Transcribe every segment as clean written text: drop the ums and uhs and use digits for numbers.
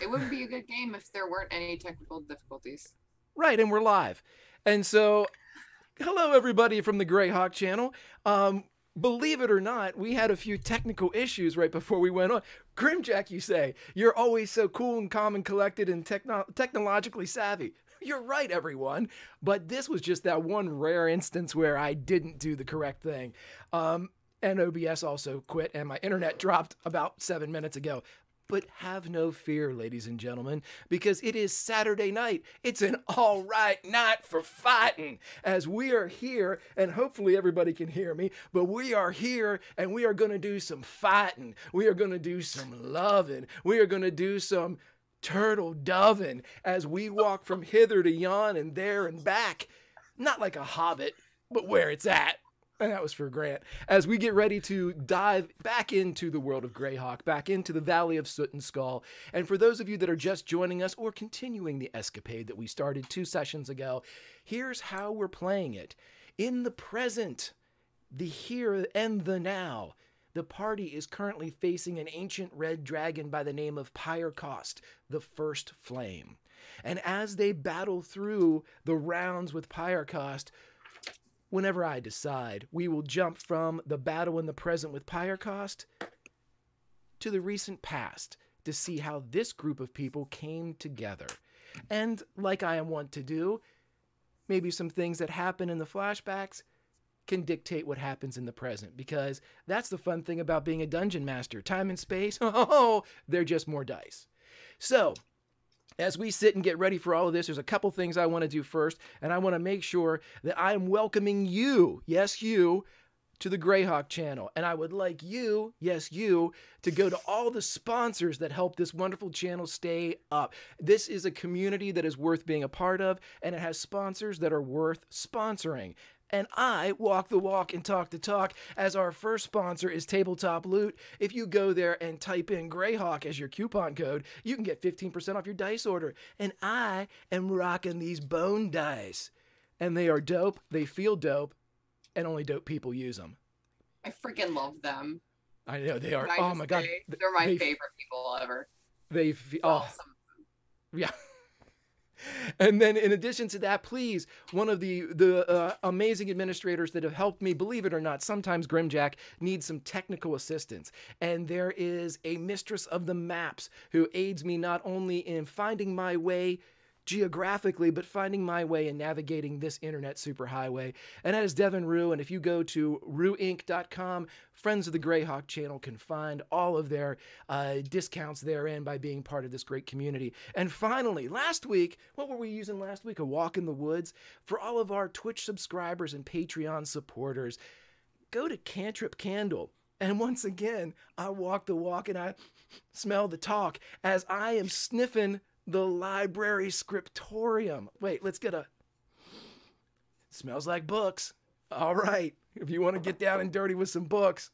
It wouldn't be a good game if there weren't any technical difficulties. Right, and we're live. And so, hello everybody from the Greyhawk channel. Believe it or not, we had a few technical issues right before we went on. Grimjack, you say, you're always so cool and calm and collected and technologically savvy. You're right, everyone. But this was just that one rare instance where I didn't do the correct thing. And OBS also quit, and my internet dropped about 7 minutes ago. But have no fear, ladies and gentlemen, because it is Saturday night. It's an all right night for fighting, as we are here, and hopefully everybody can hear me, but we are here, and we are going to do some fighting. We are going to do some loving. We are going to do some turtle doving as we walk from hither to yon and there and back. Not like a hobbit, but where it's at. And that was for Grant. As we get ready to dive back into the world of Greyhawk, back into the Valley of Soot Skull. And for those of you that are just joining us or continuing the escapade that we started 2 sessions ago, here's how we're playing it. In the present, the here and the now, the party is currently facing an ancient red dragon by the name of Pyrecaust, the First Flame. And as they battle through the rounds with Pyrecaust, whenever I decide, we will jump from the battle in the present with Pyrecaust to the recent past to see how this group of people came together. And like I am wont to do, maybe some things that happen in the flashbacks can dictate what happens in the present, because that's the fun thing about being a dungeon master. Time and space, oh, they're just more dice. So, as we sit and get ready for all of this, there's a couple things I want to do first, and I want to make sure that I am welcoming you, yes, you, to the Greyhawk channel. And I would like you, yes, you, to go to all the sponsors that help this wonderful channel stay up. This is a community that is worth being a part of, and it has sponsors that are worth sponsoring. And I walk the walk and talk the talk, as our first sponsor is Tabletop Loot. If you go there and type in Greyhawk as your coupon code, you can get 15% off your dice order. And I am rocking these bone dice. And they are dope, they feel dope, and only dope people use them. I freaking love them. I know, they are, oh my God. They're my favorite people ever. They feel awesome. Yeah. And then in addition to that, please, one of the amazing administrators that have helped me, believe it or not, sometimes Grimjack needs some technical assistance. And there is a mistress of the maps who aids me not only in finding my way geographically, but finding my way and navigating this internet superhighway. And that is Devin Rue. And if you go to rueinc.com, friends of the Greyhawk channel can find all of their discounts therein by being part of this great community. And finally, last week, what were we using last week? A walk in the woods. For all of our Twitch subscribers and Patreon supporters, go to Cantrip Candle. And once again, I walk the walk and I smell the talk as I am sniffing the library scriptorium. Wait, let's get a... Smells like books. All right, if you want to get down and dirty with some books.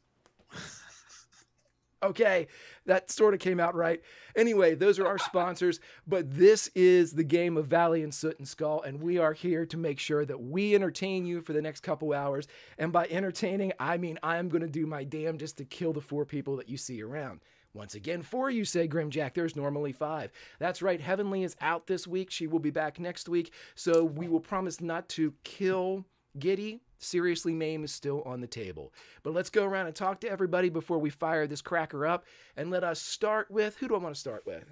Okay, that sort of came out right. Anyway, those are our sponsors, but this is the game of Valley and Soot and Skull, and we are here to make sure that we entertain you for the next couple hours. And by entertaining, I mean I am going to do my damnedest to kill the 4 people that you see around. Once again, 4, you say, Grimjack. There's normally 5. That's right, Heavenly is out this week. She will be back next week, so we will promise not to kill Giddy. Seriously, maim is still on the table. But let's go around and talk to everybody before we fire this cracker up. And let us start with... Who do I want to start with?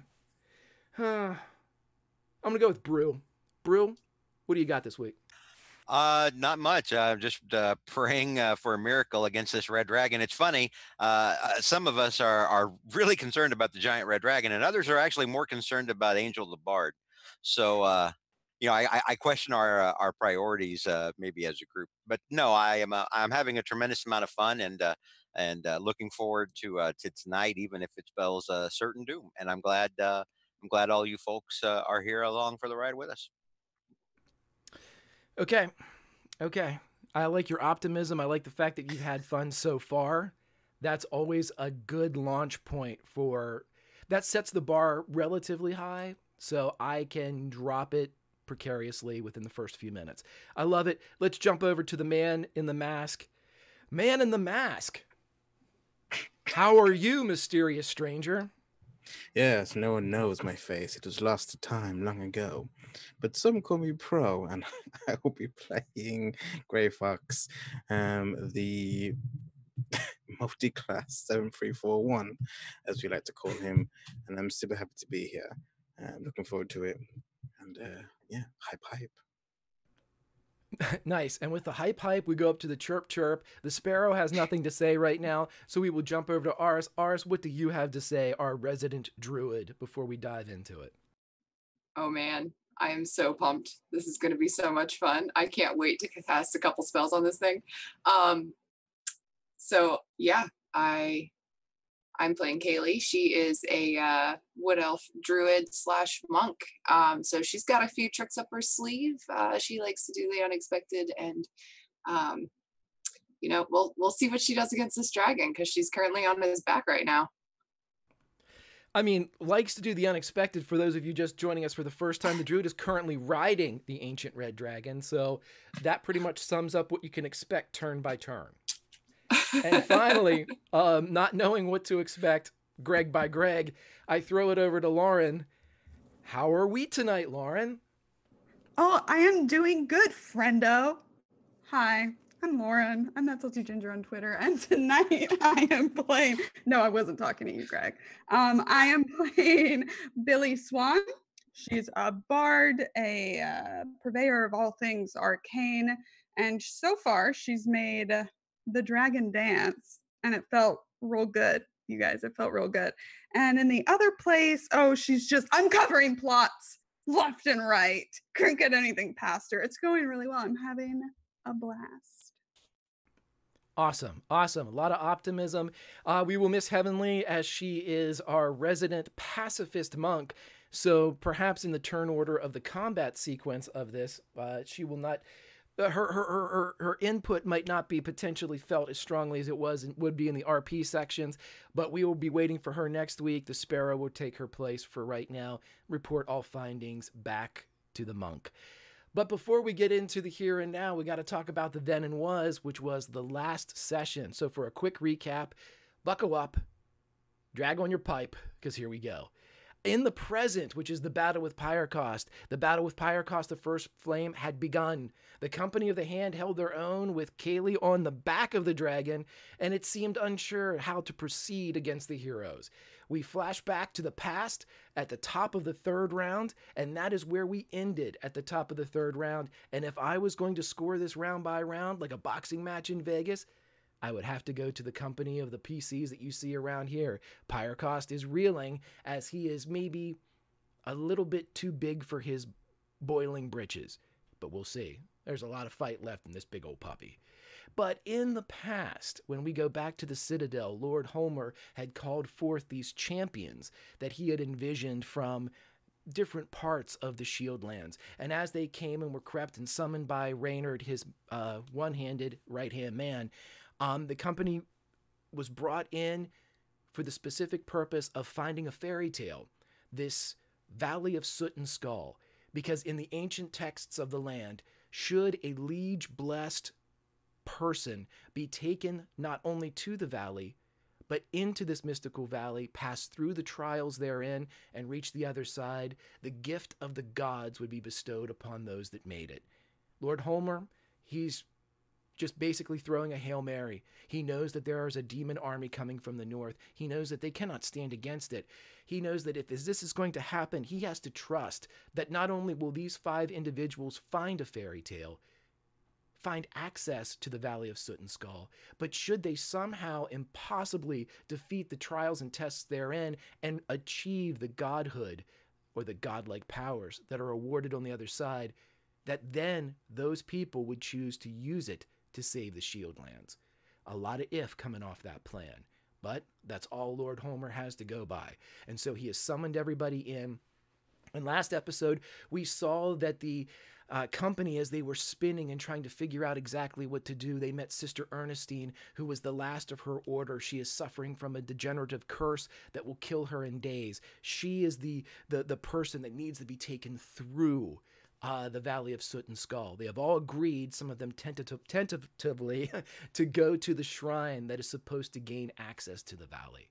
I'm going to go with Brew. Brew, what do you got this week? Not much. Just praying for a miracle against this red dragon. It's funny. Some of us are really concerned about the giant red dragon, and others are actually more concerned about Angel the Bard. So, you know, I question our priorities maybe as a group. But no, I'm having a tremendous amount of fun and looking forward to tonight, even if it spells certain doom. And I'm glad all you folks are here along for the ride with us. Okay. I like your optimism. I like the fact that you've had fun so far. That's always a good launch point for... That sets the bar relatively high, so I can drop it precariously within the first few minutes. I love it. Let's jump over to the man in the mask. Man in the mask. How are you, mysterious stranger? Yes, no one knows my face. It was lost to time long ago. But some call me Pro, and I will be playing Grey Fox, the multi-class 7341, as we like to call him. And I'm super happy to be here. I'm looking forward to it. And yeah, hype. Nice. And with the hype, we go up to the chirp. The sparrow has nothing to say right now, so we will jump over to Ars. Ars, what do you have to say, our resident druid, before we dive into it? Oh man, I am so pumped. This is going to be so much fun. I can't wait to cast a couple spells on this thing. So yeah, I'm playing Kaylee. She is a wood elf druid / monk. So she's got a few tricks up her sleeve. She likes to do the unexpected, and we'll see what she does against this dragon, because she's currently on his back right now. I mean, likes to do the unexpected. For those of you just joining us for the first time, the druid is currently riding the ancient red dragon, so that pretty much sums up what you can expect turn by turn. And finally, not knowing what to expect, Greg by Greg, I throw it over to Lauren. How are we tonight, Lauren? Oh, I am doing good, friendo. Hi, I'm Lauren. I'm That Salty Ginger on Twitter. And tonight I am playing... No, I wasn't talking to you, Greg. I am playing Billy Swan. She's a bard, a purveyor of all things arcane. And so far, she's made the dragon dance. And it felt real good, you guys. It felt real good. And in the other place, she's just uncovering plots left and right. Couldn't get anything past her. It's going really well. I'm having a blast. Awesome. A lot of optimism. We will miss Heavenly, as she is our resident pacifist monk. So perhaps in the turn order of the combat sequence of this, she will not... Her input might not be potentially felt as strongly as it would be in the RP sections, but we will be waiting for her next week. The Sparrow will take her place for right now. Report all findings back to the monk. But before we get into the here and now, we got to talk about the then and was, which was the last session. So for a quick recap, buckle up, drag on your pipe, because here we go. In the present, which is the battle with Pyrecaust, the first flame had begun. The company of the hand held their own with Kaylee on the back of the dragon, and it seemed unsure how to proceed against the heroes. We flash back to the past at the top of the third round, and that is where we ended at the top of the third round. And if I was going to score this round by round, like a boxing match in Vegas, I would have to go to the company of the PCs that you see around here. Pyrecaust is reeling, as he is maybe a little bit too big for his boiling britches. But we'll see. There's a lot of fight left in this big old puppy. But in the past, when we go back to the Citadel, Lord Holmer had called forth these champions that he had envisioned from different parts of the Shieldlands. And as they came and were crept and summoned by Reynard, his one-handed right-hand man, the company was brought in for the specific purpose of finding a fairy tale, this Valley of Soot Skull, because in the ancient texts of the land, should a liege-blessed person be taken not only to the valley, but into this mystical valley, pass through the trials therein, and reach the other side, the gift of the gods would be bestowed upon those that made it. Lord Holmer, he's just basically throwing a Hail Mary. He knows that there is a demon army coming from the north. He knows that they cannot stand against it. He knows that if this is going to happen, he has to trust that not only will these 5 individuals find a fairy tale, find access to the Valley of Soot Skull, but should they somehow impossibly defeat the trials and tests therein and achieve the godhood or the godlike powers that are awarded on the other side, that then those people would choose to use it to save the Shieldlands. A lot of if coming off that plan, but that's all Lord Holmer has to go by. And so he has summoned everybody in. In last episode, we saw that the company, as they were spinning and trying to figure out exactly what to do, they met Sister Ernestine, who was the last of her order. She is suffering from a degenerative curse that will kill her in days. She is the person that needs to be taken through the Valley of Soot Skull. They have all agreed, some of them tentatively, to go to the shrine that is supposed to gain access to the valley.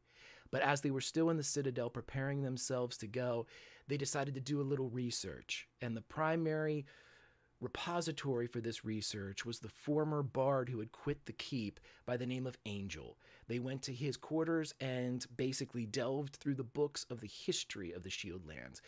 But as they were still in the Citadel preparing themselves to go, they decided to do a little research. And the primary repository for this research was the former bard who had quit the keep by the name of Angel. They went to his quarters and basically delved through the books of the history of the Shieldlands,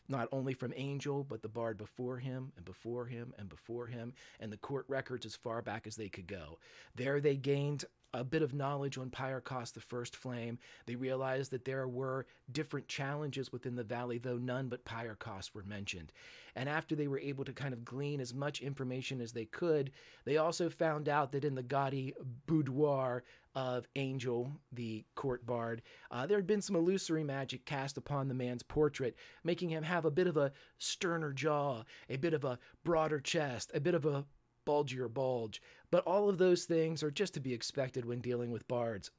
not only from Angel, but the bard before him and before him and before him, and the court records as far back as they could go. There they gained a bit of knowledge on Pyrecaust, the First Flame. They realized that there were different challenges within the valley, though none but Pyrecaust were mentioned. And after they were able to kind of glean as much information as they could, they also found out that in the gaudy boudoir of Angel, the court bard, there had been some illusory magic cast upon the man's portrait, making him have a bit of a sterner jaw, a bit of a broader chest, a bit of a bulgier bulge. But all of those things are just to be expected when dealing with bards.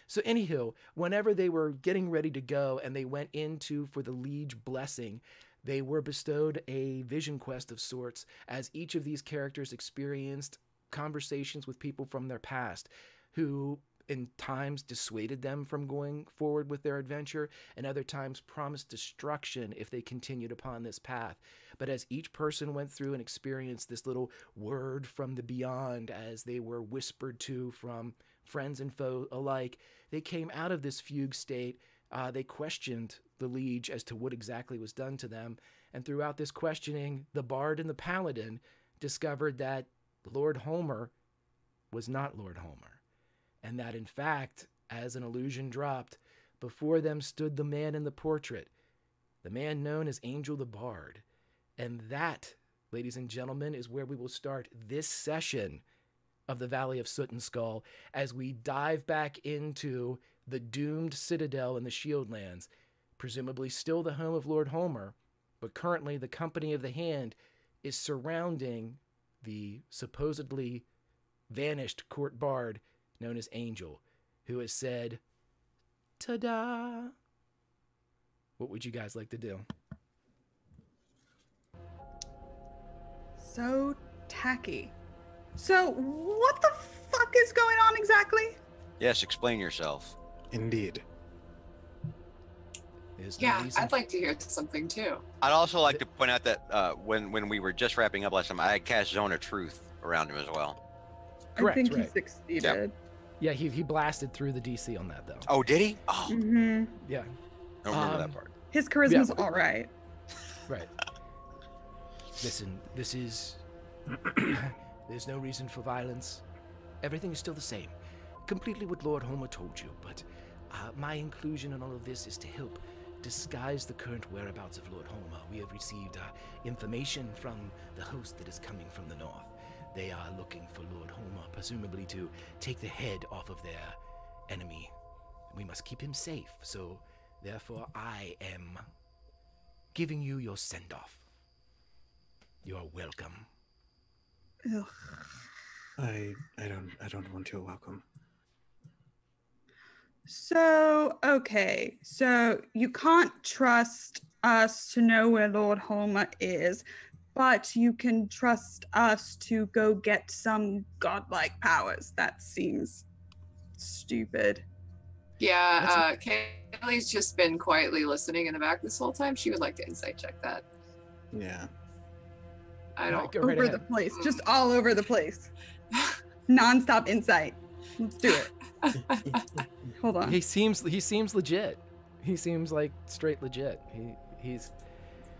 So anywho, whenever they were getting ready to go and they went into for the liege blessing, they were bestowed a vision quest of sorts, as each of these characters experienced conversations with people from their past who in times dissuaded them from going forward with their adventure, and other times promised destruction if they continued upon this path. But as each person went through and experienced this little word from the beyond, as they were whispered to from friends and foe alike, they came out of this fugue state. They questioned the liege as to what exactly was done to them, and throughout this questioning, the bard and the paladin discovered that Lord Holmer was not Lord Holmer, and that in fact, as an illusion dropped, before them stood the man in the portrait, the man known as Angel the Bard. And that, ladies and gentlemen, is where we will start this session of the Valley of Soot Skull, as we dive back into the doomed Citadel in the Shieldlands, presumably still the home of Lord Holmer, but currently the company of the Hand is surrounding the supposedly vanished court bard known as Angel, who has said, ta-da! What would you guys like to do? So tacky. So what the fuck is going on exactly? Yes, explain yourself. Indeed. Yeah, I'd like to hear something too. I'd also like to point out that when we were just wrapping up last time, I had cast Zone of Truth around him as well. Correct, I think right. he succeeded. Yeah, he blasted through the DC on that, though. Oh, did he? Oh, Mm-hmm. Yeah. I don't remember that part. His charisma's all right. Right. Listen, this is... There's no reason for violence. Everything is still the same. Completely what Lord Holmer told you, but my inclusion in all of this is to help disguise the current whereabouts of Lord Holmer. We have received information from the host that is coming from the north. They are looking for Lord Holmer, presumably to take the head off of their enemy. We must keep him safe, so therefore I am giving you your send-off. You are welcome. Ugh. I don't want your welcome. So, okay. So you can't trust us to know where Lord Holmer is, but you can trust us to go get some godlike powers. That seems stupid. Yeah, Kaylee's just been quietly listening in the back this whole time. She would like to insight check that. Yeah. I don't. Go right Over ahead. the place. Just all over the place. Non-stop insight. Let's do it. Hold on. He seems legit. He seems like straight legit. He's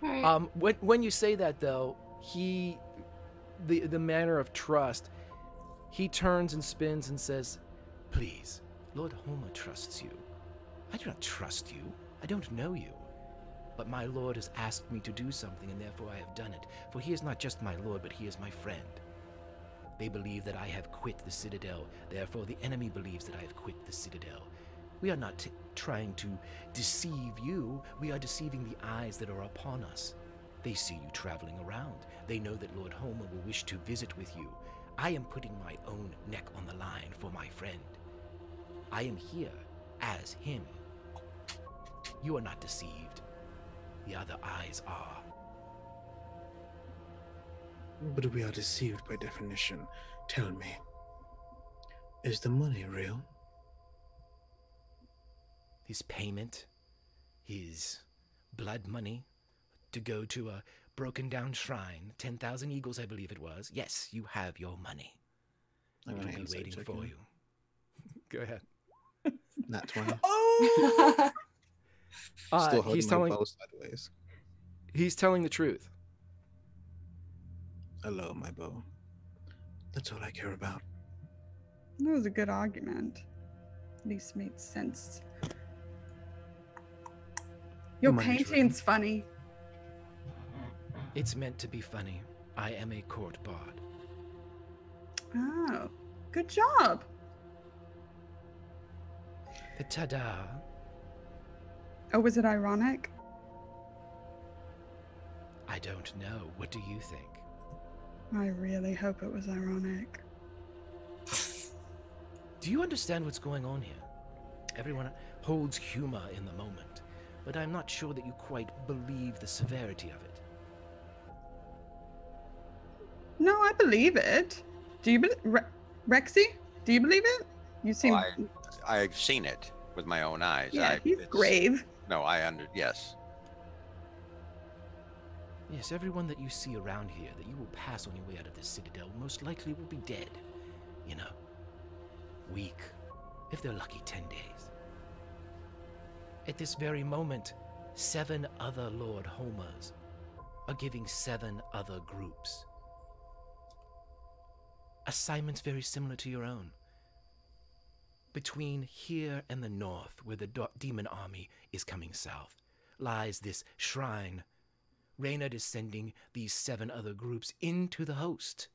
Right. when you say that though, the manner of trust, he turns and spins and says, "Please, Lord Holmer trusts you. I do not trust you. I don't know you. But my lord has asked me to do something, and therefore I have done it. For he is not just my lord, but he is my friend. They believe that I have quit the Citadel. Therefore, the enemy believes that I have quit the Citadel. We are not trying to deceive you. We are deceiving the eyes that are upon us. They see you traveling around. They know that Lord Holmer will wish to visit with you. I am putting my own neck on the line for my friend. I am here as him. You are not deceived. The other eyes are." But we are deceived by definition. Tell me, is the money real? his payment, his blood money to go to a broken down shrine, 10,000 eagles, I believe it was. Yes, you have your money. I'm It'll gonna be insight waiting check for him. you. Go ahead. Nat 20. Oh, Still holding He's my telling bow sideways. he's telling the truth. I love my bow. That's all I care about. that was a good argument. At least made sense. Your Money's painting's funny. It's meant to be funny. I am a court bard. Oh, good job. The ta-da. Oh, was it ironic? I don't know. What do you think? I really hope it was ironic. Do you understand what's going on here? Everyone holds humor in the moment, but I'm not sure that you quite believe the severity of it. No, I believe it. Do you believe Rexy? Do you believe it? You seem. Well, I've seen it with my own eyes. Yeah, he's grave. No, yes. Yes, everyone that you see around here that you will pass on your way out of this citadel most likely will be dead. You know, weak, if they're lucky, 10 days. At this very moment, 7 other Lord Holmers are giving 7 other groups assignments very similar to your own. Between here and the north, where the demon army is coming south, lies this shrine. Reynard is sending these 7 other groups into the host.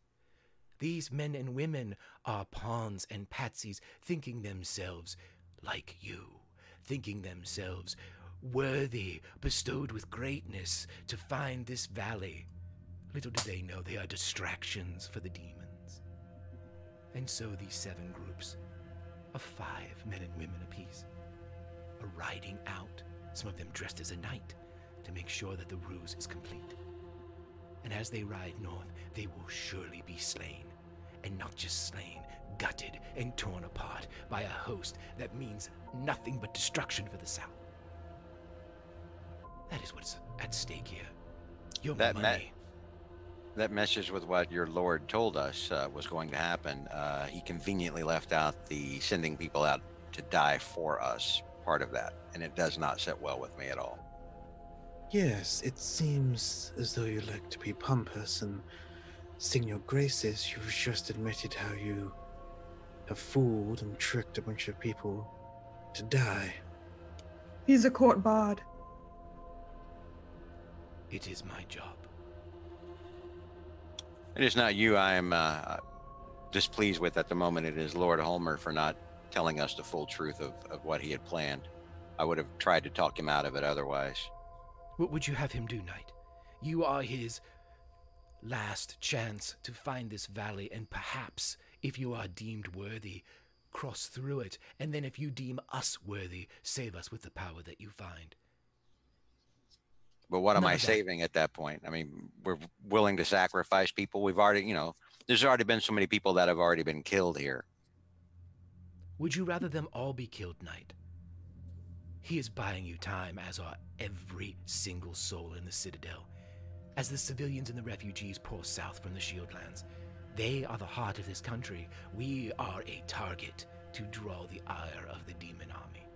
These men and women are pawns and patsies, thinking themselves like you, thinking themselves worthy, bestowed with greatness to find this valley. Little do they know they are distractions for the demons. And so these 7 groups of 5 men and women apiece are riding out, some of them dressed as a knight, to make sure that the ruse is complete. And as they ride north, they will surely be slain. And not just slain, gutted and torn apart by a host that means nothing but destruction for the south. That is what's at stake here. Your money. That meshes with what your lord told us was going to happen. He conveniently left out the sending people out to die for us part of that, and it does not sit well with me at all. Yes, it seems as though you like to be pompous and sing your graces. You've just admitted how you have fooled and tricked a bunch of people to die. He's a court bard. It is my job. It is not you I am displeased with at the moment. It is Lord Holmer for not telling us the full truth of what he had planned. I would have tried to talk him out of it otherwise. What would you have him do, Knight? You are his last chance to find this valley, and perhaps, if you are deemed worthy, cross through it, and then if you deem us worthy, save us with the power that you find. But what am I saving at that point? I mean, we're willing to sacrifice people. We've already, there's already been so many people that have already been killed here. Would you rather them all be killed, Knight? He is buying you time, as are every single soul in the Citadel. As the civilians and the refugees pour south from the Shieldlands, they are the heart of this country. We are a target to draw the ire of the demon army.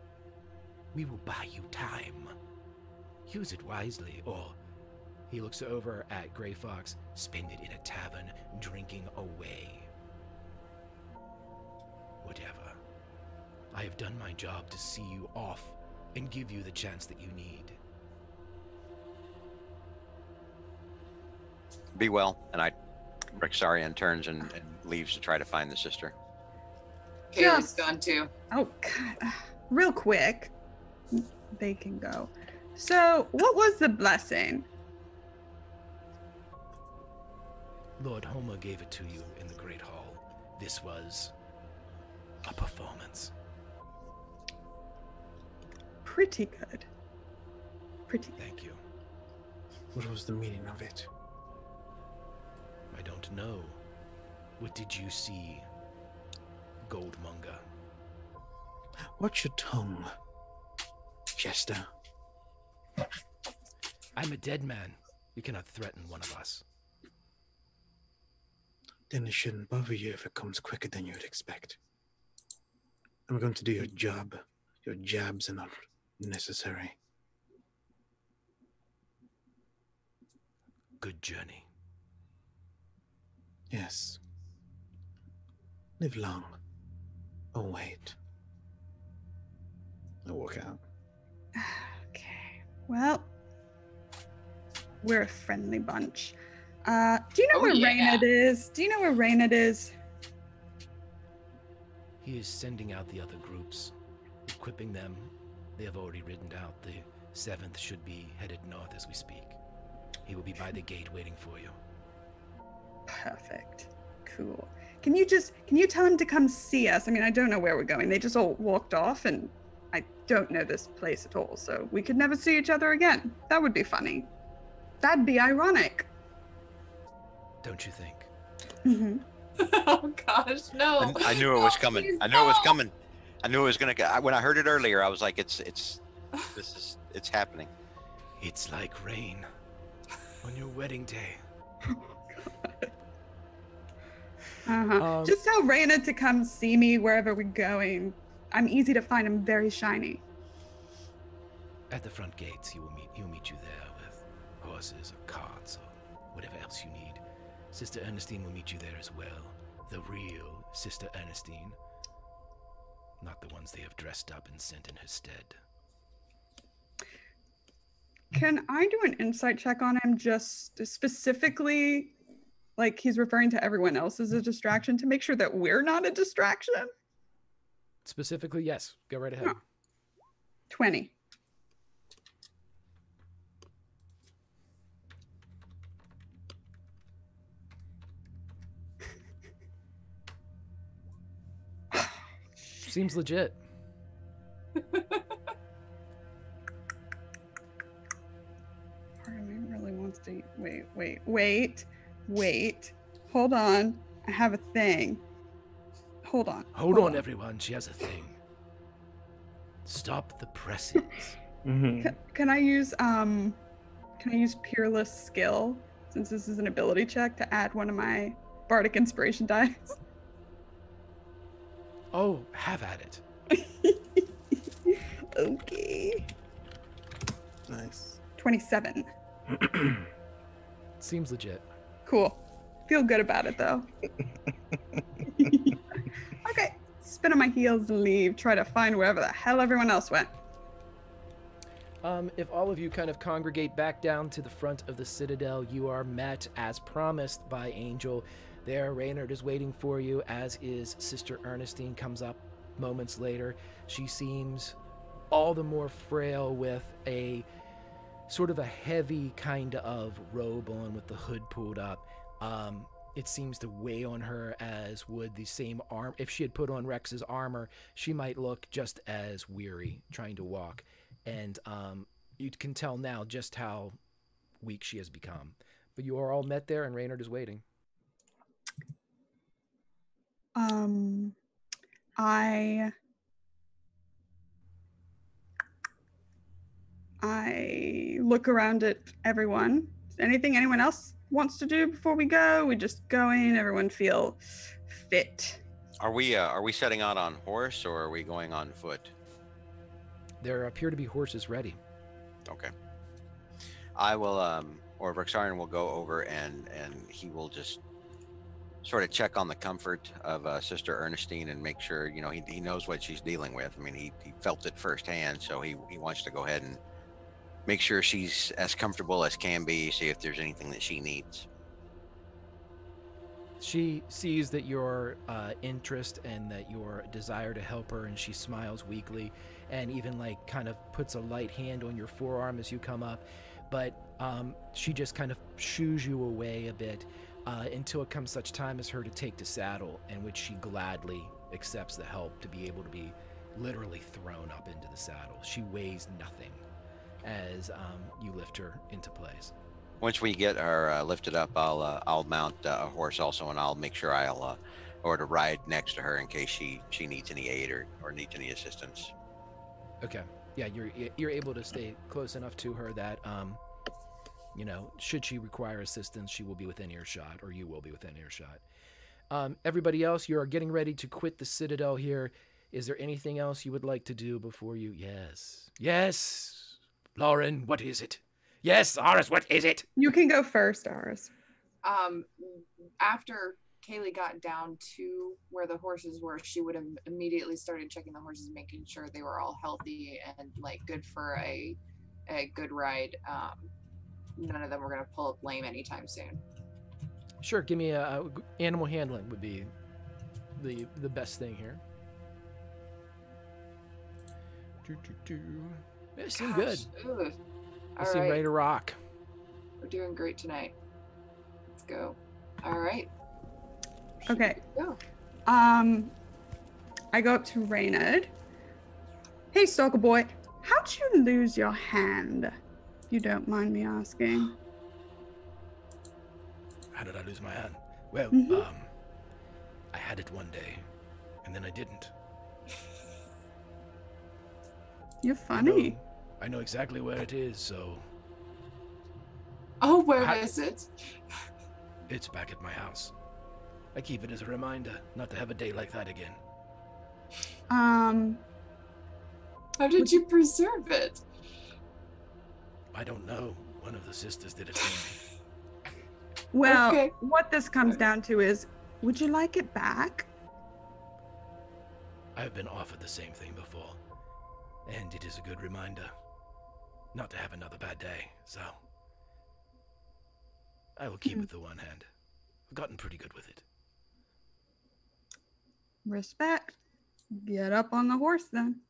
We will buy you time. Use it wisely, or, he looks over at Greyhawk, spend it in a tavern, drinking away. Whatever. I have done my job to see you off and give you the chance that you need. Be well. And Rexarian turns and leaves to try to find the sister. Kaylee's gone too. Oh, God. Real quick. They can go. So, what was the blessing? Lord Holmer gave it to you in the Great Hall. This was a performance. Pretty good. Pretty good. Thank you. What was the meaning of it? I don't know. What did you see, Goldmonger? Watch your tongue. Jester. I'm a dead man. You cannot threaten one of us. Then it shouldn't bother you if it comes quicker than you'd expect. I'm going to do your job. Your jabs are not necessary. Good journey. Yes. Live long. Oh, wait. I walk out. Okay. Well, we're a friendly bunch. Do you know where Reynard is? Do you know where Reynard is? He is sending out the other groups, equipping them. They have already ridden out. The 7th should be headed north as we speak. He will be by the gate waiting for you. Perfect. Cool. Can you tell him to come see us? I mean, I don't know where we're going. They just all walked off and I don't know this place at all, so we could never see each other again. That would be funny. That'd be ironic. Don't you think? Mm-hmm. Oh gosh, no. I knew it was coming. Please, I knew it was coming. I knew it was gonna. When I heard it earlier, I was like, it's happening. It's like rain on your wedding day. Just tell Raina to come see me wherever we're going. I'm easy to find. I'm very shiny. At the front gates, he'll meet you there with horses or carts or whatever else you need. Sister Ernestine will meet you there as well. The real Sister Ernestine. Not the ones they have dressed up and sent in her stead. Can I do an insight check on him, just specifically, like he's referring to everyone else as a distraction, to make sure that we're not a distraction? Specifically, yes. Go right ahead. 20. Seems legit. Part of me really wants to. Wait. Hold on. I have a thing. Hold on. Hold on, everyone. She has a thing. Stop the presses. Mm-hmm. Can I use Peerless Skill, since this is an ability check, to add one of my Bardic Inspiration dice? Oh, have at it. Okay. Nice. 27. Seems legit. Cool. Feel good about it, though. Okay. Spin on my heels and leave. Try to find wherever the hell everyone else went. If all of you kind of congregate back down to the front of the Citadel, you are met, as promised, by Angel. There, Reynard is waiting for you, as is Sister Ernestine. Comes up moments later. She seems all the more frail, with a sort of a heavy kind of robe on with the hood pulled up. It seems to weigh on her as would the same arm. If she had put on Rex's armor, she might look just as weary trying to walk. And you can tell now just how weak she has become. But you are all met there, and Reynard is waiting. I look around at everyone. Is anything anyone else wants to do before we go? We just going. Everyone feel fit. Are we setting out on horse or are we going on foot? There appear to be horses ready. Okay. I will, or Rexarian will go over and he will just sort of check on the comfort of Sister Ernestine and make sure, you know, he knows what she's dealing with. I mean, he felt it firsthand, so he wants to go ahead and make sure she's as comfortable as can be, see if there's anything that she needs. She sees that your interest and that your desire to help her, and she smiles weakly and even like kind of puts a light hand on your forearm as you come up. But she just kind of shoos you away a bit until it comes such time as her to take the saddle, in which she gladly accepts the help to be able to be literally thrown up into the saddle. She weighs nothing as you lift her into place. Once we get her lifted up, I'll mount a horse also, and I'll make sure I'll or to ride next to her in case she needs any aid or needs any assistance. Okay. Yeah, you're able to stay close enough to her that you know, should she require assistance, she will be within earshot, or you will be within earshot. Everybody else, you are getting ready to quit the Citadel here. Is there anything else you would like to do before you? Yes. Yes. Lauren, what is it? Yes, Aris, what is it? You can go first, Aris. After Kaylee got down to where the horses were, she would have immediately started checking the horses, making sure they were all healthy and like good for a good ride. None of them were going to pull up lame anytime soon. Sure, give me a animal handling would be the best thing here. They seem good. Ugh. They seem ready to rock. We're doing great tonight. Let's go. All right. Okay. Go. I go up to Reynard. Hey, Stalker Boy, how'd you lose your hand? If you don't mind me asking. How did I lose my hand? Well, I had it one day, and then I didn't. You're funny. I know exactly where it is, so... Oh, where is it? It's back at my house. I keep it as a reminder not to have a day like that again. How did you preserve it? I don't know. One of the sisters did it for me. Well, Okay. what this comes down to is, would you like it back? I've been offered the same thing before, and it is a good reminder not to have another bad day, so I will keep with the one hand. I've gotten pretty good with it. Respect. Get up on the horse then.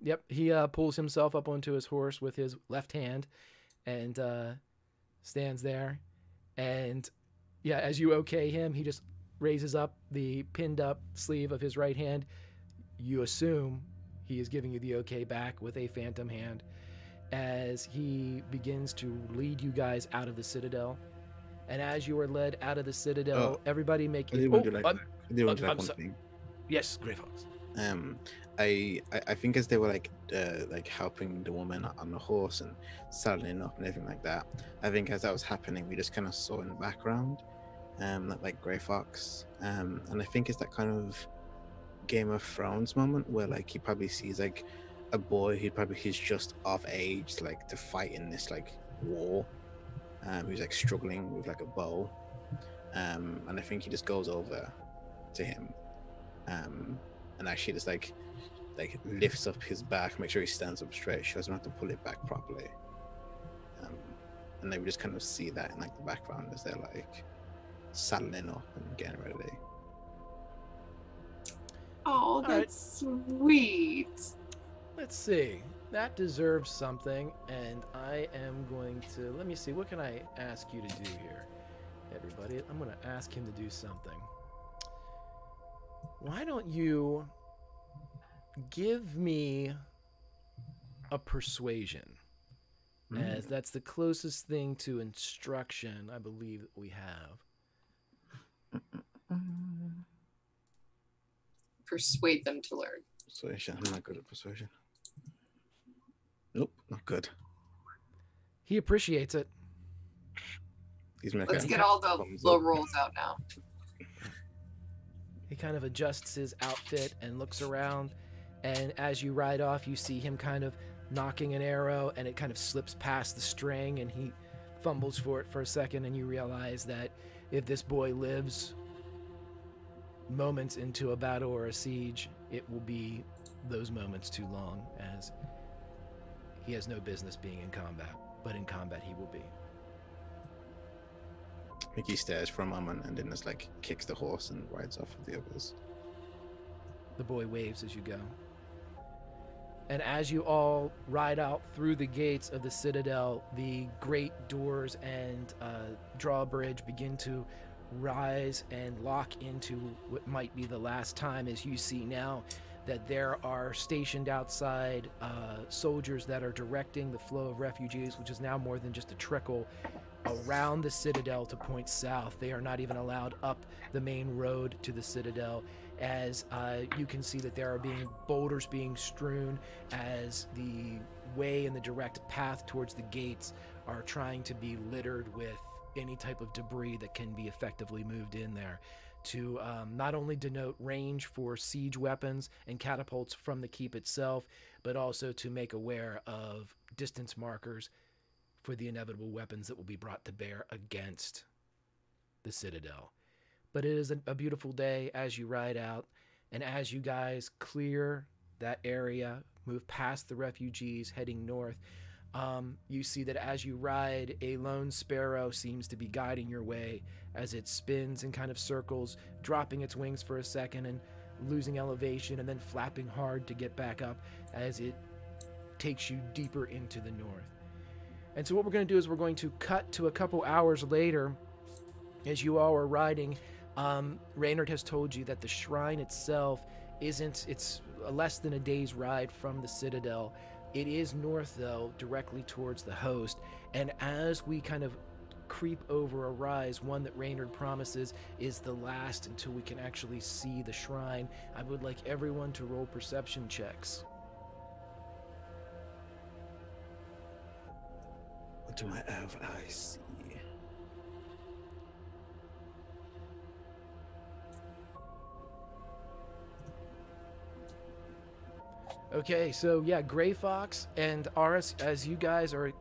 Yep, he pulls himself up onto his horse with his left hand and stands there. And yeah, as you okay him, he just raises up the pinned up sleeve of his right hand. You assume he is giving you the okay back with a phantom hand as he begins to lead you guys out of the Citadel. And as you are led out of the Citadel, everybody make it. One thing. Yes, Greyhawk. I think as they were like helping the woman on the horse and saddling up and everything like that, I think as that was happening, we just kind of saw in the background, like Greyhawk, and I think it's that kind of Game of Thrones moment where like he probably sees like a boy he's just of age like to fight in this like war, who's like struggling with like a bow, and I think he just goes over to him, and actually just like lifts up his back, make sure he stands up straight, shows him how to pull it back properly, and they would just kind of see that in like the background as they're like saddling up and getting ready. Oh, that's sweet. Let's see. That deserves something, and I am going to... Let me see. What can I ask you to do here, everybody? I'm going to ask him to do something. Why don't you give me a persuasion, as that's the closest thing to instruction I believe that we have. Persuade them to learn. Persuasion. I'm not good at persuasion. Nope, not good. He appreciates it. Let's get all the low rolls out now. He kind of adjusts his outfit and looks around, and as you ride off, you see him kind of knocking an arrow, and it kind of slips past the string, and he fumbles for it for a second, and you realize that if this boy lives moments into a battle or a siege, it will be those moments too long, as he has no business being in combat, but in combat he will be. Mickey stares for a moment and then just like kicks the horse and rides off with the others. The boy waves as you go. And as you all ride out through the gates of the Citadel, the great doors and drawbridge begin to rise and lock into what might be the last time, as you see now that there are stationed outside soldiers that are directing the flow of refugees, which is now more than just a trickle around the Citadel to point south. They are not even allowed up the main road to the Citadel, as you can see that there are boulders being strewn as the way and the direct path towards the gates are trying to be littered with any type of debris that can be effectively moved in there to not only denote range for siege weapons and catapults from the keep itself, but also to make aware of distance markers for the inevitable weapons that will be brought to bear against the Citadel. But it is a beautiful day as you ride out, and as you guys clear that area, move past the refugees heading north, you see that as you ride, a lone sparrow seems to be guiding your way as it spins in kind of circles, dropping its wings for a second and losing elevation and then flapping hard to get back up as it takes you deeper into the north. And so what we're going to do is we're going to cut to a couple hours later as you all are riding. Reynard has told you that the shrine itself it's less than a day's ride from the Citadel. It is north, though, directly towards the host. And as we kind of creep over a rise, one that Reynard promises is the last until we can actually see the shrine, I would like everyone to roll perception checks. What do my elf eyes see? Okay, so yeah, Gray Fox and Aris, as you guys are,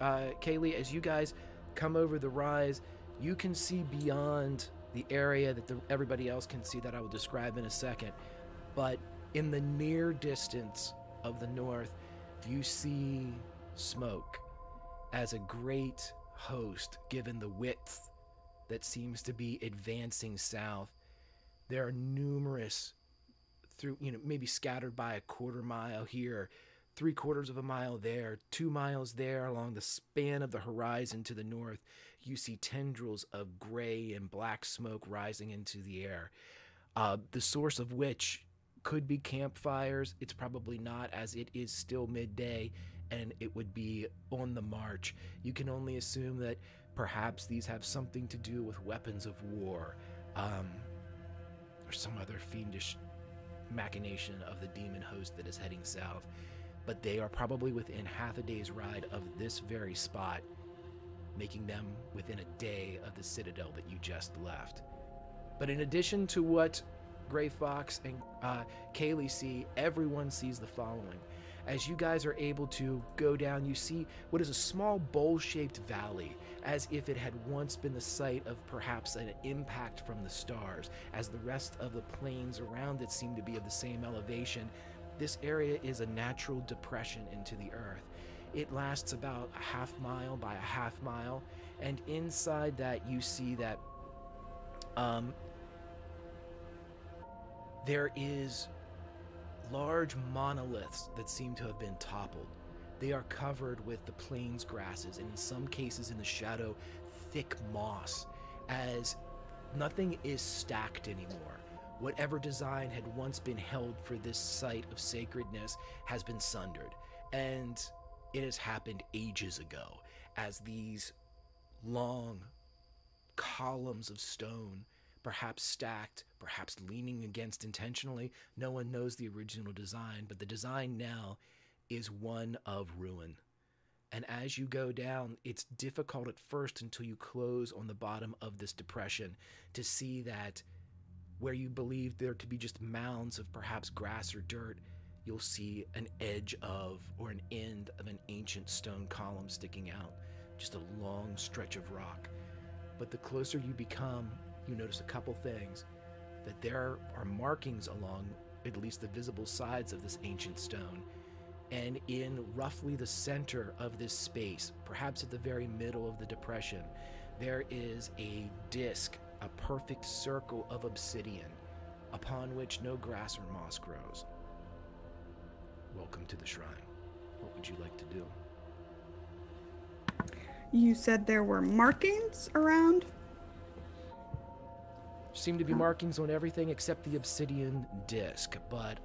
Kaylee, as you guys come over the rise, you can see beyond the area that everybody else can see that I will describe in a second. But in the near distance of the north, you see smoke as a great host, given the width that seems to be advancing south. There are numerous through, maybe scattered by a quarter mile here, 3/4 of a mile there, 2 miles there along the span of the horizon to the north. You see tendrils of gray and black smoke rising into the air, the source of which could be campfires. It's probably not, as it is still midday and it would be on the march. You can only assume that perhaps these have something to do with weapons of war, or some other fiendish machination of the demon host that is heading south. But they are probably within half a day's ride of this very spot, making them within a day of the Citadel that you just left. But in addition to what Gray Fox and Kaylee see, everyone sees the following. As you guys are able to go down, you see what is a small bowl-shaped valley, as if it had once been the site of perhaps an impact from the stars. As the rest of the plains around it seem to be of the same elevation, this area is a natural depression into the earth. It lasts about a half mile by a half mile, and inside that you see that there is large monoliths that seem to have been toppled. They are covered with the plains grasses, and in some cases in the shadow, thick moss, as nothing is stacked anymore. Whatever design had once been held for this site of sacredness has been sundered, and it has happened ages ago, as these long columns of stone, perhaps stacked, perhaps leaning against intentionally. No one knows the original design, but the design now is one of ruin. And as you go down, it's difficult at first until you close on the bottom of this depression to see that where you believe there to be just mounds of perhaps grass or dirt, you'll see an edge of, or an end of, an ancient stone column sticking out, just a long stretch of rock. But the closer you become, you notice a couple things, that there are markings along at least the visible sides of this ancient stone. And in roughly the center of this space, perhaps at the very middle of the depression, there is a disc, a perfect circle of obsidian, upon which no grass or moss grows. Welcome to the shrine. What would you like to do? You said there were markings around? Seem to be markings on everything except the obsidian disc, but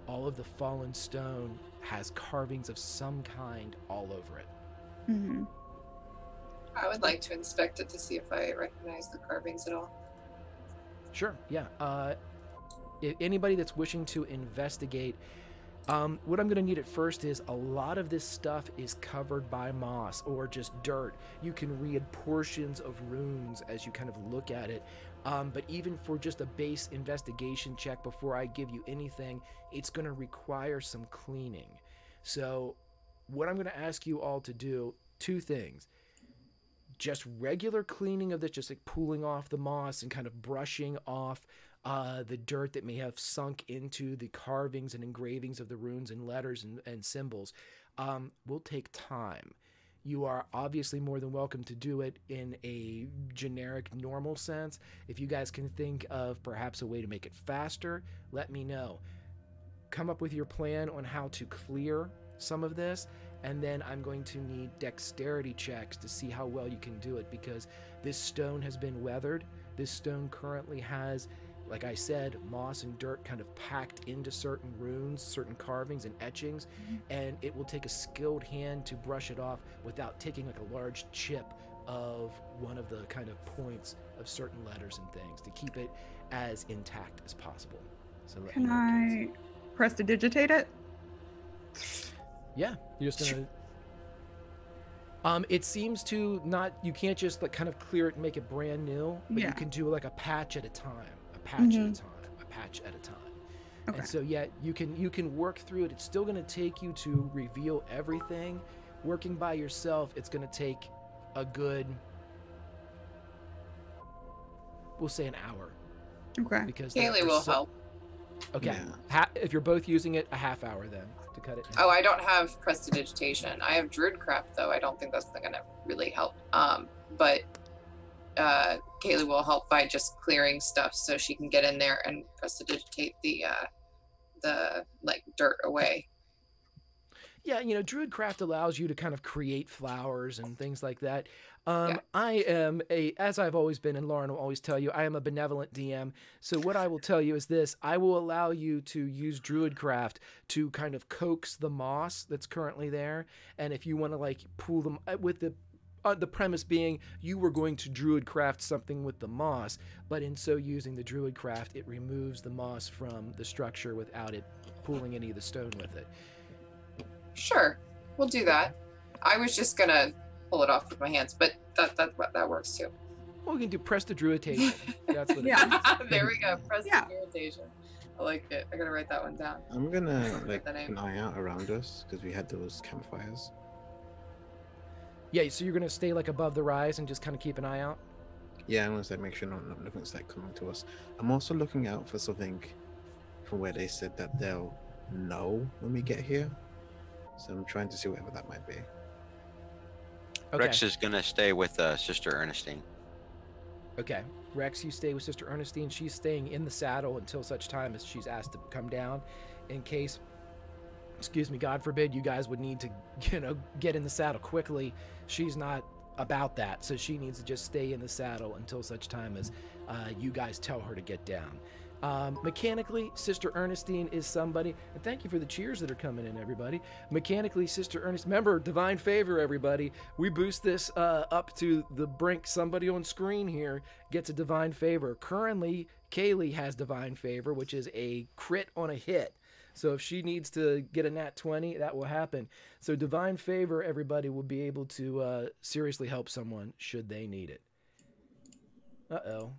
all of the fallen stone has carvings of some kind all over it. Mm-hmm. I would like to inspect it to see if I recognize the carvings at all. Sure, yeah. anybody that's wishing to investigate, what I'm going to need at first is a lot of this stuff is covered by moss or just dirt. You can read portions of runes as you kind of look at it. But even for just a base investigation check before I give you anything, it's going to require some cleaning. So what I'm going to ask you all to do, two things. Just regular cleaning of this, just like pulling off the moss and kind of brushing off the dirt that may have sunk into the carvings and engravings of the runes and letters and symbols, will take time. You are obviously more than welcome to do it in a generic, normal sense. If you guys can think of perhaps a way to make it faster, let me know. Come up with your plan on how to clear some of this, and then I'm going to need dexterity checks to see how well you can do it, because this stone has been weathered. This stone currently has, like I said, moss and dirt kind of packed into certain runes, certain carvings and etchings, and it will take a skilled hand to brush it off without taking like a large chip of one of the kind of points of certain letters and things to keep it as intact as possible. So Can I prestidigitate it? Yeah, you're just gonna. It seems to not. You can't just like kind of clear it and make it brand new, but you can do like a patch at a time. Patch at a time, a patch at a time. Okay. And so yeah, you can work through it. It's still going to take you to reveal everything. Working by yourself, it's going to take a good, we'll say an hour. Okay. Because Kaylee will help. Okay. Yeah. If you're both using it, a half hour then to cut it down. Oh, I don't have prestidigitation. I have Druidcraft though. I don't think that's going to really help. But Kaylee will help by just clearing stuff so she can get in there and prestidigitate the like dirt away. Yeah, Druidcraft allows you to kind of create flowers and things like that. I am as I've always been, and Lauren will always tell you, I am a benevolent DM. So what I will tell you is this: I will allow you to use Druidcraft to kind of coax the moss that's currently there, and if you want to like pull them with the premise being you were going to Druidcraft something with the moss, but in so using the Druidcraft, it removes the moss from the structure without it pulling any of the stone with it. Sure, we'll do that. I was just gonna pull it off with my hands, but that works too. Well, we can do prestidigitation. That's what. There we go. Prestidigitation. I like it. I gotta write that one down. I'm gonna keep an eye out around us because we had those campfires. Yeah, so you're gonna stay like above the rise and just kind of keep an eye out. Yeah, I'm gonna say make sure nothing's like coming to us. I'm also looking out for something from where they said that they'll know when we get here. So I'm trying to see whatever that might be. Okay. Rex is gonna stay with Sister Ernestine. Okay, Rex, you stay with Sister Ernestine. She's staying in the saddle until such time as she's asked to come down, in case, excuse me, God forbid, you guys would need to, get in the saddle quickly. She's not about that, so she needs to just stay in the saddle until such time as you guys tell her to get down. Mechanically, Sister Ernestine is somebody, and thank you for the cheers that are coming in, everybody. Mechanically, Sister Ernestine, remember, divine favor, everybody. We boost this up to the brink. Somebody on screen here gets a divine favor. Currently, Kaylee has divine favor, which is a crit on a hit. So if she needs to get a nat 20, that will happen. So divine favor, everybody, will be able to seriously help someone should they need it. Uh-oh.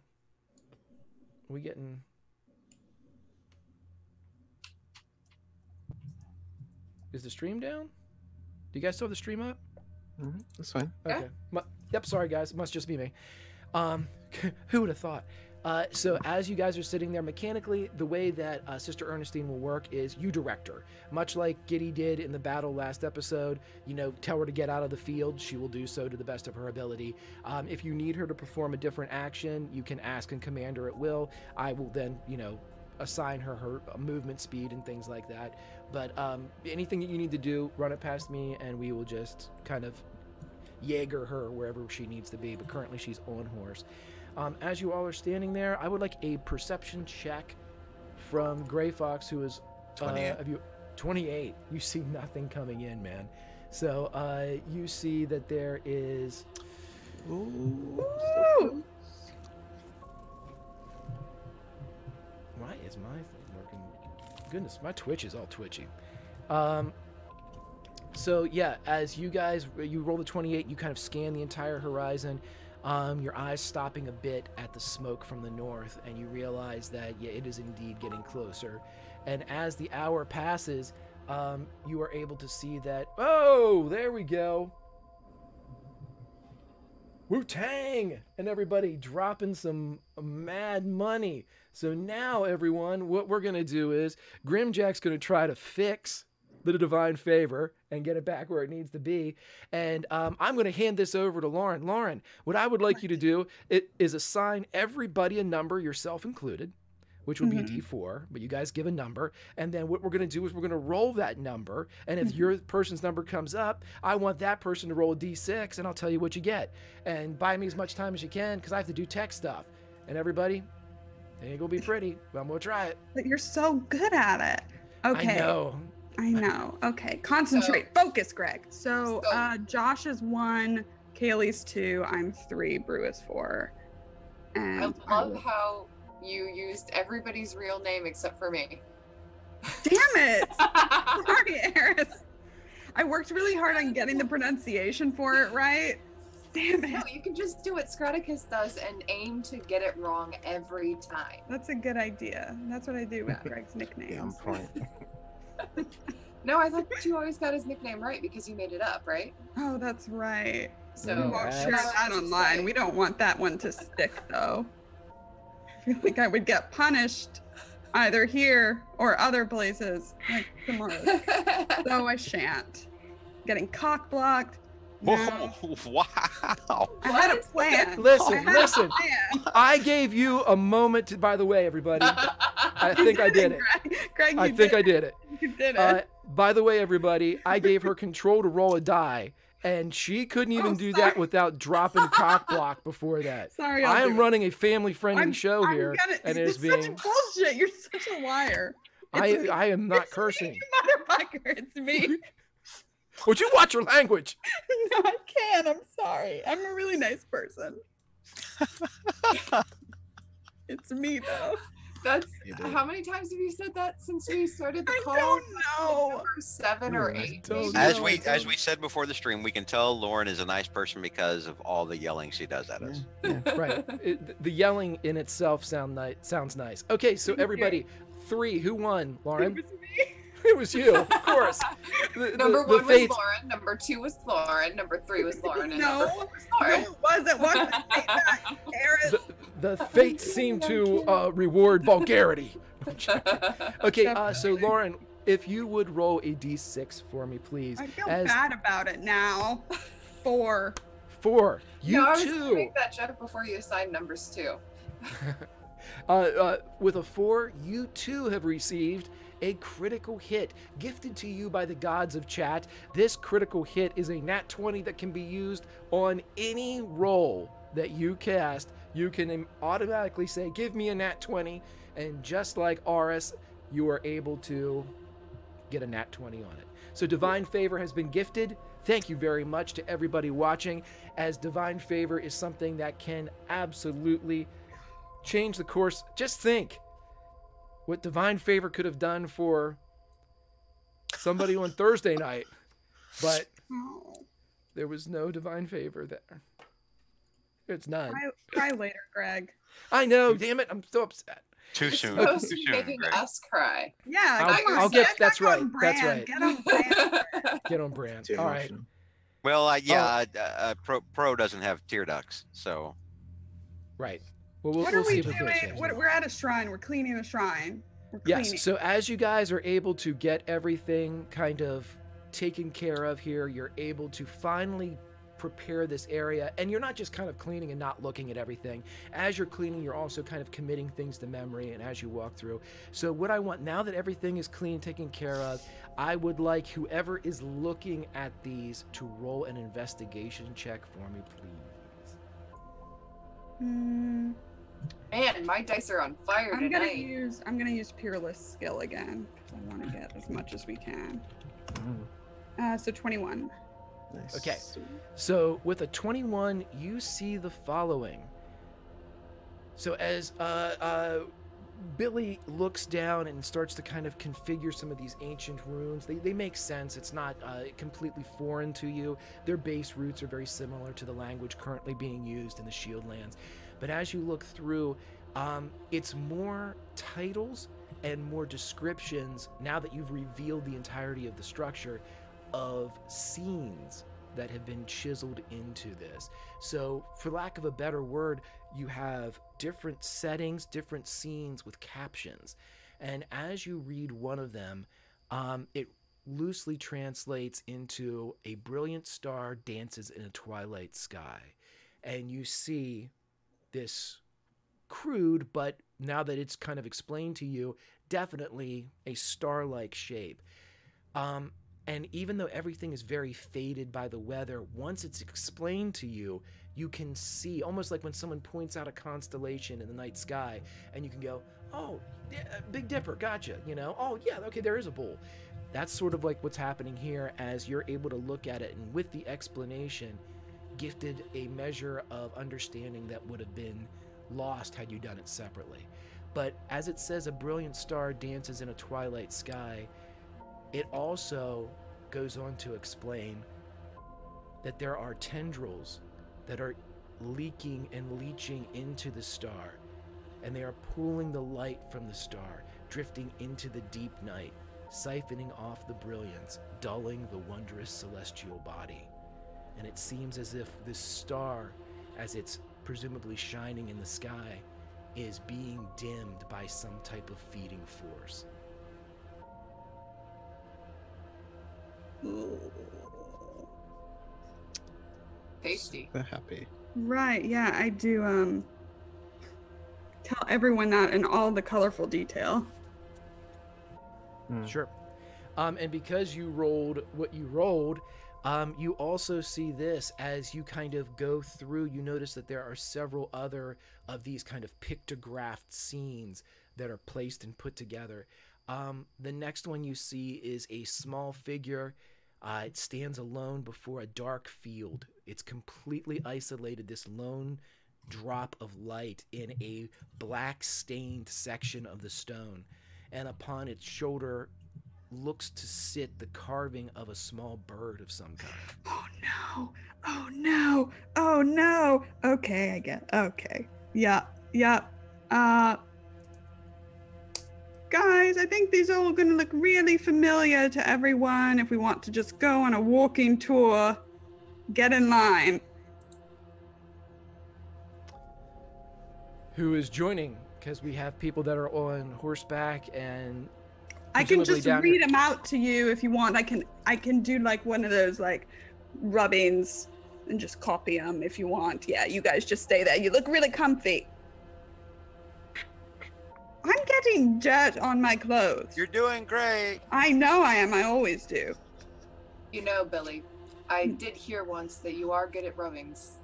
Are we getting... Is the stream down? Do you guys still have the stream up? Mm-hmm. That's fine. Okay. Yeah. Yep, sorry guys. It must just be me. Who would have thought? So as you guys are sitting there, mechanically, the way that Sister Ernestine will work is you direct her. Much like Giddy did in the battle last episode, tell her to get out of the field. She will do so to the best of her ability. If you need her to perform a different action, you can ask and command her at will. I will then, assign her movement speed and things like that. But anything that you need to do, run it past me, and we will just kind of Jaeger her wherever she needs to be. But currently she's on horse. As you all are standing there, I would like a perception check from Gray Fox, who is 28. 28. You see nothing coming in, man. So you see that there is... Ooh. Why is my thing working? Goodness, my Twitch is all twitchy. So yeah, as you roll the 28, you kind of scan the entire horizon. Your eyes stopping a bit at the smoke from the north, and you realize that yeah, it is indeed getting closer. And as the hour passes, you are able to see that. Oh, there we go. Wu-Tang! And everybody dropping some mad money. So now, everyone, what we're going to do is Grimjack's going to try to fix the divine favor and get it back where it needs to be. And I'm going to hand this over to Lauren. Lauren, what I would like you to do is assign everybody a number, yourself included, which would be a D4, but you guys give a number. And then what we're going to do is we're going to roll that number. And if your person's number comes up, I want that person to roll a D6, and I'll tell you what you get. And buy me as much time as you can, because I have to do tech stuff. And everybody, it ain't going to be pretty, but I'm going to try it. But you're so good at it. Okay. I know. Okay. Concentrate. Focus, Greg. So Josh is 1, Kaylee's 2, I'm 3, Brew is 4. And I love how you used everybody's real name except for me. Damn it! Sorry, Eris. I worked really hard on getting the pronunciation for it right. Damn it. No, you can just do what Scraticus does and aim to get it wrong every time. That's a good idea. That's what I do with Greg's nicknames. Yeah, on point. No, I thought you always got his nickname right because you made it up, right? Oh, that's right. So We won't share that online. We don't want that one to stick, though. I feel like I would get punished either here or other places, like tomorrow. So I shan't. Getting cock blocked. No. Wow. I had a plan. Listen. I gave you a moment to, by the way, everybody. I think I did it. Greg, I think I did it. You did it. By the way, everybody, I gave her control to roll a die, and she couldn't even do that without dropping cock block before that. Sorry, I am running a family-friendly show here, and it is being such bullshit. You're such a liar. I am not cursing. Me, motherfucker, it's me. Would you watch your language? No, I can't. I'm sorry. I'm a really nice person. It's me, though. That's how many times have you said that since we started the call? I don't know. Number 7 or 8. As we said before the stream, we can tell Lauren is a nice person because of all the yelling she does at us. Yeah. Right. The yelling in itself sounds nice. Okay, so everybody, 3. Who won, Lauren? It was me. It was you, of course. Number 1 was Lauren. Number 2 was Lauren. Number 3 was Lauren. And number 4 was Lauren. No, it wasn't. What did that, Eris? The fates seem to reward vulgarity. Okay, so Lauren, if you would roll a d6 for me, please. I feel bad about it now. 4. 4. You I was too. gonna make that joke before you assigned numbers 2. With a 4, you too have received a critical hit gifted to you by the gods of chat. This critical hit is a nat 20 that can be used on any roll that you cast. You can automatically say, give me a nat 20, and just like Aris, you are able to get a nat 20 on it. So Divine Favor has been gifted. Thank you very much to everybody watching, as Divine Favor is something that can absolutely change the course. Just think what Divine Favor could have done for somebody on Thursday night, but there was no Divine Favor there. It's none. Cry later, Greg. I know, damn it, I'm so upset. Too soon. You're Too supposed to be soon, making Greg. us cry. Yeah, I'll get. That's right. That's Brand. right. Get on brand. Get on brand. Too All right. emotional. Well, Pro doesn't have tear ducts, so. Right. Well, What we'll are see we if we can change doing? that. We're at a shrine. We're cleaning a shrine. We're cleaning. Yes. So as you guys are able to get everything kind of taken care of here, you're able to finally prepare this area, and you're not just kind of cleaning and not looking at everything. As you're cleaning, you're also kind of committing things to memory, and as you walk through. So what I want now that everything is clean, taken care of, I would like whoever is looking at these to roll an investigation check for me, please. Hmm. Man, my dice are on fire I'm gonna tonight. use Peerless skill again because I want to get as much as we can. So 21. Nice. Okay. So with a 21, you see the following. So as Billy looks down and starts to kind of configure some of these ancient runes. They make sense. It's not completely foreign to you. Their base roots are very similar to the language currently being used in the Shieldlands. But as you look through, it's more titles and more descriptions, now that you've revealed the entirety of the structure, of scenes that have been chiseled into this. So, for lack of a better word, you have different settings, different scenes with captions. And as you read one of them, it loosely translates into "A brilliant star dances in a twilight sky." And you see this crude, but now that it's kind of explained to you, definitely a star-like shape. And even though everything is very faded by the weather, once it's explained to you, you can see, almost like when someone points out a constellation in the night sky, and you can go, "Oh, yeah, Big Dipper, gotcha," you know? "Oh, yeah, okay, there is a bull." That's sort of like what's happening here, as you're able to look at it, and with the explanation, gifted a measure of understanding that would have been lost had you done it separately. But as it says, "A brilliant star dances in a twilight sky," it also goes on to explain that there are tendrils that are leaking and leaching into the star, and they are pulling the light from the star, drifting into the deep night, siphoning off the brilliance, dulling the wondrous celestial body. And it seems as if this star, as it's presumably shining in the sky, is being dimmed by some type of feeding force. Tasty. They're happy. Right, yeah, I do tell everyone that in all the colorful detail. Sure. And because you rolled what you rolled, you also see this as you kind of go through. You notice that there are several other of these kind of pictographed scenes that are placed and put together. The next one you see is a small figure. It stands alone before a dark field. It's completely isolated, this lone drop of light in a black stained section of the stone. And upon its shoulder looks to sit the carving of a small bird of some kind. Oh no, oh no, oh no. Okay, I get, okay. Yeah. Guys, I think these are all gonna look really familiar to everyone. If we want to just go on a walking tour, get in line. Who is joining? Because we have people that are on horseback, and I can presumably just down read here. them out to you if you want. I can do like one of those like rubbings and just copy them if you want. Yeah, you guys just stay there. You look really comfy. I'm getting dirt on my clothes. You're doing great. I know I am. I always do. You know, Billy, I did hear once that you are good at rubbings.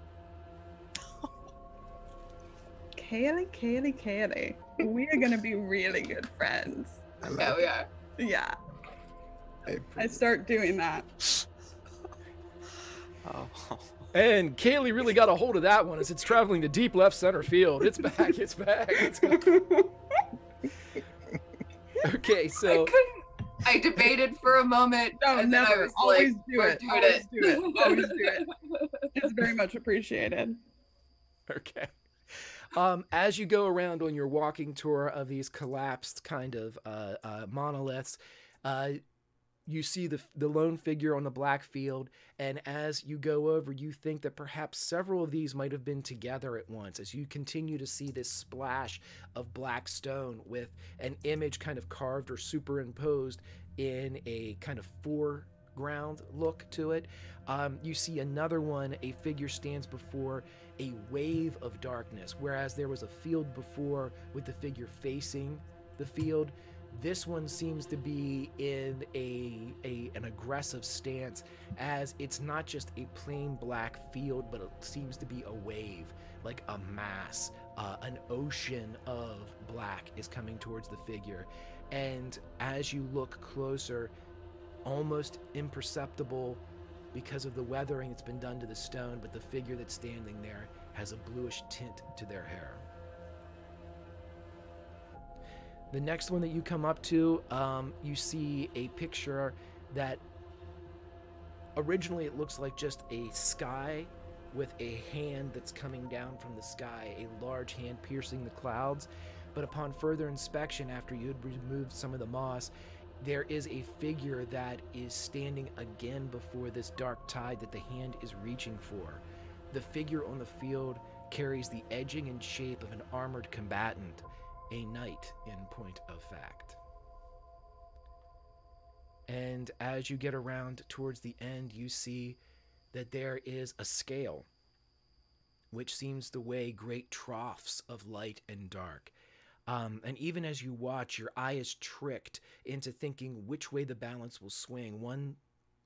Kaylee. We are gonna be really good friends. Oh, yeah. Yeah. I start doing that. Oh. And Kaylee really got a hold of that one as it's traveling to deep left center field. It's back. It's back. Okay, so I debated for a moment. No, and then I never. was Always like, do we're it. doing Always it. do it. Always do it. It's very much appreciated. okay. As you go around on your walking tour of these collapsed kind of monoliths, you see the lone figure on the black field, and as you go over, you think that perhaps several of these might have been together at once, as you continue to see this splash of black stone with an image kind of carved or superimposed in a kind of foreground look to it. You see another one, a figure stands before a wave of darkness, whereas there was a field before with the figure facing the field. This one seems to be in an aggressive stance, as it's not just a plain black field, but it seems to be a wave, like a mass, an ocean of black is coming towards the figure. And as you look closer, almost imperceptible because of the weathering that's been done to the stone, but the figure that's standing there has a bluish tint to their hair. The next one that you come up to, you see a picture that originally it looks like just a sky with a hand that's coming down from the sky, a large hand piercing the clouds. But upon further inspection, after you had removed some of the moss, there is a figure that is standing again before this dark tide that the hand is reaching for. The figure on the field carries the edging and shape of an armored combatant, a knight in point of fact. And as you get around towards the end, you see that there is a scale which seems to weigh great troughs of light and dark. And even as you watch, your eye is tricked into thinking which way the balance will swing. One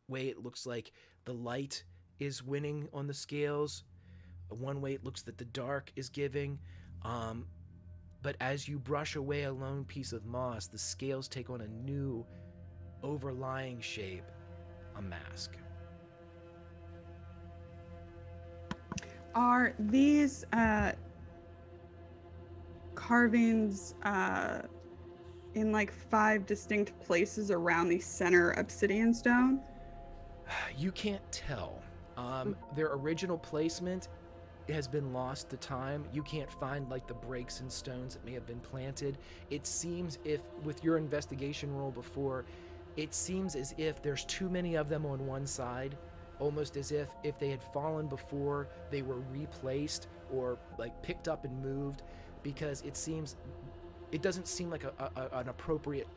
way it looks like the light is winning on the scales. One way it looks that the dark is giving. But as you brush away a lone piece of moss, the scales take on a new overlying shape, a mask. Are these carvings in like 5 distinct places around the center obsidian stone? You can't tell. Their original placement has been lost to time. You can't find like the breaks and stones that may have been planted. It seems, if with your investigation roll before, it seems as if there's too many of them on one side, almost as if they had fallen before they were replaced or like picked up and moved, because it doesn't seem like an appropriate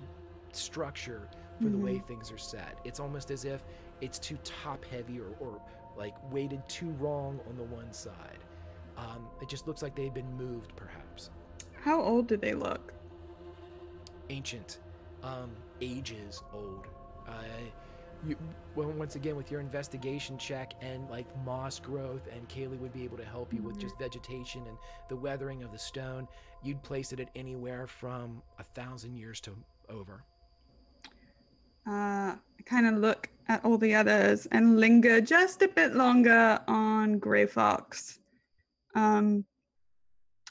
structure for the way things are set. It's almost as if it's too top heavy or like weighted too wrong on the one side. It just looks like they've been moved, perhaps. How old do they look? Ancient, ages old. Well, once again, with your investigation check and like moss growth, and Kaylee would be able to help you with just vegetation and the weathering of the stone, you'd place it at anywhere from 1,000 years to over. I kind of look at all the others and linger just a bit longer on Greyhawk. And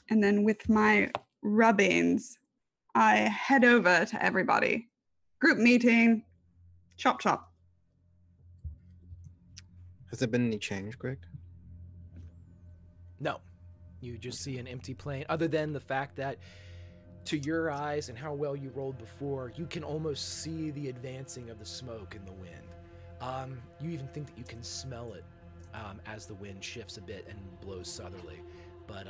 then with my rubbings, I head over to everybody. Group meeting, chop chop. Has there been any change, Greg? No. You just see an empty plain, other than the fact that to your eyes and how well you rolled before, you can almost see the advancing of the smoke in the wind. You even think that you can smell it as the wind shifts a bit and blows southerly. But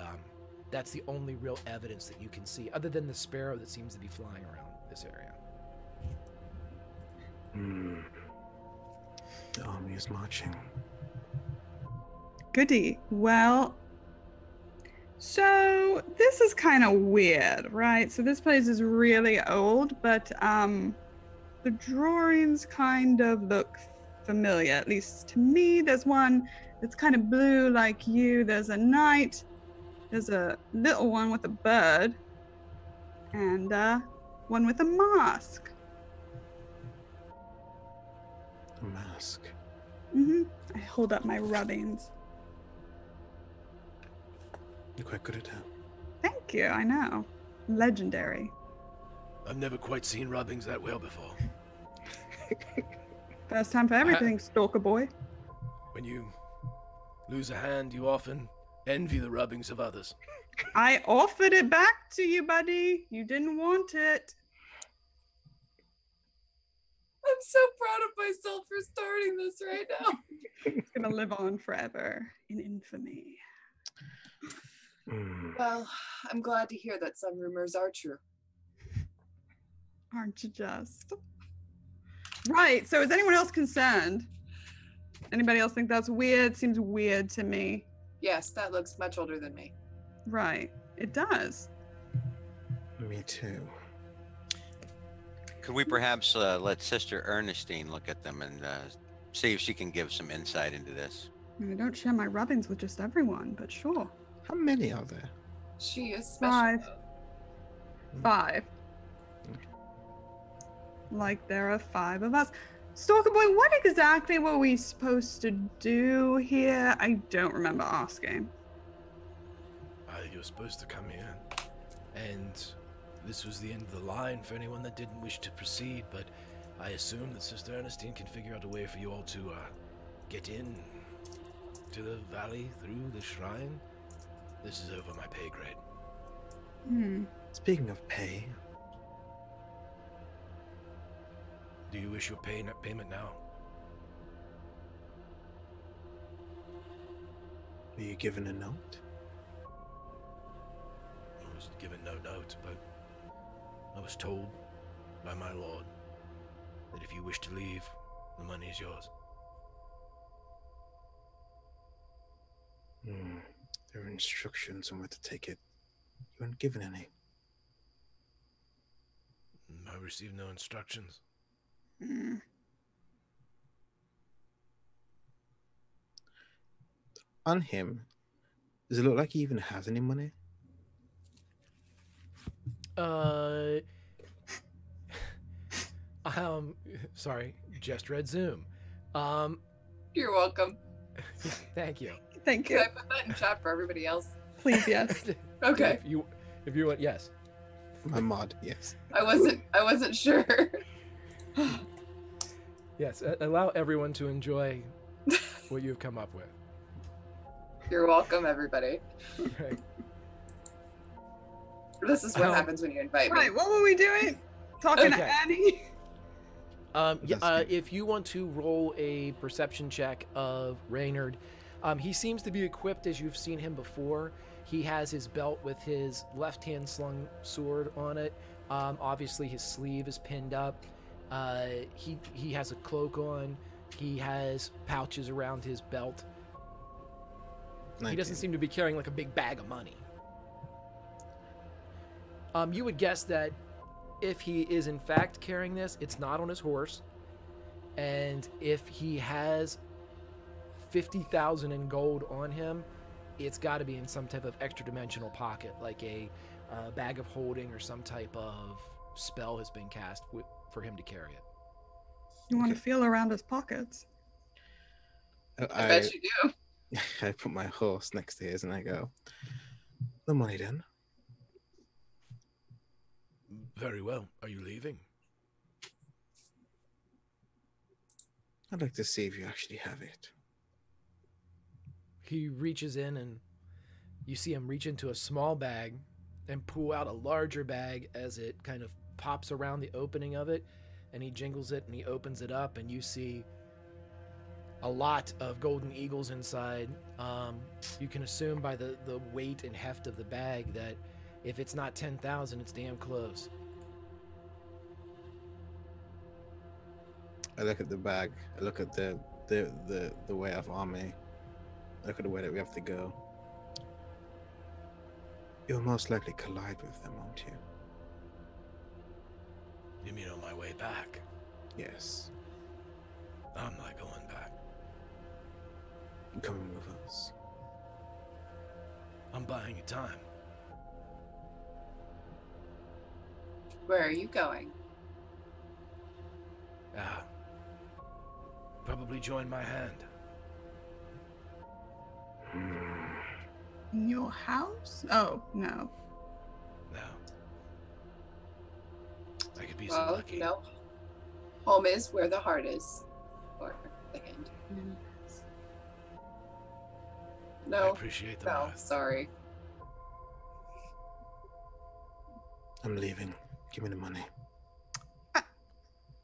that's the only real evidence that you can see, other than the sparrow that seems to be flying around this area. The army is marching. Goody. Well, so this is kind of weird, right? So this place is really old, but the drawings kind of look familiar, at least to me. There's one that's kind of blue like you. There's a knight. There's a little one with a bird. And one with a mask. A mask. I hold up my rubbings. You're quite good at that. Thank you, I know. Legendary. I've never quite seen rubbings that well before. First time for everything, stalker boy. When you lose a hand, you often envy the rubbings of others. I offered it back to you, buddy. You didn't want it. I'm so proud of myself for starting this right now. It's gonna live on forever in infamy. Well, I'm glad to hear that some rumors are true. Aren't you just? Right, so is anyone else concerned? Anybody else think that's weird? Seems weird to me. Yes, that looks much older than me. Right, it does. Me too. Could we perhaps let Sister Ernestine look at them and see if she can give some insight into this? I mean, I don't share my rubbings with just everyone, but sure. How many are there? She is special. 5. though. 5. Like there are 5 of us. Stalker boy, what exactly were we supposed to do here? I don't remember asking. You're supposed to come here, and this was the end of the line for anyone that didn't wish to proceed, but I assume that Sister Ernestine can figure out a way for you all to get in to the valley through the shrine. This is over my pay grade. Speaking of pay, Do you wish your payment now? were you given a note? I was given no note, but I was told by my lord that if you wish to leave, the money is yours. There are instructions on where to take it. You weren't given any. I received no instructions. On him, does it look like he even has any money? Sorry, just read Zoom. You're welcome. Thank you. Thank Can you. I put that in chat for everybody else? Please, yes. Okay. If you want, yes. My mod, yes. I wasn't sure. Yes, allow everyone to enjoy what you've come up with. You're welcome, everybody. Right. This is what happens when you invite me. Right, what were we doing? Talking to Okay. Annie? If you want to roll a perception check of Reynard, he seems to be equipped as you've seen him before. He has his belt with his left-hand slung sword on it. Obviously, his sleeve is pinned up. He has a cloak on. He has pouches around his belt. He doesn't seem to be carrying like a big bag of money. You would guess that if he is in fact carrying this, it's not on his horse. And if he has 50,000 in gold on him, it's got to be in some type of extra dimensional pocket, like a bag of holding or some type of spell has been cast for him to carry it. You want to feel around his pockets? I bet you do. I put my horse next to his and I go, the money then? Very well. Are you leaving? I'd like to see if you actually have it. He reaches in and you see him reach into a small bag and pull out a larger bag as it kind of pops around the opening of it, and he jingles it and he opens it up and you see a lot of golden eagles inside. You can assume by the weight and heft of the bag that if it's not 10,000, it's damn close. I look at the bag. I look at the way of army. I look at the way that we have to go. You'll most likely collide with them, won't you? You mean on my way back? Yes. I'm not going back. You're coming with us. I'm buying you time. Where are you going? Probably join my hand. In your house? Oh, no. No. I could be so Well, lucky. no. Home is where the heart is. Or the hand. I No. appreciate the No, math. sorry. I'm leaving. Give me the money.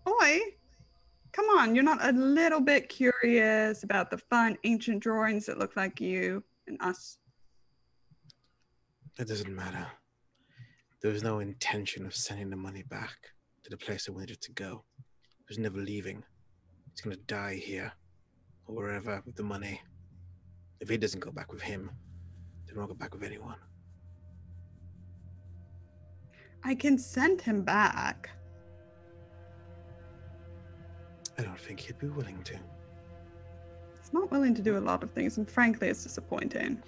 Oi, come on. You're not a little bit curious about the fun ancient drawings that look like you and us? It doesn't matter. There was no intention of sending the money back to the place I wanted it to go. It was never leaving. It's gonna die here or wherever with the money. If he doesn't go back with him, then I'll go back with anyone. I can send him back. I don't think he'd be willing to. He's not willing to do a lot of things, and frankly, it's disappointing.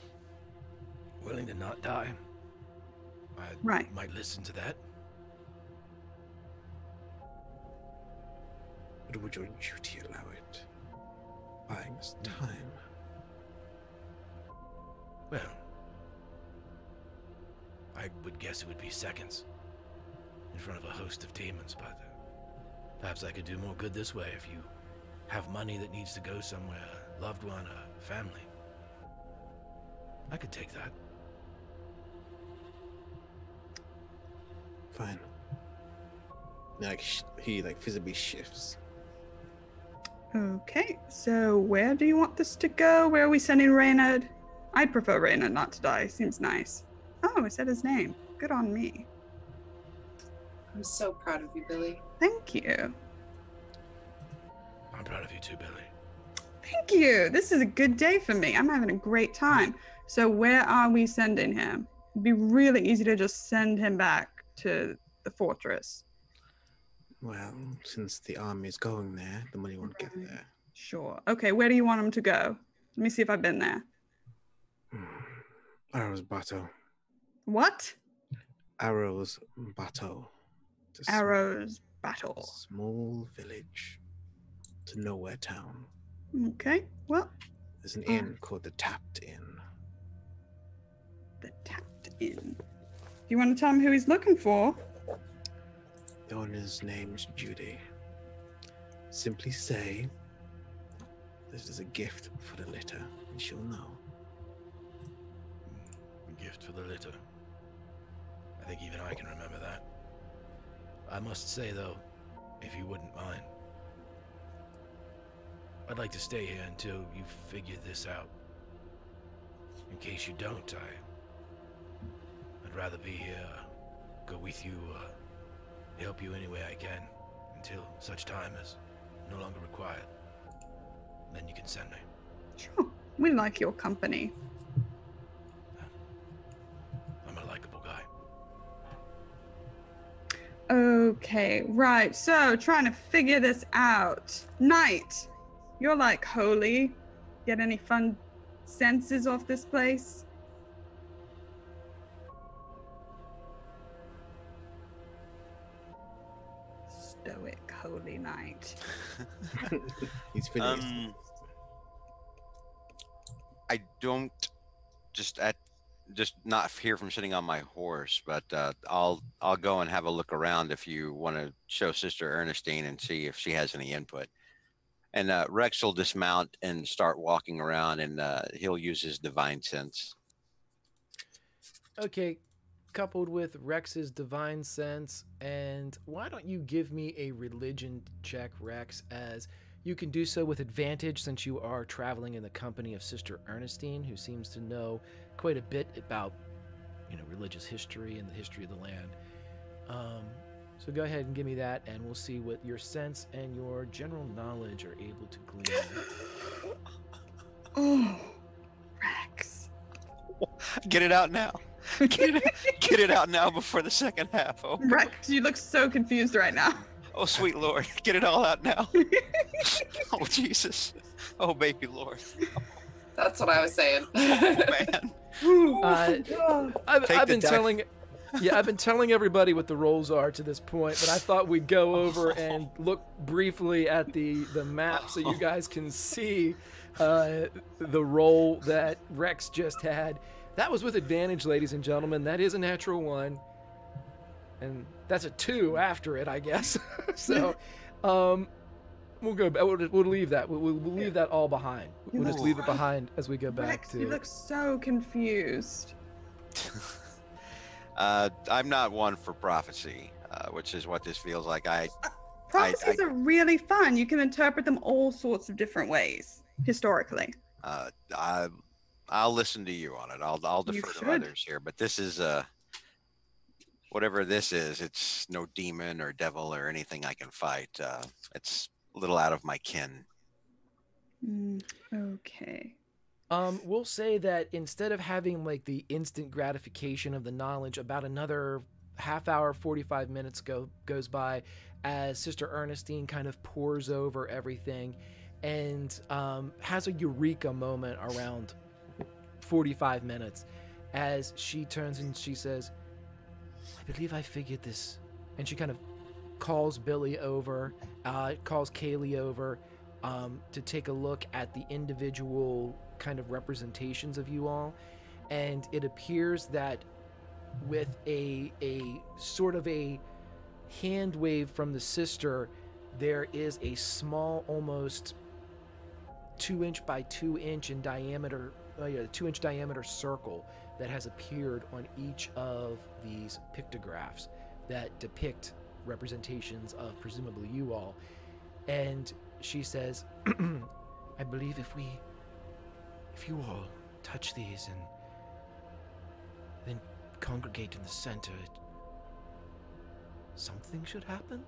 Willing to not die. I Right. might listen to that. But would your duty allow it? Buying us time. Well, I would guess it would be seconds. in front of a host of demons, but perhaps I could do more good this way if you have money that needs to go somewhere, a loved one, a family. I could take that. Fine. Like he visibly shifts. Okay, so where do you want this to go? Where are we sending Reynard? I'd prefer Reynard not to die. Seems nice. Oh, I said his name. Good on me. I'm so proud of you, Billy. Thank you. I'm proud of you too, Billy. Thank you. This is a good day for me. I'm having a great time. So where are we sending him? It'd be really easy to just send him back to the fortress. Well, since the army is going there, the money won't get there. Sure. Okay, where do you want him to go? Let me see if I've been there. Arrow's Bateau. What? Arrow's Bateau. Arrow's Battle. Small village. It's a nowhere town. Okay, well. There's an inn called the Tapped Inn. The Tapped Inn. Do you want to tell him who he's looking for? The owner's name's Judy. Simply say, this is a gift for the litter, and she'll know. A gift for the litter. I think even I can remember that. I must say, though, if you wouldn't mind, I'd like to stay here until you figure this out. In case you don't, I'd rather be here, go with you, help you any way I can, until such time as no longer required. Then you can send me. Sure. We like your company. I'm a likable guy. Okay, right. So, trying to figure this out. Knight, you're like holy. Get any fun senses off this place? Stoic holy knight. He's finished. I don't just not here from sitting on my horse, but I'll go and have a look around if you want to show Sister Ernestine and see if she has any input. And Rex will dismount and start walking around, and he'll use his divine sense. Okay, coupled with Rex's divine sense, and why don't you give me a religion check, Rex, as you can do so with advantage since you are traveling in the company of Sister Ernestine, who seems to know quite a bit about, religious history and the history of the land. So go ahead and give me that, and we'll see what your sense and your general knowledge are able to glean. Oh, Rex. Get it out now. Get it out now before the second half. Oh, Rex, you look so confused right now. oh, sweet Lord, get it all out now. Oh, Jesus. Oh, baby Lord. That's what I was saying. Oh, man. I've been telling everybody what the roles are to this point, but I thought we'd go over and look briefly at the map so you guys can see the role that Rex just had. That was with advantage, ladies and gentlemen. That is a natural 1. And that's a 2 after it, I guess. So, we'll go. We'll leave that. We'll leave that all behind. We'll just leave it behind as we go back Rex, to. You look so confused. I'm not one for prophecy, which is what this feels like. Prophecies are really fun. You can interpret them all sorts of different ways, historically. I'll listen to you on it. I'll defer to others here, but this is whatever this is. It's no demon or devil or anything I can fight. It's a little out of my kin. Okay. We'll say that instead of having like the instant gratification of the knowledge, about another half hour, 45 minutes goes by as Sister Ernestine kind of pours over everything and has a eureka moment around 45 minutes as she turns and she says, I believe I figured this. And she kind of calls Billy over, calls Kaylee over to take a look at the individual kind of representations of you all. And it appears that with a sort of a hand wave from the sister, there is a small, almost 2-inch by 2-inch in diameter, 2-inch diameter circle that has appeared on each of these pictographs that depict representations of presumably you all. And she says, I believe if you all touch these and then congregate in the center, something should happen.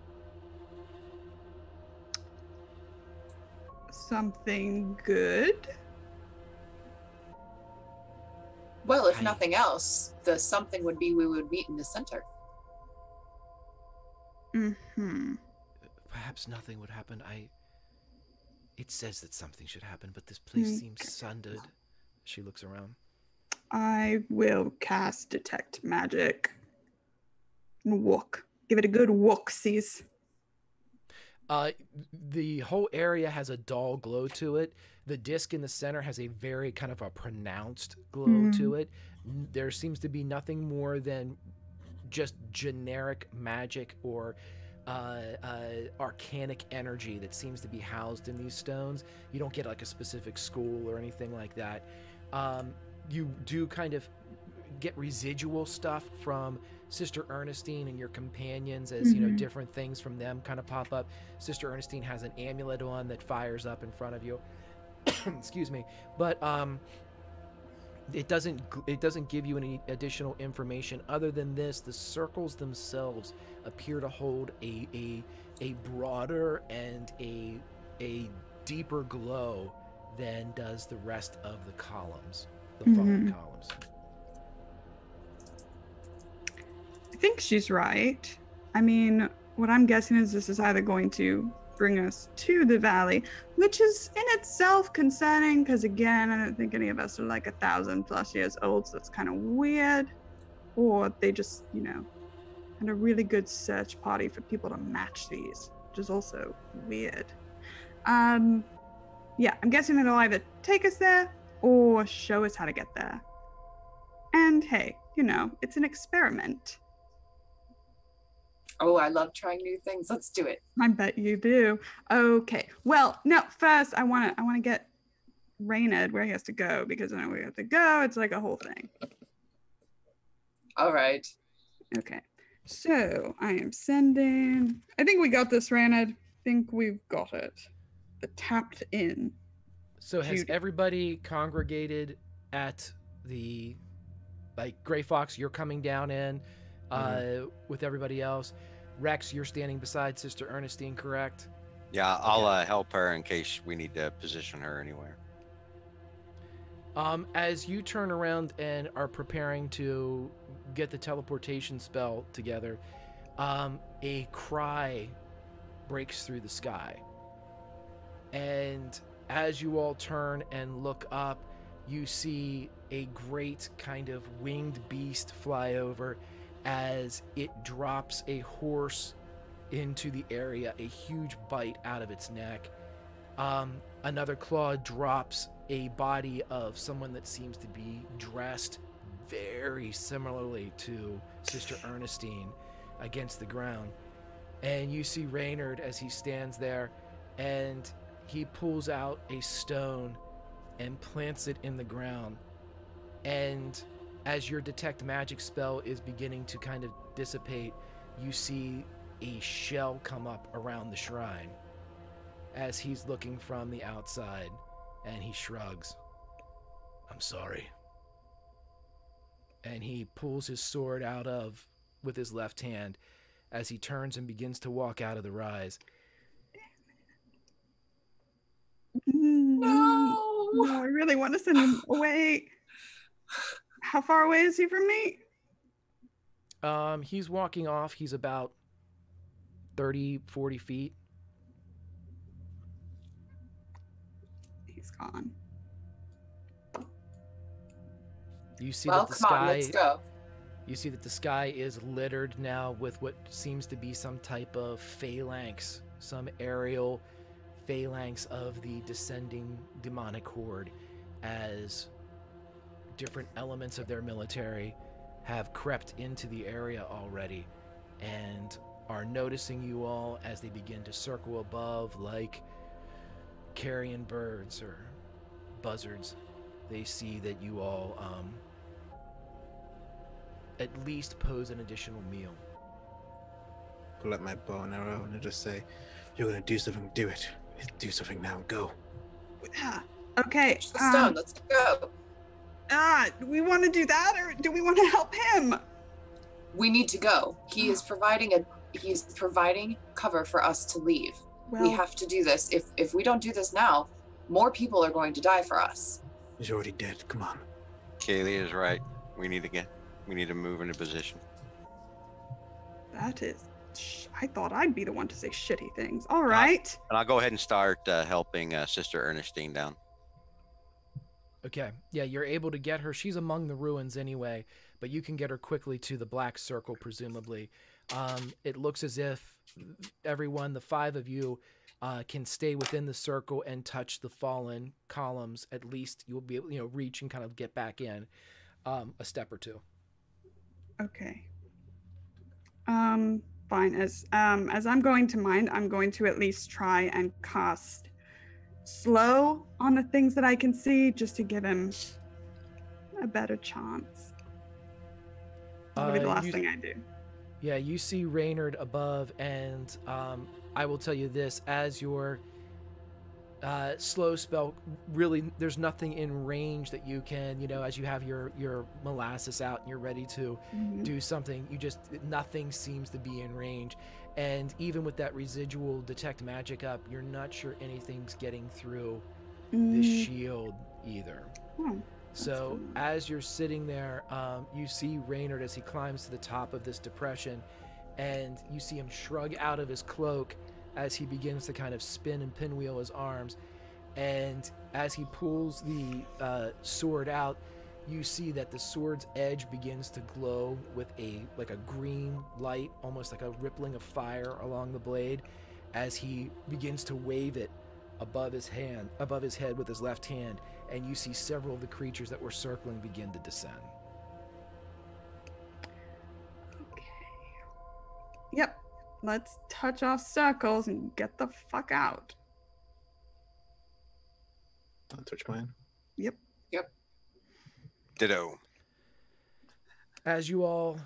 Something good? Well, if nothing else, the something would be we would meet in the center. Mm-hmm. Perhaps nothing would happen. It says that something should happen, but this place seems sundered. She looks around. I will cast Detect Magic. And walk. Give it a good walk-sees. The whole area has a dull glow to it. The disc in the center has a very kind of a pronounced glow to it. There seems to be nothing more than just generic magic or arcanic energy that seems to be housed in these stones. You don't get like a specific school or anything like that. You do kind of get residual stuff from Sister Ernestine and your companions as, you know, different things from them kind of pop up. Sister Ernestine has an amulet on that fires up in front of you. Excuse me. But it doesn't give you any additional information other than this. The circles themselves appear to hold a broader and a deeper glow than does the rest of the columns, the fallen columns. I think she's right. I mean, what I'm guessing is this is either going to bring us to the valley, which is in itself concerning because, again, I don't think any of us are like 1,000+ years old, so it's kind of weird. Or they just, you know, had a really good search party for people to match these, which is also weird. Yeah, I'm guessing it'll either take us there or show us how to get there. And hey, you know, it's an experiment. Oh, I love trying new things. Let's do it. I bet you do. Okay. Well, no, first I want to get Reynard where he has to go, because I know we have to go. It's like a whole thing. All right. Okay. So I am sending, I think we got this, Reynard. I think we've got it. The tapped in. So has everybody congregated at the, like, Gray Fox, you're coming down in with everybody else. Rex, you're standing beside Sister Ernestine, correct? Yeah, I'll help her in case we need to position her anywhere. As you turn around and are preparing to get the teleportation spell together, a cry breaks through the sky. And as you all turn and look up, you see a great kind of winged beast fly over as it drops a horse into the area, a huge bite out of its neck. Another claw drops a body of someone that seems to be dressed very similarly to Sister Ernestine against the ground. And you see Reynard as he stands there, and he pulls out a stone and plants it in the ground. And as your detect magic spell is beginning to kind of dissipate, you see a shell come up around the shrine as he's looking from the outside, and he shrugs. I'm sorry. And he pulls his sword out with his left hand as he turns and begins to walk out of the rise. No, I really want to send him away. How far away is he from me? He's walking off. He's about 30, 40 feet. He's gone. You see Well, that the come sky, on, let's go. You see that the sky is littered now with what seems to be some type of phalanx, some aerial phalanx of the descending demonic horde, as different elements of their military have crept into the area already, and are noticing you all as they begin to circle above like carrion birds or buzzards. They see that you all at least pose an additional meal. Pull out my bow and arrow and just say, "You're gonna do something, do it. Do something now, go." Okay. Touch the stone. Let's go. Do we want to do that, or do we want to help him? We need to go. He is providing cover for us to leave. Well, we have to do this. If we don't do this now, more people are going to die for us. He's already dead. Come on. Kaylee is right. We need to move into position. that is. I thought I'd be the one to say shitty things. All right. And I'll go ahead and start helping Sister Ernestine down. Okay. Yeah, you're able to get her. She's among the ruins anyway, but you can get her quickly to the black circle, presumably. It looks as if everyone, the 5 of you, can stay within the circle and touch the fallen columns. At least you'll be able, reach and kind of get back in a step or two. Okay. Fine. As I'm going to mine, I'm going to at least try and cast slow on the things that I can see, just to give him a better chance. That'll be the last thing I do. Yeah, you see Reynard above, and I will tell you this, as your slow spell, really, there's nothing in range that you can, as you have your molasses out and you're ready to do something, nothing seems to be in range. And even with that residual detect magic up, you're not sure anything's getting through the shield either. So as you're sitting there, you see Reynard as he climbs to the top of this depression, and you see him shrug out of his cloak as he begins to kind of spin and pinwheel his arms. And as he pulls the sword out, you see that the sword's edge begins to glow with a green light, almost like a rippling of fire along the blade, as he begins to wave it above his head with his left hand, and you see several of the creatures that were circling begin to descend. Okay. Yep. Let's touch off circles and get the fuck out. Don't touch mine. Yep. Ditto. As you all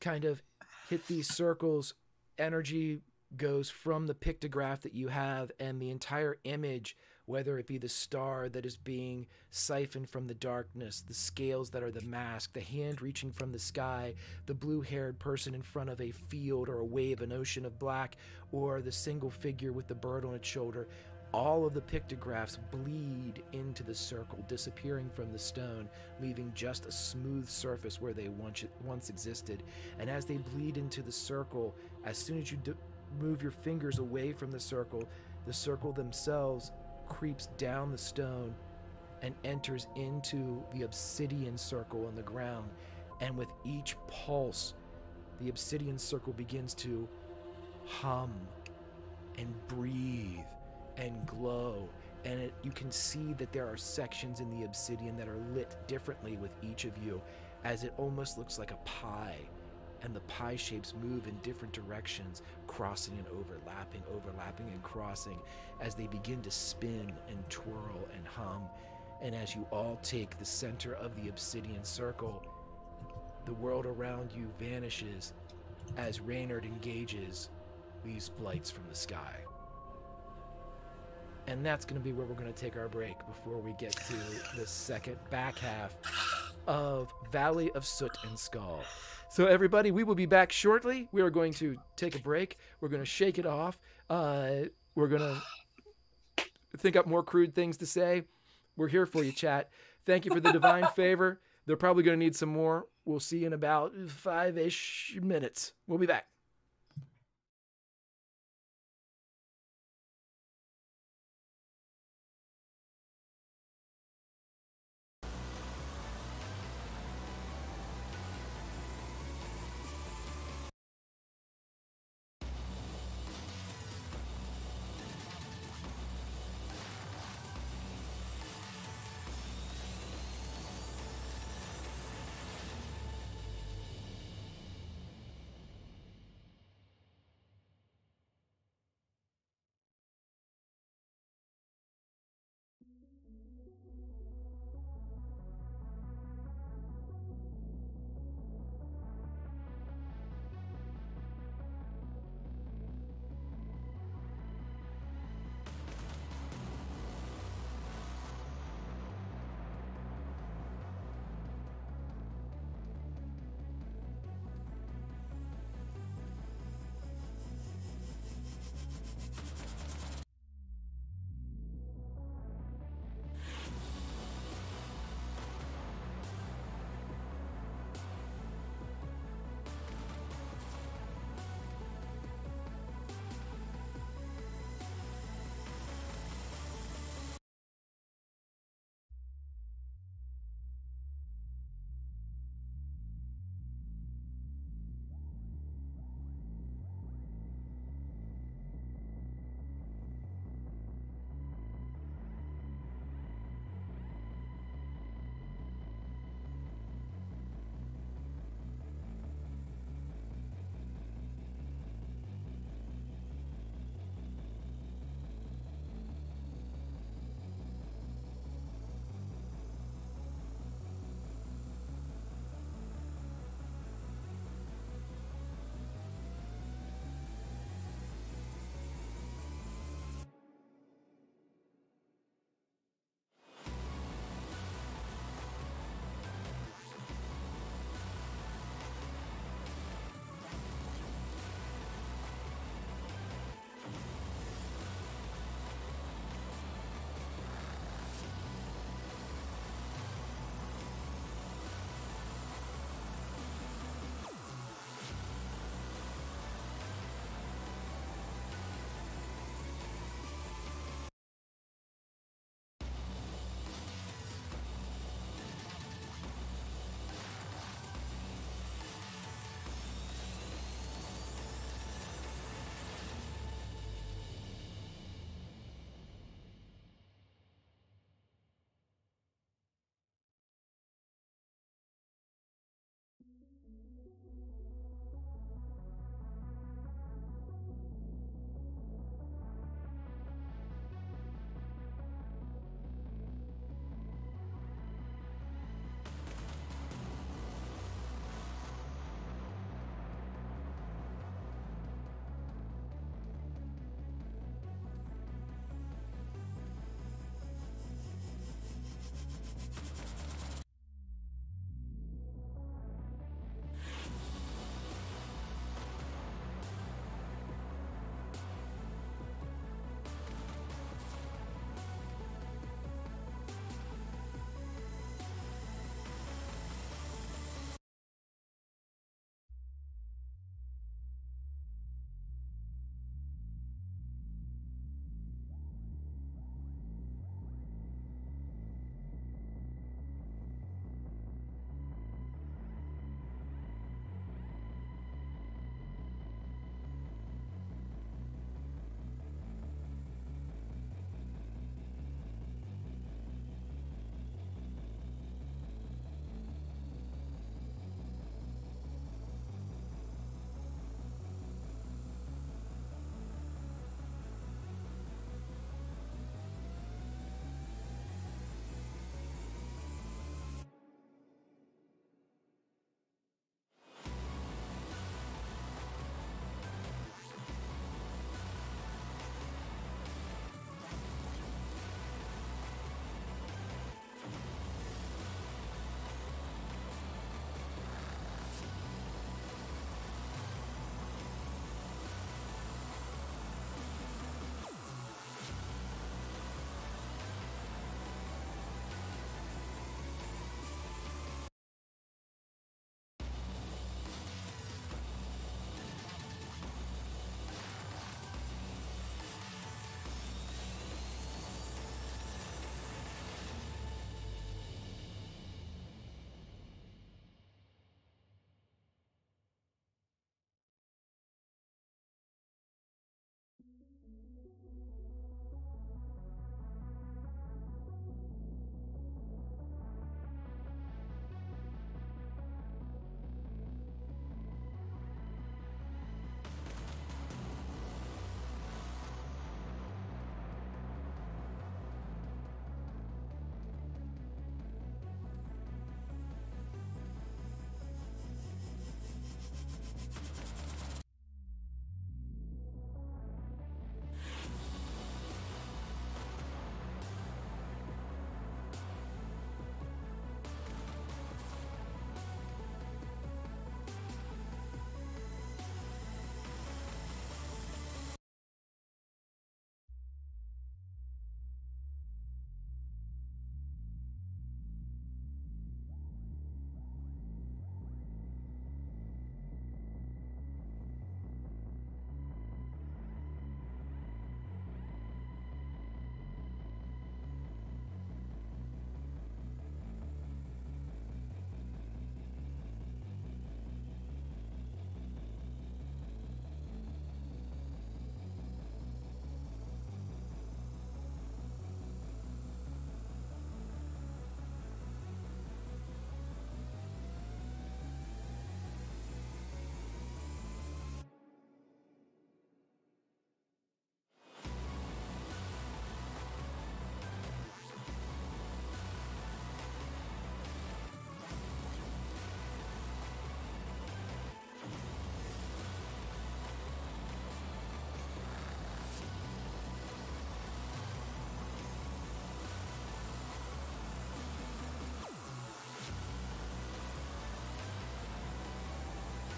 kind of hit these circles, energy goes from the pictograph that you have, and the entire image, whether it be the star that is being siphoned from the darkness, the scales that are the mask, the hand reaching from the sky, the blue-haired person in front of a field or a wave, an ocean of black, or the single figure with the bird on its shoulder, all of the pictographs bleed into the circle, disappearing from the stone, leaving just a smooth surface where they once existed. And as they bleed into the circle, as soon as you move your fingers away from the circle themselves creeps down the stone and enters into the obsidian circle on the ground. And with each pulse, the obsidian circle begins to hum and breathe and glow, and you can see that there are sections in the obsidian that are lit differently with each of you, as it almost looks like a pie, and the pie shapes move in different directions, crossing and overlapping and crossing, as they begin to spin and twirl and hum. And as you all take the center of the obsidian circle, the world around you vanishes as Reynard engages these blights from the sky. And that's going to be where we're going to take our break before we get to the second back half of Valley of Soot and Skull. So everybody, we will be back shortly. We are going to take a break. We're going to shake it off. We're going to think up more crude things to say. We're here for you, chat. Thank you for the divine favor. They're probably going to need some more. We'll see you in about 5-ish minutes. We'll be back.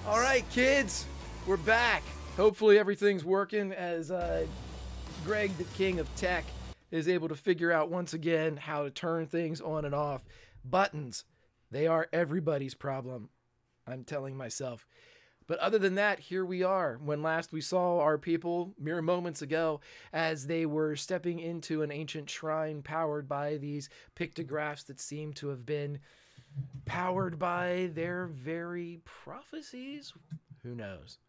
All right, kids, we're back. Hopefully everything's working as Greg, the king of tech, is able to figure out once again how to turn things on and off. Buttons, they are everybody's problem, I'm telling myself. But other than that, here we are. When last we saw our people, mere moments ago, as they were stepping into an ancient shrine powered by these pictographs that seem to have been powered by their very prophecies. Who knows?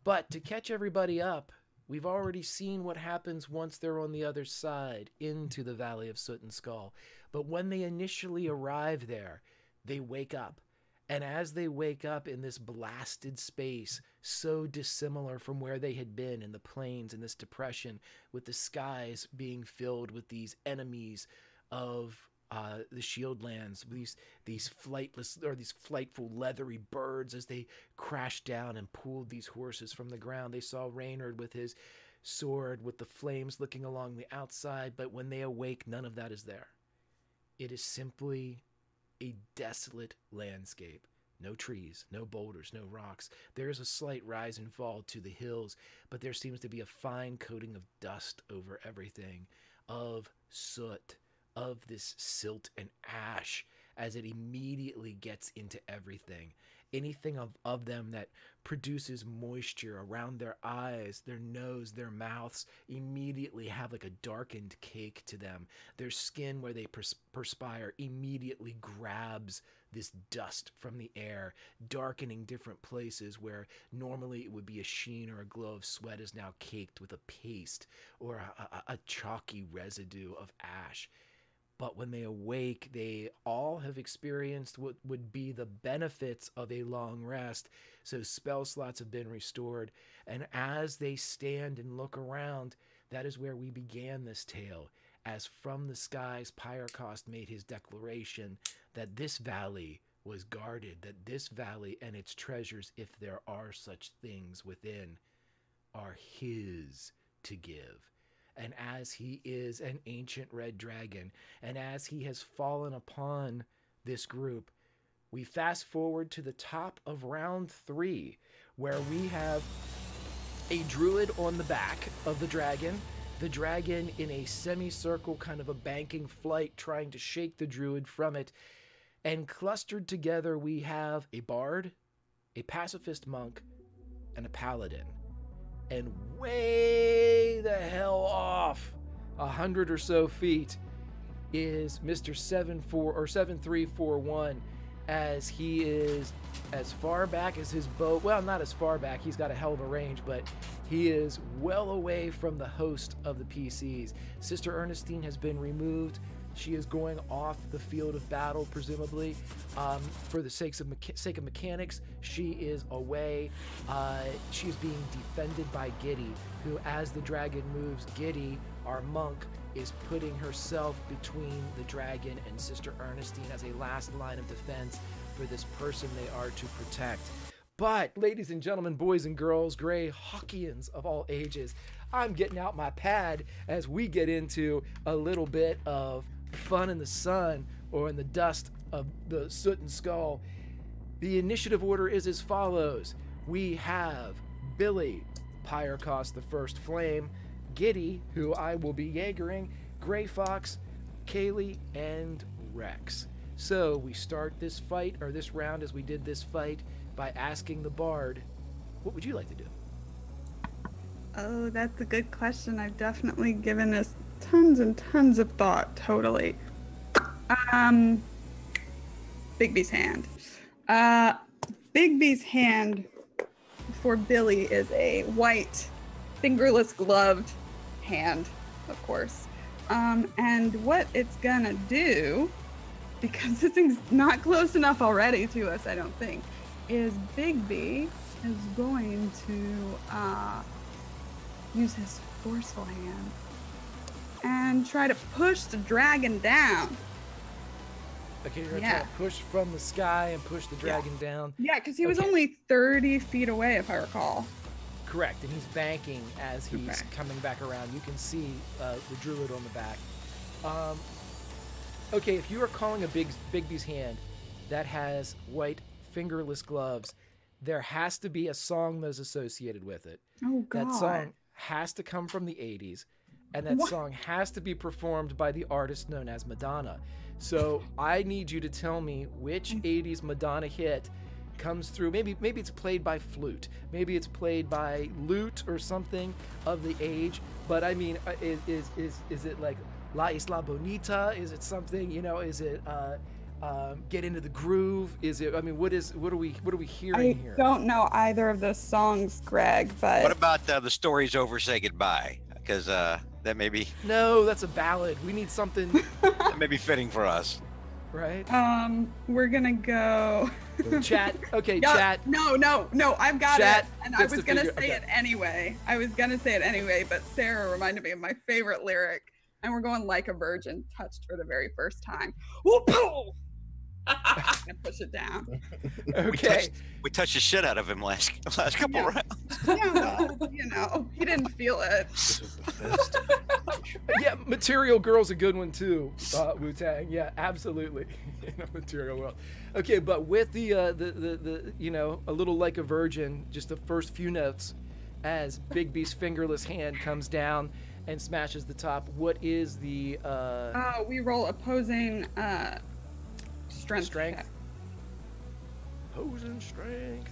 But to catch everybody up, we've already seen what happens once they're on the other side into the Valley of Soot Skull. But when they initially arrive there, they wake up. And as they wake up in this blasted space, so dissimilar from where they had been in the plains in this depression, with the skies being filled with these enemies of the Shieldlands, these flightless or these flightful leathery birds as they crashed down and pulled these horses from the ground. They saw Reynard with his sword, with the flames licking along the outside, but when they awake, none of that is there. It is simply a desolate landscape. No trees, no boulders, no rocks. There is a slight rise and fall to the hills, but there seems to be a fine coating of dust over everything, of soot, of this silt and ash, as it immediately gets into everything. Anything of them that produces moisture around their eyes, their nose, their mouths, immediately have like a darkened cake to them. Their skin, where they perspire, immediately grabs this dust from the air, darkening different places where normally it would be a sheen or a glow of sweat is now caked with a paste or a chalky residue of ash. But when they awake, they all have experienced what would be the benefits of a long rest. So spell slots have been restored. And as they stand and look around, that is where we began this tale. As from the skies, Pyrecaust made his declaration that this valley was guarded, that this valley and its treasures, if there are such things within, are his to give. And as he is an ancient red dragon, and as he has fallen upon this group, we fast forward to the top of round 3, where we have a druid on the back of the dragon in a semicircle, kind of a banking flight, trying to shake the druid from it. And clustered together, we have a bard, a pacifist monk, and a paladin. And way the hell off, 100 or so feet, is Mr. 7341, as he is as far back as his bow. Well, not as far back. He's got a hell of a range, but he is well away from the host of the PCs. Sister Ernestine has been removed. She is going off the field of battle, presumably, for the sake of mechanics. She is away. She is being defended by Giddy, who, as the dragon moves, Giddy, our monk, is putting herself between the dragon and Sister Ernestine as a last line of defense for this person they are to protect. But, ladies and gentlemen, boys and girls, Greyhawkians of all ages, I'm getting out my pad as we get into a little bit of fun in the sun, or in the dust of the Soot and Skull. The initiative order is as follows. We have Billy, Pyrecaust the First Flame, Giddy, who I will be Jaegering, Grey Fox, Kaylee, and Rex. So we start this fight, or this round as we did this fight, by asking the bard, what would you like to do? Oh, that's a good question. I've definitely given this tons and tons of thought. Totally. Bigby's hand. Bigby's hand for Billy is a white, fingerless gloved hand, of course. And what it's gonna do, because this thing's not close enough already to us, I don't think, is Bigby is going to use his forceful hand and try to push the dragon down. Okay, you're gonna try to push from the sky and push the dragon down. Yeah, because he was only 30 feet away, if I recall. Correct, and he's banking as he's coming back around. You can see the druid on the back. Okay, if you are calling a Bigby's hand that has white fingerless gloves, there has to be a song that's associated with it. Oh God. That song has to come from the 80s, and that song has to be performed by the artist known as Madonna. So I need you to tell me which 80s Madonna hit comes through. Maybe it's played by flute. Maybe it's played by lute or something of the age. But I mean, is it like La Isla Bonita? Is it something, you know, is it Get Into the Groove? Is it, I mean, what are we hearing here? I don't know either of those songs, Greg, but What about The Story's Over, Say Goodbye? Because that may be No, that's a ballad. We need something, that may be fitting for us. right? we're gonna go Chat. Okay, Yeah, chat. No, I've got Chat it. And I gets was to gonna figure- say okay. it anyway. But Sarah reminded me of my favorite lyric. And we're going Like a Virgin, touched for the very first time. Whoop-oo! I'm gonna push it down. Okay. We touched the shit out of him last couple Yeah. rounds. Yeah, well, you know, he didn't feel it. This was the first. Yeah, Material Girl's a good one too. Wu-Tang. Yeah, absolutely. Material World. Okay, but with the you know, a little Like a Virgin, just the first few notes as Big B's fingerless hand comes down and smashes the top. What is the We roll opposing strength. Strength. check. opposing strength?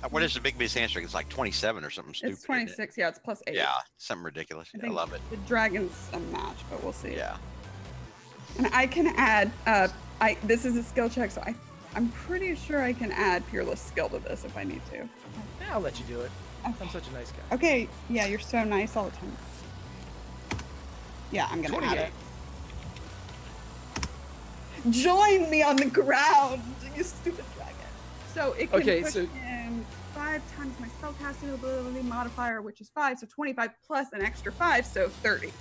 What is the Big B's hand strength? It's like 27 or something stupid. It's isn't it? 26. Yeah, it's plus 8. Yeah, something ridiculous. I love it. The dragon's a match, but we'll see. Yeah. And I can add. This is a skill check, so I'm pretty sure I can add Peerless skill to this if I need to. Yeah, I'll let you do it. I'm such a nice guy. Okay. Yeah, you're so nice all the time. Yeah, I'm gonna add 28. it. Join me on the ground, you stupid dragon. So it can Okay, push so- in 5 times my spellcasting ability modifier, which is 5, so 25 plus an extra 5, so 30.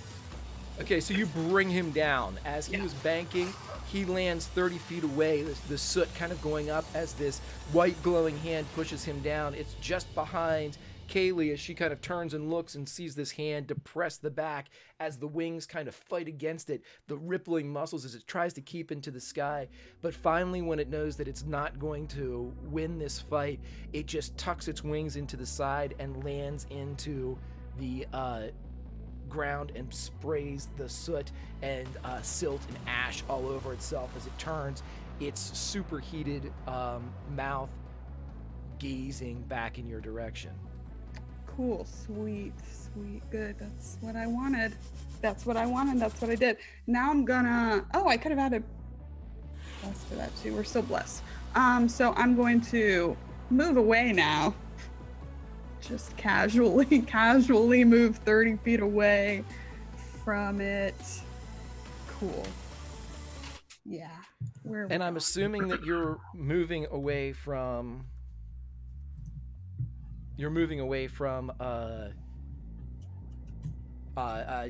Okay, so you bring him down. As he Yeah. was banking, he lands 30 feet away, the soot kind of going up as this white glowing hand pushes him down. It's just behind Kaylee as she kind of turns and looks and sees this hand depress the back as the wings kind of fight against it, the rippling muscles as it tries to keep into the sky. But finally, when it knows that it's not going to win this fight, it just tucks its wings into the side and lands into the ground and sprays the soot and silt and ash all over itself as it turns its superheated mouth gazing back in your direction. Cool, sweet, good. That's what I wanted. That's what I did. Now I'm gonna. Oh, I could have added bless for that too. We're still blessed. So I'm going to move away now. Just casually move 30 feet away from it. Cool. Yeah. And I'm assuming that you're moving away from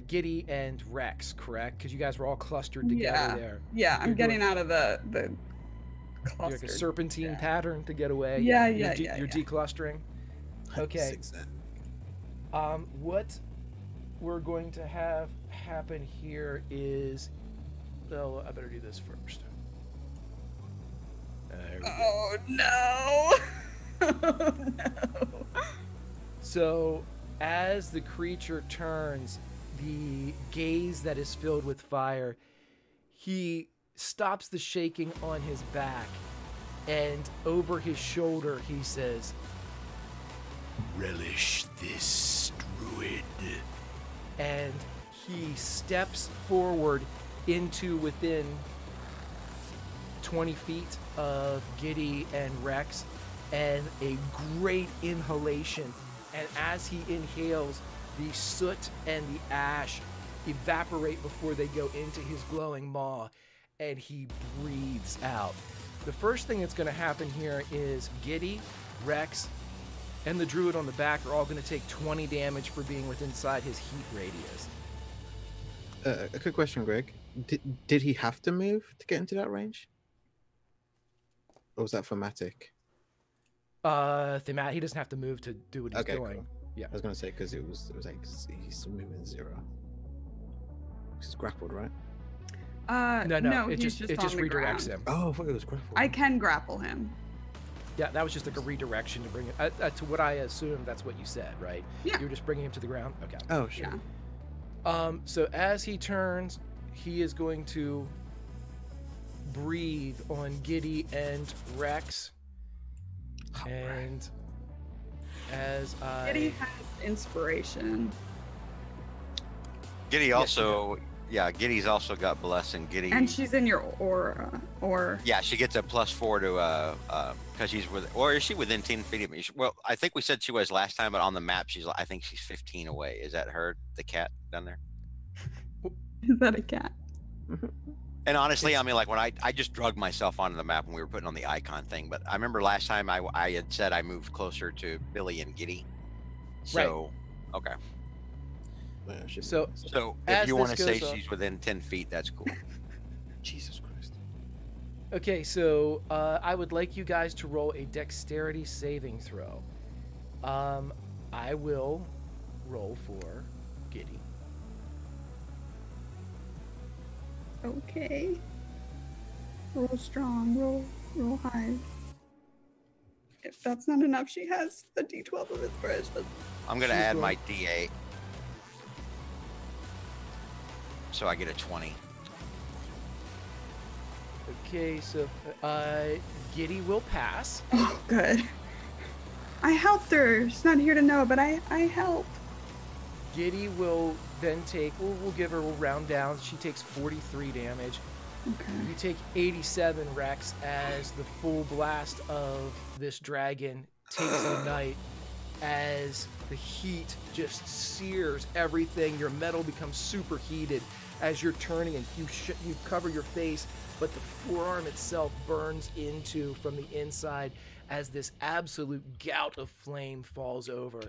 Giddy and Rex, correct? Because you guys were all clustered together there. Yeah, I'm You're getting doing- out of the You're cluster. like a serpentine pattern to get away. Yeah, You're yeah. declustering. Okay. Zigzag. What we're going to have happen here is, well, I better do this first. There we go. Oh no! Oh no! So, as the creature turns, the gaze that is filled with fire, he stops the shaking on his back, and over his shoulder he says, "Relish this, druid." And he steps forward into within 20 feet of Giddy and Rex, and a great inhalation. And as he inhales, the soot and the ash evaporate before they go into his glowing maw, and he breathes out. The first thing that's going to happen here is Giddy, Rex, and the druid on the back are all going to take 20 damage for being within inside his heat radius. A quick question, Greg. Did he have to move to get into that range? Or was that thematic? He doesn't have to move to do what he's Okay, doing. cool. Yeah. I was gonna say because it was like he's moving 0. He's grappled, right? No, no, it he's just on the redirects ground. him. Oh, I thought it was grappled. I can grapple him. Yeah, that was just like a redirection to bring it to what I assumed. That's what you said, right? Yeah. You were just bringing him to the ground. Okay. Oh, sure. Yeah. So as he turns, he is going to breathe on Giddy and Rex. And as Giddy has inspiration. Giddy also, Giddy's also got blessing. Giddy, And she's in your aura. yeah, she gets a +4 to because she's or is she within 10 feet of me? Well, I think we said she was last time, but on the map, I think she's 15 away. Is that her, the cat down there? Is that a cat? And honestly, I mean, like when I just drugged myself onto the map when we were putting on the icon thing, but I remember last time I had said I moved closer to Billy and Giddy. So, okay. Well, So if you want to say goes up- she's within 10 feet, that's cool. Jesus Christ. Okay, so I would like you guys to roll a dexterity saving throw. I will roll for Giddy. Okay. Roll strong. Roll high. If that's not enough, she has a D12 of inspiration. I'm going to She's add going- my D8. So I get a 20. Okay, so Giddy will pass. Oh, good. I helped her. She's not here to know, but I helped. Giddy will then take, we'll give her a round down. She takes 43 damage. Okay. You take 87, Rex, as the full blast of this dragon takes the night, as the heat just sears everything. Your metal becomes superheated as you're turning, and you cover your face, but the forearm itself burns into from the inside as this absolute gout of flame falls over.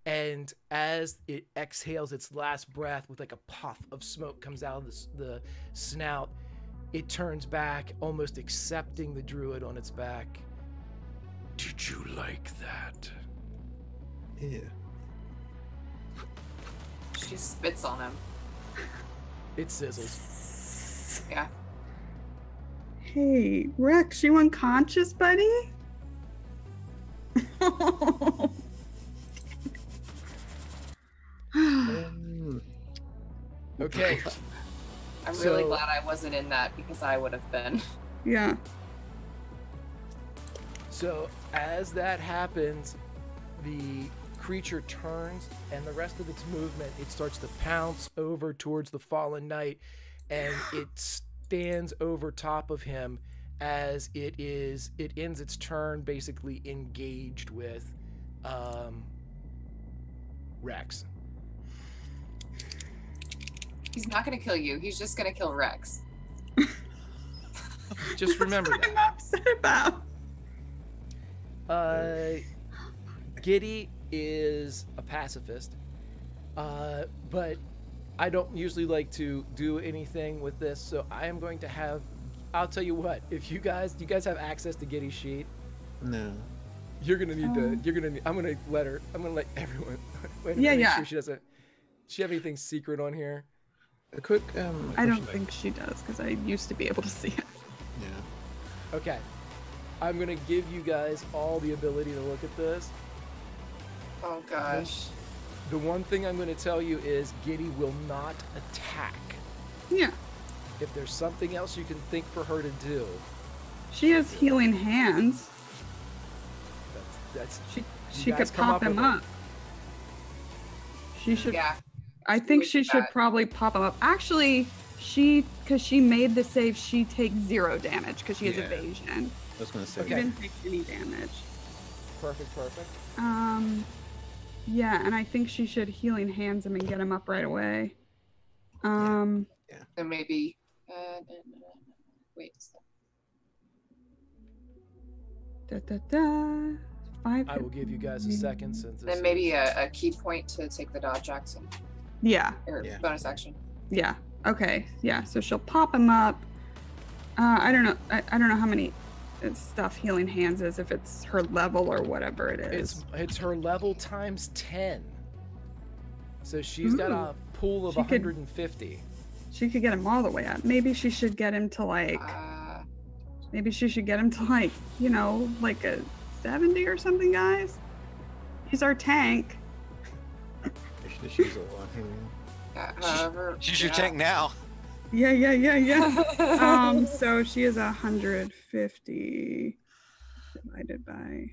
And as it exhales its last breath with like a puff of smoke comes out of the snout, it turns back, almost accepting the druid on its back. Did you like that? Yeah. She spits on him. It sizzles. Yeah. Hey, Rex, you unconscious, buddy? Okay. I'm really So- glad I wasn't in that because I would have been. Yeah. So as that happens, the creature turns, and the rest of its movement, it starts to pounce over towards the fallen knight, and it stands over top of him as it ends its turn basically engaged with Rex. He's not going to kill you. He's just going to kill Rex. Just remember That's what that. I'm upset about. Giddy is a pacifist, but I don't usually like to do anything with this, so I am going to have. I'll tell you what. If do you guys have access to Giddy's sheet? No. You're gonna need to. You're gonna. I'm gonna let her. I'm gonna let everyone. Wait, Yeah, make yeah. Sure she doesn't. Does she have anything secret on here? A quick I don't question. think she does because I used to be able to see it. Yeah. Okay. I'm gonna give you guys all the ability to look at this. Oh gosh. The one thing I'm going to tell you is Giddy will not attack. Yeah. If there's something else you can think for her to do, She has healing hands. that's She guys could come pop up him with it. up. She should. Yeah. I think would she do should that. probably pop him up. Actually, because she made the save, she takes 0 damage because she has Yeah. evasion. I was gonna say. She Okay. didn't take any damage. perfect. Yeah, and I think she should healing hands him and get him up right away. So maybe. Wait. Da, da, da. 5. I will give you guys a second since this Then maybe is- a key point to take the dodge action Yeah. or Yeah. bonus action. Yeah. Okay. Yeah. So she'll pop him up. I don't know. I don't know how many stuff healing hands is, if it's her level or whatever it is. It's her level times 10. So she's got a pool of She could- 150. She could get him all the way up. Maybe she should get him to like. Maybe she should get him to like, like a 70 or something, guys. He's our tank. She's all on him. However, She's your tank now. Yeah. So she is 150 divided by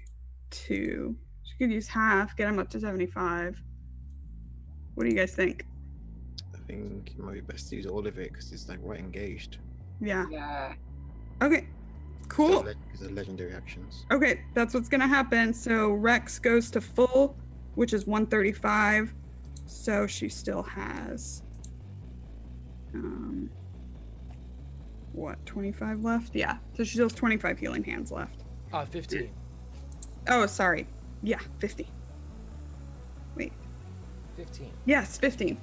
2. She could use half, get him up to 75. What do you guys think? I think it might be best to use all of it because it's like right engaged. Yeah. Yeah. Okay. Cool. Because of legendary actions. Okay, that's what's gonna happen. So Rex goes to full, which is 135. So she still has what, 25 left? Yeah. So she still has 25 healing hands left. 15. Oh, sorry. Yeah, 50. Wait. 15. Yes, 15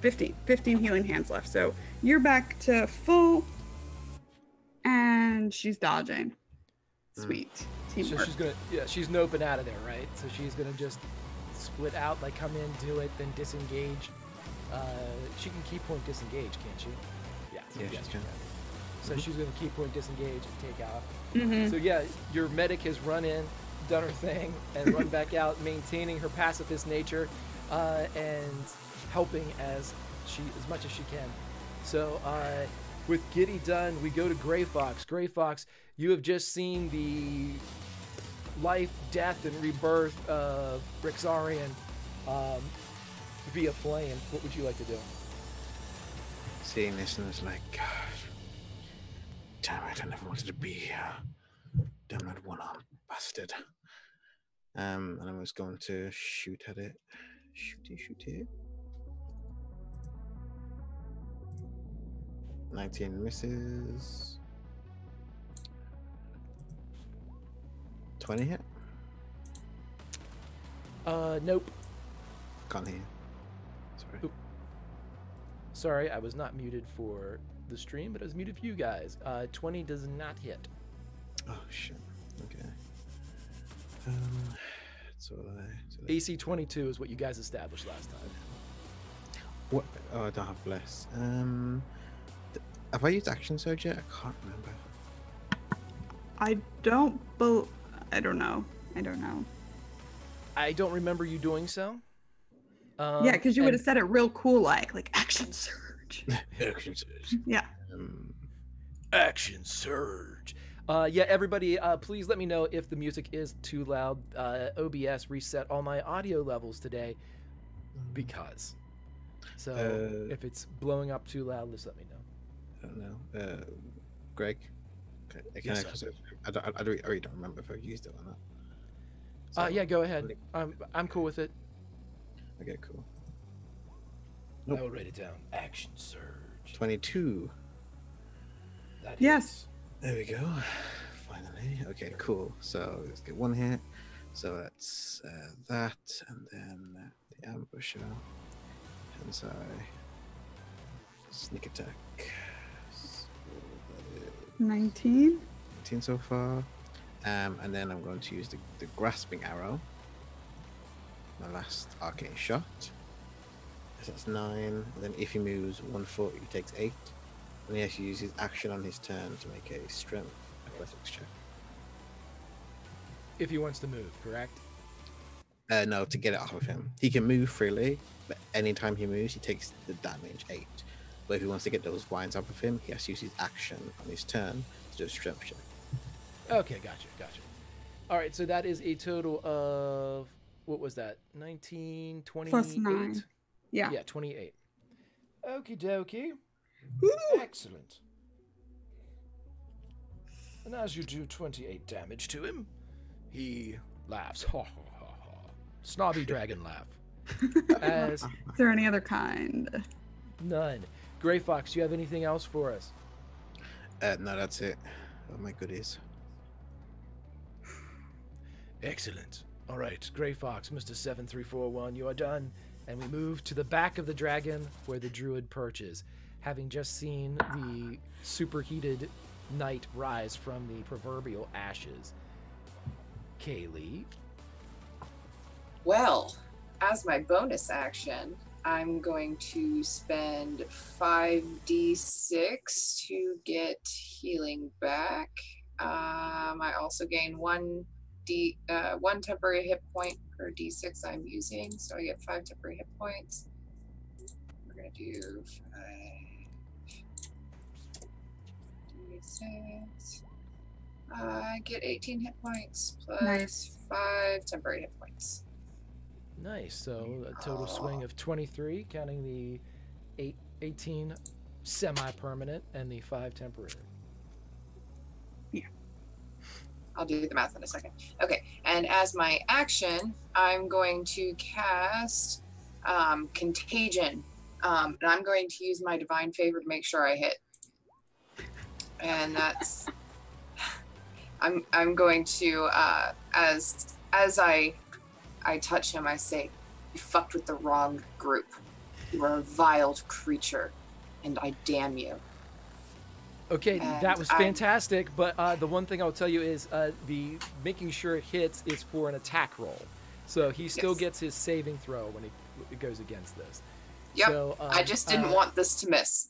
healing hands left. So you're back to full, and she's dodging. Sweet. Teamwork. So she's noping out of there, right? So she's gonna just split out, like come in, do it, then disengage. She can key point disengage, can't she? Yeah. So Yeah, yes, she can. So she's gonna key point disengage and take off. Mhm. So yeah, your medic has run in, done her thing, and run back out, maintaining her pacifist nature, and helping as much as she can. So with Giddy done, we go to Greyhawk. Greyhawk, you have just seen the life, death, and rebirth of Rixarian via flame. What would you like to do? Seeing this and it's like, God, damn it, I never wanted to be here. Damn that one-armed bastard. And I was going to shoot at it. Shoot it. 19 misses. 20 hit? Nope. Can't hear. Sorry. Oop. Sorry, I was not muted for the stream, but I was muted for you guys. 20 does not hit. Oh, shit. Okay. So AC 22 is what you guys established last time. what? Oh, I don't have bless. Have I used action surge yet? I can't remember. I don't know. I don't remember you doing so. Yeah, because you would have said it real cool, like action surge. Action surge. Yeah. Action surge. Yeah, everybody, please let me know if the music is too loud. OBS reset all my audio levels today because. So if it's blowing up too loud, just let me know. I don't know. Greg? Yes, I really don't remember if I used it or not. So, yeah, go ahead. I'm cool with it. Okay, cool. I will write it down. Action surge. 22. Yes. There we go. Finally. Okay, cool. So let's get one hit. So that's that, and then the ambusher. Hensai. Sneak attack. So that is 19. 18 so far. And then I'm going to use the grasping arrow. My last arcane shot. So that's 9. And then if he moves 1 foot, he takes 8. And he has to use his action on his turn to make a strength athletics check. If he wants to move, correct? No, to get it off of him. He can move freely, but anytime he moves, he takes the damage 8. But if he wants to get those vines off of him, he has to use his action on his turn to do a strength check. Okay, gotcha. All right, so that is a total of, what was that? 19, 28? Plus 9. Yeah. Yeah, 28. Okie dokie. Woo! Excellent. And as you do 28 damage to him, he laughs. Ha ha ha ha. Snobby dragon laugh. As Is there any other kind? none. Greyhawk, do you have anything else for us? No, that's it. Oh my goodies. Excellent. All right, Greyhawk, Mr. 7341, you are done. And we move to the back of the dragon where the druid perches, having just seen the superheated knight rise from the proverbial ashes. Kaylee. Well, as my bonus action, I'm going to spend 5d6 to get healing back. I also gain 1 one temporary hit point per d6 I'm using, so I get 5 temporary hit points. We're gonna do 5d6. I get 18 hit points plus Nice. 5 temporary hit points. Nice. So a total swing of 23, counting the 18 semi-permanent and the 5 temporary. I'll do the math in a second. Okay, and as my action, I'm going to cast Contagion. And I'm going to use my Divine Favor to make sure I hit. And that's... I'm going to, as I touch him, I say, "You fucked with the wrong group. You are a vile creature, and I damn you." Okay, And that was fantastic, but the one thing I'll tell you is the making sure it hits is for an attack roll. So he still gets his saving throw when it goes against this. Yep, So, I just didn't want this to miss.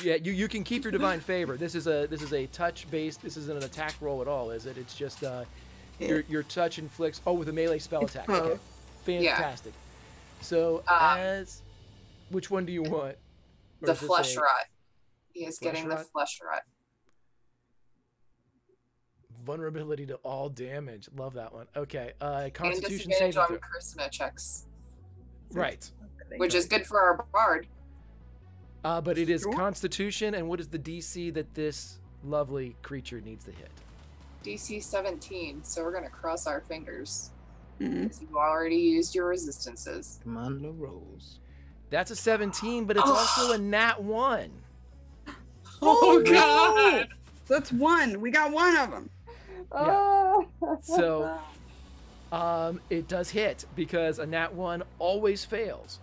Yeah, you can keep your Divine Favor. This is a touch based. This isn't an attack roll at all, is it? It's just your touch inflicts. Oh, with a melee spell attack. Okay, fantastic. Yeah. So which one do you want? Or the Flesh Rot. He is getting the Flesh Rot. Vulnerability to all damage. Love that one. Okay, Constitution and disadvantage saving on Charisma checks. Right. Which is good for our bard. But it is Constitution, and what is the DC that this lovely creature needs to hit? DC 17, so we're going to cross our fingers. Because you've already used your resistances. Commander rolls. That's a 17, but it's also a nat 1. Oh, God! That's one. We got one of them. Yeah. So, it does hit, because a nat 1 always fails.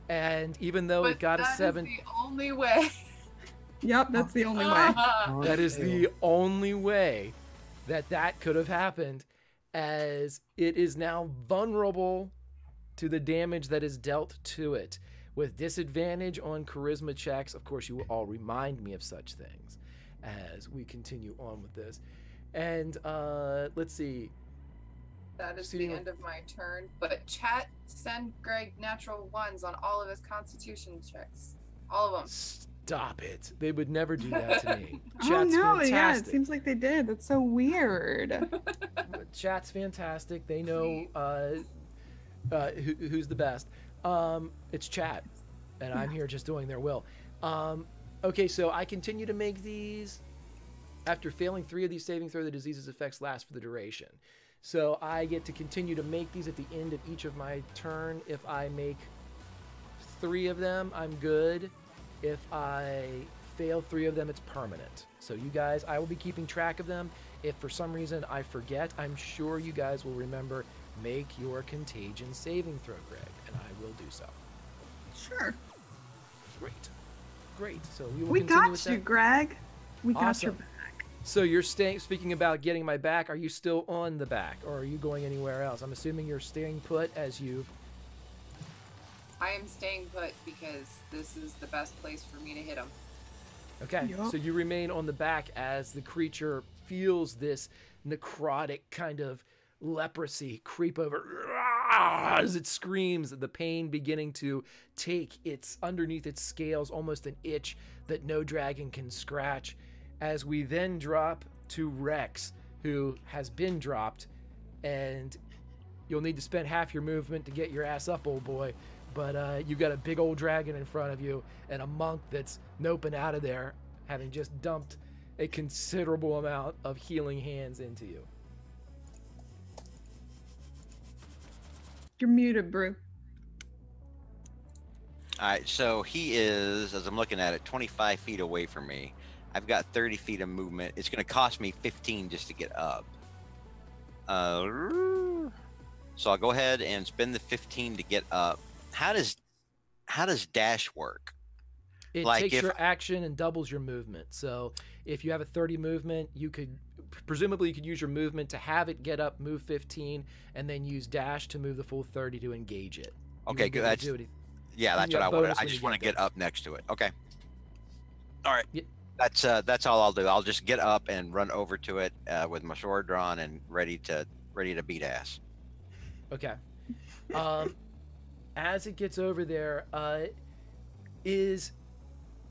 And even though it got a 7... That is the only way. Yep, that's the only way. That is the only way that could have happened, as it is now vulnerable to the damage that is dealt to it. With disadvantage on charisma checks. Of course, you will all remind me of such things as we continue on with this. And let's see. That is the end of my turn. But chat, send Greg natural ones on all of his Constitution checks. All of them. Stop it. They would never do that to me. Oh, Chat's no, fantastic. yeah, it seems like they did. That's so weird. Chat's fantastic. They know who's the best. It's chat, and I'm here just doing their will. Okay, so I continue to make these. After failing 3 of these saving throw, the disease's effects last for the duration. So I get to continue to make these at the end of each of my turn. If I make 3 of them, I'm good. If I fail 3 of them, it's permanent. So you guys, I will be keeping track of them. If for some reason I forget, I'm sure you guys will remember, make your contagion saving throw, Greg, and I will do so. Sure. Great. So we will We continue got with you, that. Greg. We got Awesome. your back. So you're staying, speaking about getting my back, are you still on the back, or are you going anywhere else? I'm assuming you're staying put as you've... I am staying put because this is the best place for me to hit him. Okay, so you remain on the back as the creature feels this necrotic kind of leprosy creep over as it screams, the pain beginning to take its underneath its scales, almost an itch that no dragon can scratch. As we then drop to Rex, who has been dropped, and you'll need to spend half your movement to get your ass up, old boy. But you've got a big old dragon in front of you and a monk that's noping out of there, having just dumped a considerable amount of healing hands into you. You're muted, Brew. All right, so he is, as I'm looking at it, 25 feet away from me. I've got 30 feet of movement. It's going to cost me 15 just to get up. So I'll go ahead and spend the 15 to get up. How does dash work? It takes your action and doubles your movement. So if you have a 30 movement, you could presumably you could use your movement to have it get up, move 15, and then use dash to move the full 30 to engage it. Okay, good. That's what I wanted. I just want to get up next to it. Okay. All right. Yep. That's all I'll do. I'll just get up and run over to it with my sword drawn and ready to ready to beat ass. Okay. As it gets over there, here's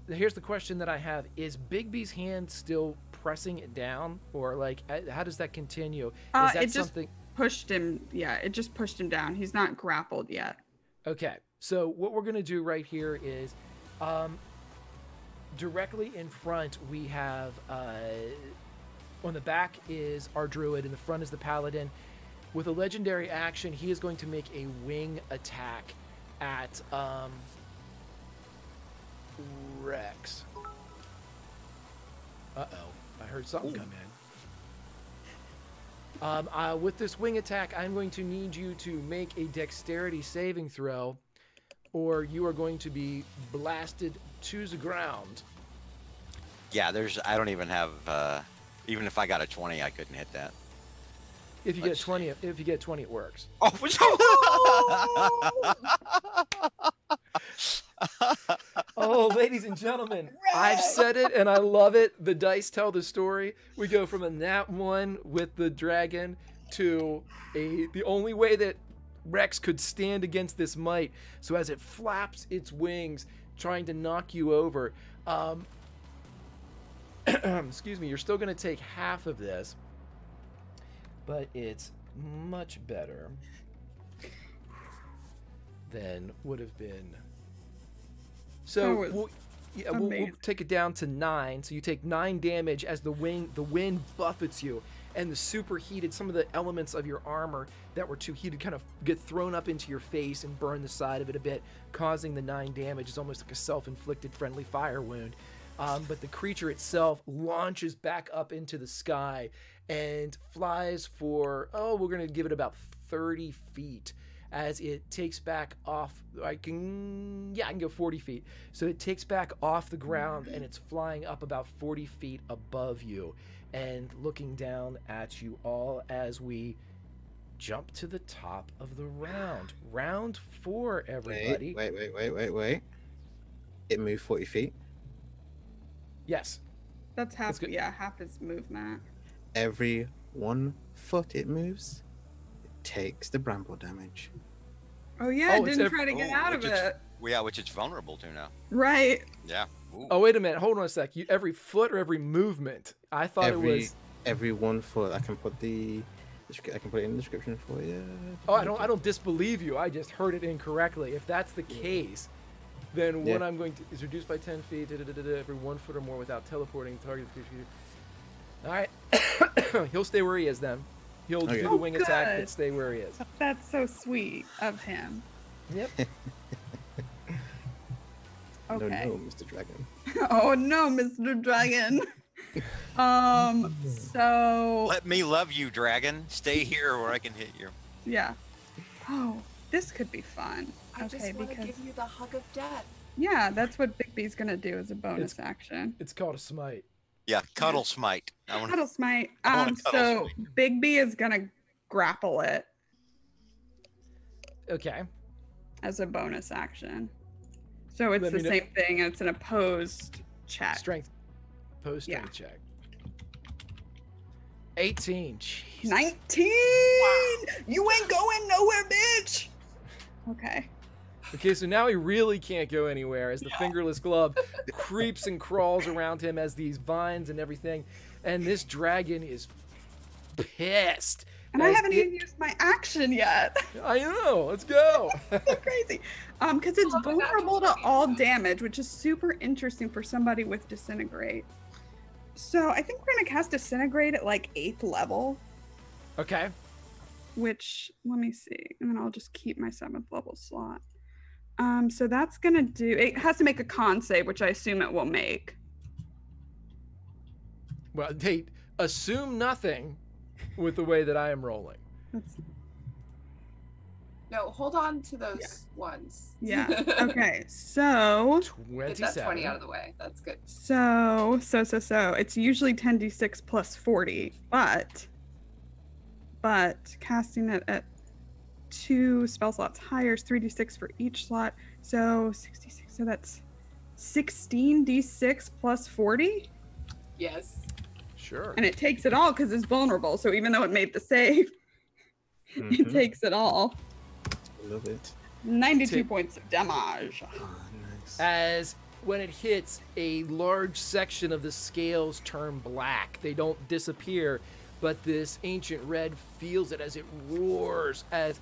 the question that I have: is Bigby's hand still pressing it down, or like how does that continue? Is that it just something? pushed him. Yeah, it just pushed him down. He's not grappled yet. Okay, so what we're gonna do right here is, directly in front we have on the back is our druid, and the front is the paladin. With a legendary action, he is going to make a wing attack at Rex. Uh-oh, I heard something come in. With this wing attack, I'm going to need you to make a dexterity saving throw, or you are going to be blasted to the ground. Yeah, I don't even have, even if I got a 20, I couldn't hit that. If you get 20, it works. Oh, Oh, ladies and gentlemen, I've said it and I love it. The dice tell the story. We go from a nat 1 with the dragon to the only way that Rex could stand against this might. So as it flaps its wings, trying to knock you over, excuse me, you're still going to take half of this, but it's much better than would have been. So we'll take it down to 9. So you take 9 damage as the wind buffets you, and the superheated, some of the elements of your armor that were too heated kind of get thrown up into your face and burn the side of it a bit, causing the 9 damage. It's almost like a self-inflicted friendly fire wound. But the creature itself launches back up into the sky and flies for, we're going to give it about 30 feet as it takes back off. I can go 40 feet. So it takes back off the ground and it's flying up about 40 feet above you and looking down at you all as we jump to the top of the round. Round 4, everybody. Wait. It moved 40 feet. Yes. That's half. Half his movement. Every 1 foot it moves, it takes the bramble damage. Oh yeah, it didn't try to get out of it. Yeah, which it's vulnerable to now. Right. Yeah. Ooh. Oh, wait a minute. Hold on a sec. Every foot or every movement? I thought it was every 1 foot. I can put it in the description for you. Oh, I don't disbelieve you. I just heard it incorrectly. If that's the case, then what I'm going to is reduced by 10 feet every 1 foot or more without teleporting target. All right. He'll stay where he is then. He'll do the wing attack but stay where he is. That's so sweet of him. Yep. Okay. No, Mr. Dragon. Oh no, Mr. Dragon. So let me love you, dragon. Stay here where I can hit you. Yeah. Oh, this could be fun. I just want to give you the hug of death. Yeah, that's what Bigby's gonna do as a bonus action. It's called a smite. Yeah, cuddle smite. Cuddle smite. So Bigby is gonna grapple it. Okay. As a bonus action. So it's the same thing. It's an opposed check. Strength check. 18. Jesus. 19. Wow. You ain't going nowhere, bitch. Okay. Okay, so now he really can't go anywhere as the fingerless glove creeps and crawls around him as these vines and everything. And this dragon is pissed. And I haven't even used my action yet. I know. Let's go. That's so crazy. Because it's vulnerable to all damage, which is super interesting for somebody with Disintegrate. So I think we're going to cast Disintegrate at like 8th level. Okay. Which, let me see. And then I'll just keep my 7th level slot. So that's going to do... It has to make a con save, which I assume it will make. Well, hey, assume nothing with the way that I am rolling. No, hold on to those ones. Yeah. Okay. So 27. Get that 20 out of the way. That's good. So it's usually 10d6 plus 40, but casting it at 2 spell slots higher is 3d6 for each slot. So 66. So that's 16d6 plus 40. Yes. Sure. And it takes it all because it's vulnerable. So even though it made the save, It takes it all. Love it. 92 points of damage. Oh, nice. As when it hits, a large section of the scales turn black. They don't disappear, but this ancient red feels it as it roars, as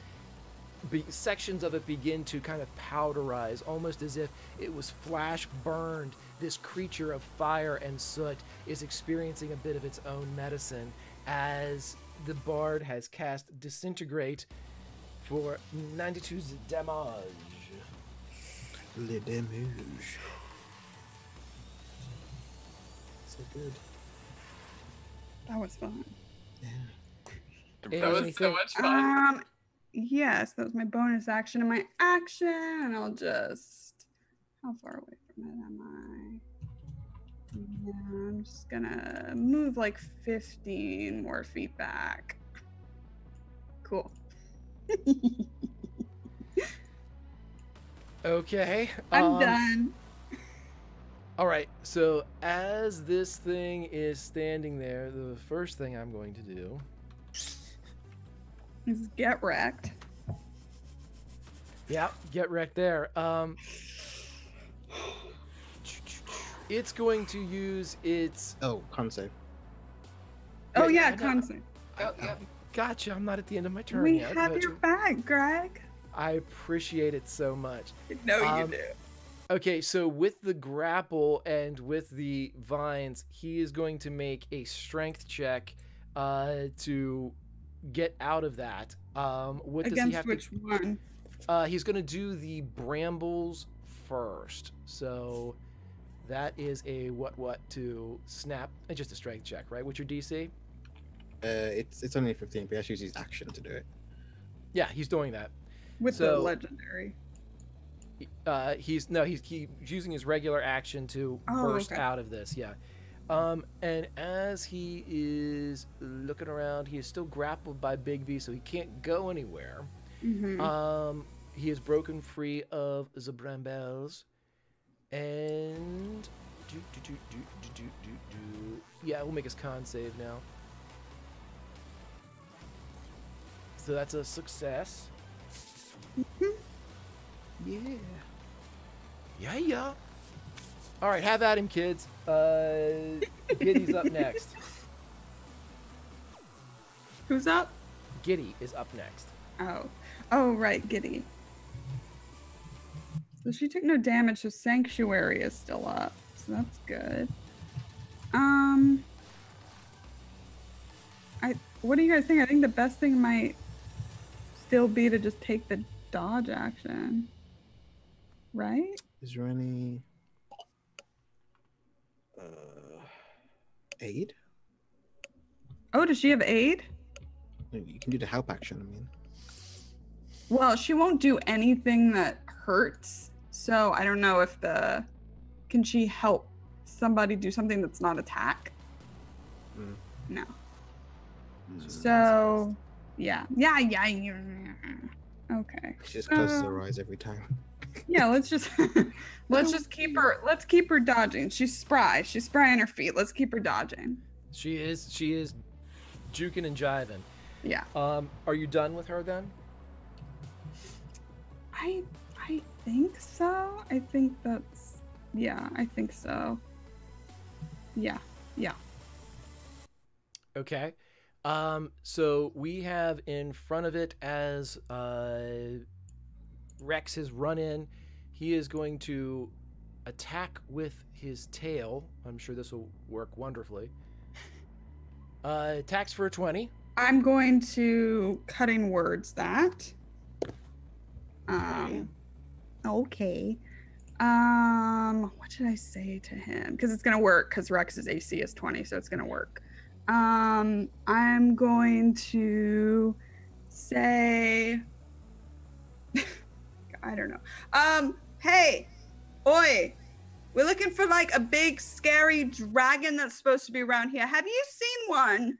sections of it begin to kind of powderize, almost as if it was flash burned. This creature of fire and soot is experiencing a bit of its own medicine as the bard has cast Disintegrate for 92 damage. Le damage. So good. That was fun. Yeah. That was so much fun. Yes, that was my bonus action and my action, and I'll just. How far away from it am I? Yeah, I'm just gonna move like 15 more feet back. Cool. Okay. I'm done. All right. So as this thing is standing there, the first thing I'm going to do Is get wrecked. Yeah, get wrecked there. It's going to use its. Oh, con save. Oh Yeah, yeah, constant. Oh, yeah. Gotcha. I'm not at the end of my turn We yet. have but your back, Greg. I appreciate it so much. No, you do. Okay, so with the grapple and with the vines, he is going to make a strength check to get out of that. What does he Against have which one? He's going to do the brambles first. So that is a what to snap. Just a strength check, right? What's your DC? It's only 15, but he has to use his action to do it. Yeah, he's doing that. With the legendary. He's using his regular action to burst out of this. Yeah. And as he is looking around, he is still grappled by Big V, so he can't go anywhere. Mm-hmm. He is broken free of the brambles, and yeah, we'll make his con save now. So that's a success. Yeah. Yeah. All right, have at him, kids. Giddy's up next. Who's up? Giddy is up next. Oh, right, Giddy. So she took no damage, so Sanctuary is still up. So that's good. What do you guys think? I think the best thing might still be to just take the dodge action. Right? Is there any aid? Oh, does she have aid? You can do the help action, I mean. Well, she won't do anything that hurts. So I don't know if can she help somebody do something that's not attack? No. So yeah. Okay. She just closes her eyes every time. Yeah, let's just keep her dodging. She's spry. She's spry on her feet. Let's keep her dodging. She is juking and jiving. Yeah. Are you done with her then? I think so. I think so. Yeah. Okay. So we have in front of it as Rex has run in. He is going to attack with his tail. I'm sure this will work wonderfully. Attacks for a 20. I'm going to cutting words that. Okay. What should I say to him? Because it's gonna work. Because Rex's AC is 20, so it's gonna work. I'm going to say. I don't know. Hey, oi, we're looking for like a big scary dragon that's supposed to be around here. Have you seen one?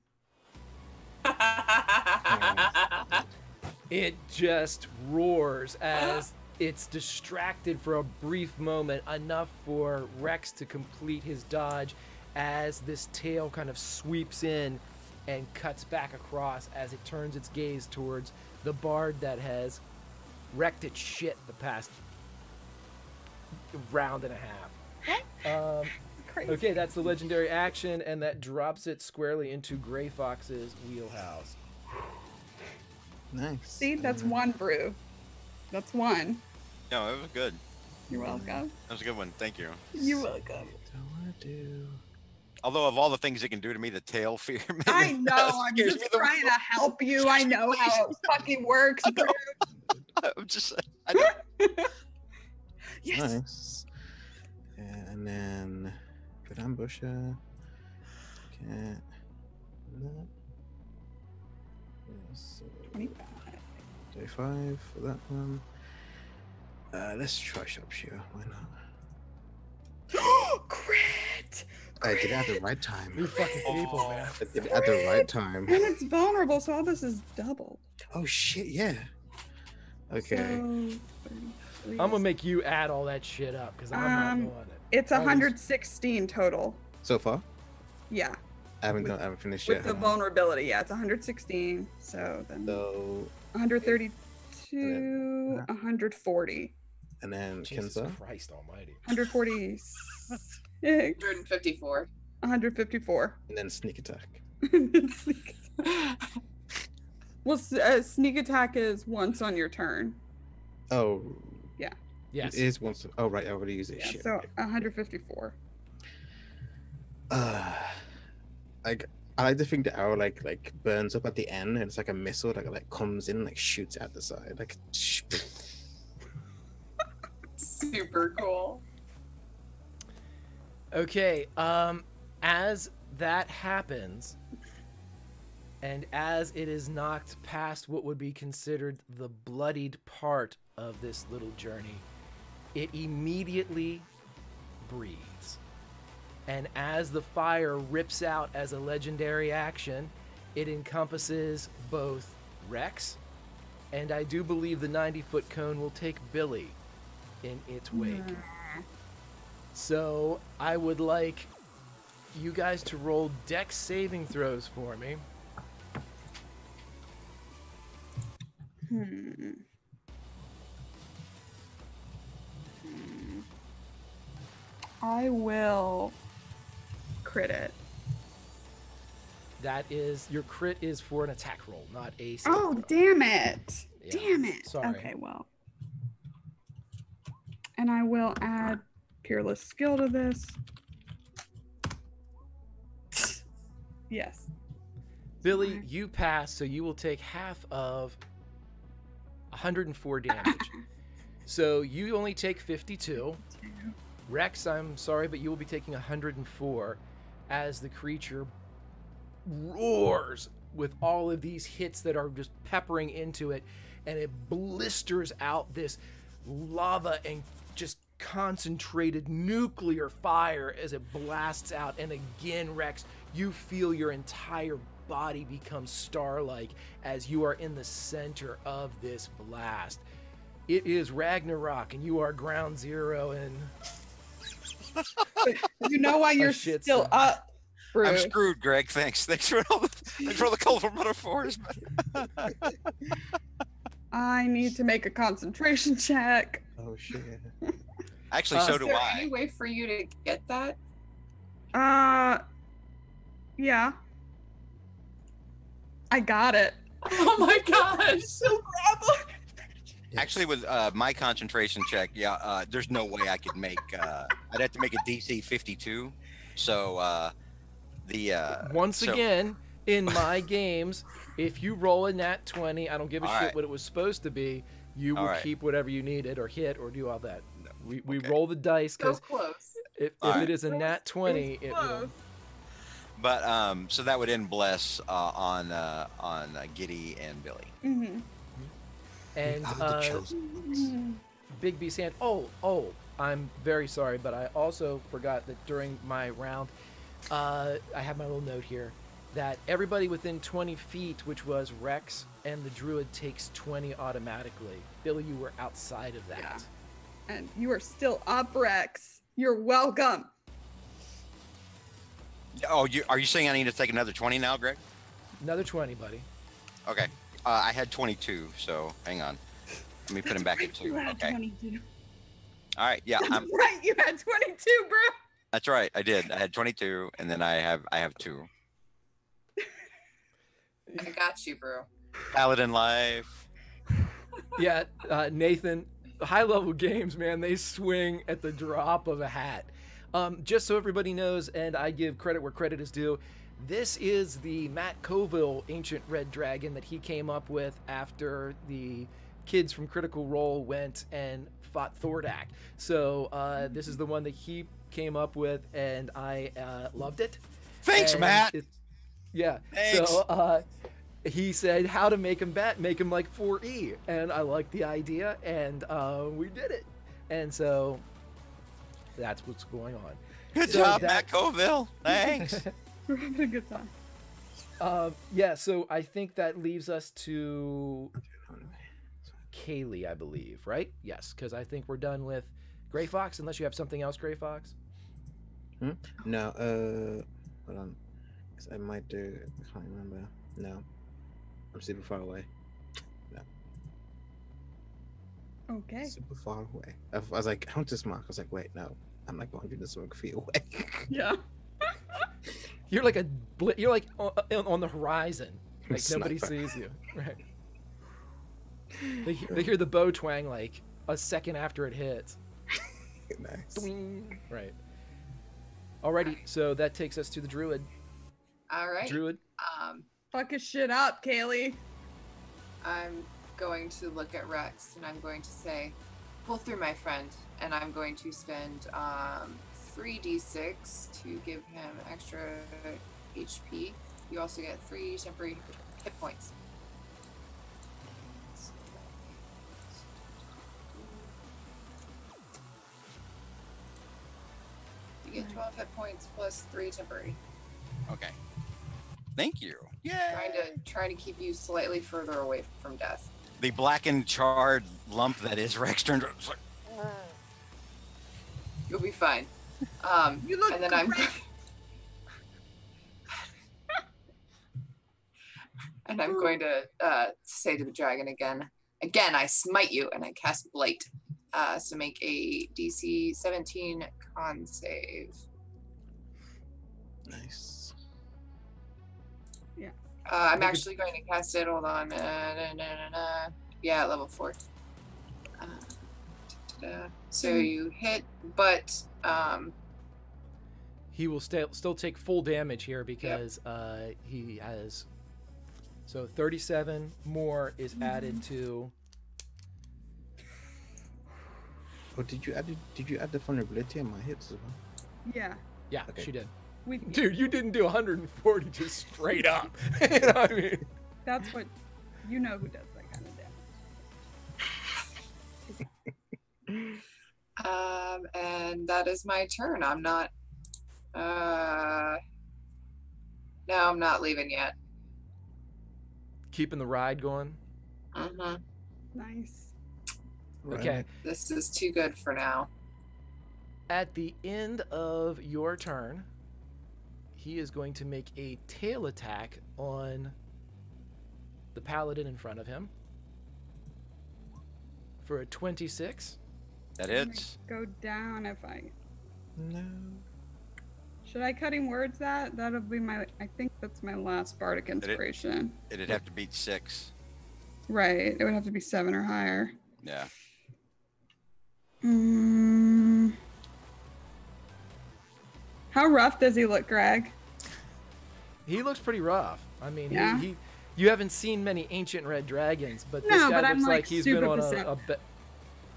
It just roars as it's distracted for a brief moment, enough for Rex to complete his dodge as this tail kind of sweeps in and cuts back across as it turns its gaze towards the bard that has wrecked its shit the past round and a half. Crazy. Okay, that's the legendary action, and that drops it squarely into Greyfox's wheelhouse. Nice. See, that's one brew. That's one. No, it was good. You're welcome. That was a good one. Thank you. You're welcome. Don't want to do. Although of all the things it can do to me, the tail fear. I know. I'm scares just me the trying to help you. I know how it fucking works. Brew. I'm just. I don't, Yes. Nice. And then good ambusher. Cat. No. Yes, 25. 35 for that one. Let's try sharpshooter. Why not? Crit! I did it at the right time. You fucking people, man. I did it at the right time. And it's vulnerable, so all this is doubled. Oh shit! Yeah. Okay. So, I'm gonna make you add all that shit up because I'm not doing it. It's Always. 116 total. So far, Yeah. I haven't finished With yet. the vulnerability, yeah, it's 116. So then So 132, 140, and then Jesus Kinza. Christ Almighty. 146, 154. 154. And then sneak attack. Sneak attack. Well, sneak attack is once on your turn. Oh. Yes. It is once. Oh right, I already used it. Yeah, Shit. so Okay. 154. Like I like to think the arrow like burns up at the end, and it's like a missile that like comes in and like shoots at the side, like. Super cool. Okay, as that happens, and as it is knocked past what would be considered the bloodied part of this little journey, it immediately breathes. And as the fire rips out as a legendary action, it encompasses both Rex, and I do believe the 90-foot cone will take Billy in its wake. So I would like you guys to roll dex saving throws for me. I will crit it. That is, your crit is for an attack roll, not a save Oh, throw. damn it. Yeah, Damn it. sorry. Okay, well. And I will add Peerless Skill to this. Yes. Billy, you pass, so you will take half of 104 damage. So you only take 52. Rex, I'm sorry, but you will be taking 104 as the creature roars with all of these hits that are just peppering into it, and it blisters out this lava and just concentrated nuclear fire as it blasts out. And again, Rex, you feel your entire body become star-like as you are in the center of this blast. It is Ragnarok, and you are ground zero, and You know why you're shit, still son. up, Brew. I'm screwed, Greg. Thanks for all the colorful metaphors. I need to make a concentration check. Oh shit. Actually, so Is do there I. any way for you to get that? Yeah. I got it. Oh my gosh. So grappling. Actually, with my concentration check, yeah, there's no way I could make. I'd have to make a DC 52. So once again, in my games, if you roll a nat 20, I don't give a All shit right. what it was supposed to be. You will All right. keep whatever you needed or hit or do all that. We okay. roll the dice So because close. if All it right. is a nat 20, it will. Close. But so that would end bless on Giddy and Billy. Mm-hmm. And the chosen ones. Big B's hand. Oh, I'm very sorry, but I also forgot that during my round, I have my little note here that everybody within 20 feet, which was Rex and the Druid, takes 20 automatically. Billy, you were outside of that. Yeah. And you are still up, Rex. You're welcome. Oh, are you saying I need to take another 20 now, Greg? Another 20, buddy. Okay. I had 22, so hang on. Let me put him back at 2. You had Okay. 22. All right. Yeah. That's right. You had 22, bro. That's right. I did. I had 22, and then I have 2. I got you, bro. Paladin life. Yeah, Nathan, high-level games, man, they swing at the drop of a hat. Just so everybody knows, and I give credit where credit is due, this is the Matt Colville Ancient Red Dragon that he came up with after the kids from Critical Role went and fought Thordak. So this is the one that he came up with, and I loved it. Thanks, And Matt. Yeah. Thanks. So he said how to make him make him like 4E, and I liked the idea, and we did it. And so that's what's going on. Good So job, that- Matt Colville. Thanks. We're having a good time. Yeah, so I think that leaves us to Kaylee, I believe, right? Yes, because I think we're done with Gray Fox, unless you have something else, Gray Fox. No, hold on. 'Cause I might do. I can't remember. No, I'm super far away. Okay. Super far away. I was like, I want to mark. I was like, wait, no, I'm like 100 feet away. Yeah. You're like you're like on the horizon, like nobody Sniper. sees you, right? They hear the bow twang like a second after it hits. Nice. Ding. Right. Alrighty, so that takes us to the druid. All right. Druid. Fuck his shit up, Kaylee. I'm going to look at Rex and I'm going to say, pull through, my friend. And I'm going to spend 3d6 to give him extra HP. You also get 3 temporary hit points. You get 12 hit points plus 3 temporary. Okay. Thank you. Yeah. Trying to keep you slightly further away from death. The blackened, charred lump that is Rex turned. You'll be fine. You look and then great. I'm going to say to the dragon again, I smite you, and I cast Blight. So make a DC 17 con save. Nice. I'm actually going to cast it. Hold on. Yeah, level 4. So you hit, but He will still take full damage here because he has. So 37 more is added to. Oh, did you add the vulnerability on my hits as well? Yeah. Yeah, Okay. she did. We, Dude, you didn't do 140 just straight up. You know what I mean? that's what you know who does that kind of damage. and that is my turn. I'm not. No, I'm not leaving yet. Keeping the ride going. Mm-hmm. Nice. Okay. This is too good for now. At the end of your turn, he is going to make a tail attack on the paladin in front of him for a 26. That I'm gonna hits. Go down if I. No. Should I cutting words that? That'll be my. I think that's my last bardic inspiration. It'd have to beat 6. Right. It would have to be 7 or higher. Yeah. How rough does he look, Greg? He looks pretty rough. I mean, Yeah. you haven't seen many ancient red dragons, but this No, guy but I'm, looks like like, he's been super on percent- a bit.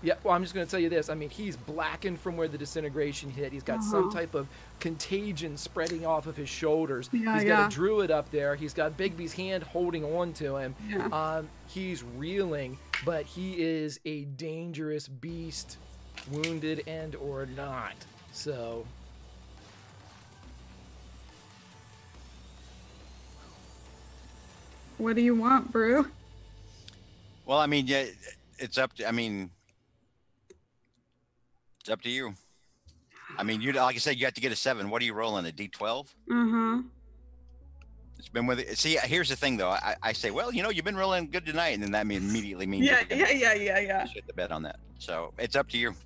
Yeah, well, I'm just going to tell you this. I mean, he's blackened from where the disintegration hit. He's got some type of contagion spreading off of his shoulders. Yeah, He's yeah. got a druid up there. He's got Bigby's hand holding on to him. Yeah. He's reeling, but he is a dangerous beast, wounded and or not. So What do you want, Brew? Well, I mean, yeah, it's up to. I mean, it's up to you. I mean, you like I said, you have to get a 7. What are you rolling? A D12? Uh-huh. It's been with it. See, here's the thing, though. I say, well, you've been rolling good tonight, and then that immediately means Yeah, you're gonna yeah. shit the bed on that. So it's up to you.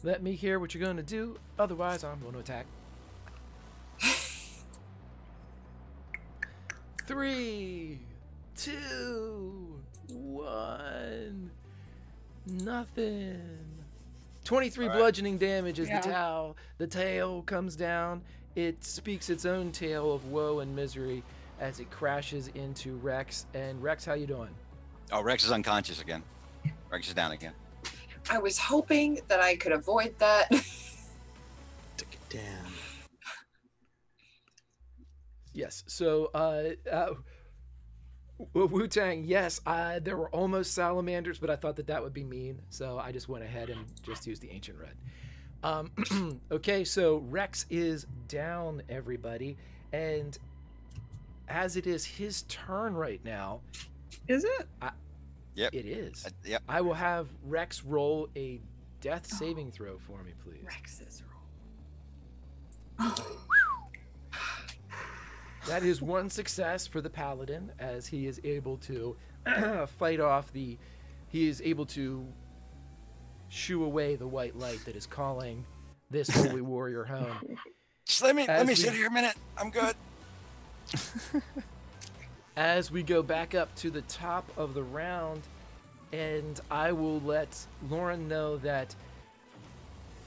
Let me hear what you're going to do. Otherwise, I'm going to attack. 3, 2, 1. Nothing. 23 bludgeoning damage as the tail comes down. It speaks its own tale of woe and misery as it crashes into Rex. And Rex, how you doing? Oh, Rex is unconscious again. Rex is down again. I was hoping that I could avoid that. Took it down. Yes. So, Wu-Tang, yes, there were almost salamanders, but I thought that would be mean. So I just went ahead and just used the Ancient Red. Okay, so Rex is down, everybody. And as it is his turn right now. Is it? Yep. It is. Yep. I will have Rex roll a death saving throw for me, please. Rex's roll. Oh. That is one success for the paladin, as he is able to fight off he is able to shoo away the white light that is calling this holy warrior home. Just let me sit here a minute. I'm good. As we go back up to the top of the round, and I will let Lauren know that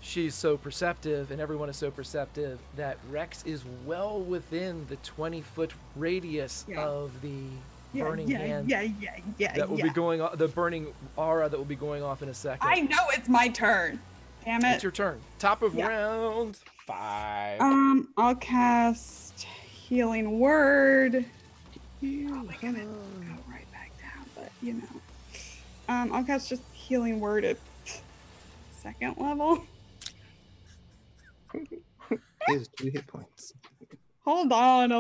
she's so perceptive, and everyone is so perceptive, that Rex is well within the 20-foot radius of the burning hand. That will be going off, the burning aura that will be going off in a second. I know it's my turn. Damn it. It's your turn. Top of round 5. I'll cast Healing Word. Probably gonna go right back down, but I'll cast just Healing Word at 2nd level. Here's 2 hit points. Hold on.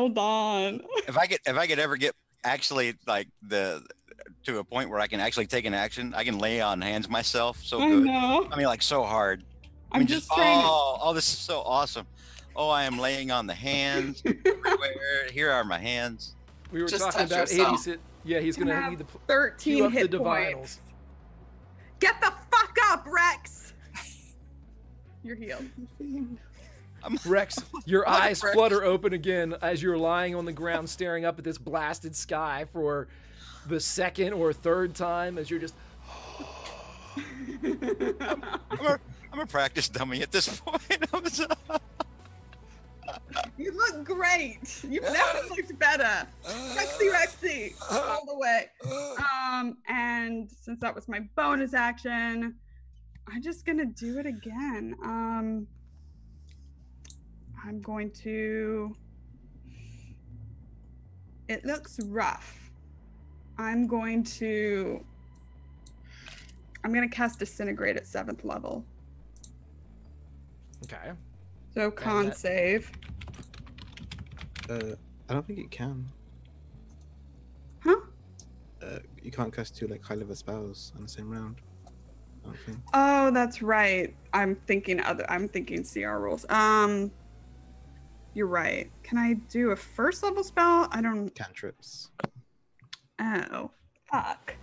If I could ever get actually like to a point where I can actually take an action, I can lay on hands myself. So good. Know. I mean, like so hard. I'm just trying. Oh, this is so awesome. Oh, I am laying on the hands everywhere. Here are my hands. We were Just talking touch about yourself. 80. Yeah, he's going to need to 13 up hit the points. divinals. Get the fuck up, Rex. You're healed. Rex, your eyes Rex. flutter open again as you're lying on the ground staring up at this blasted sky for the 2nd or 3rd time as you're just... I'm a practice dummy at this point. You look great. You've never looked better. Rexy, all the way. And since that was my bonus action, I'm just gonna do it again. I'm going to. It looks rough. I'm gonna cast Disintegrate at 7th level. Okay. So con save. I don't think it can. Huh? You can't cast 2 like high level spells on the same round. I don't think. Oh, that's right. I'm thinking CR rules. You're right. Can I do a 1st level spell? I don't. Cantrips. Oh, fuck.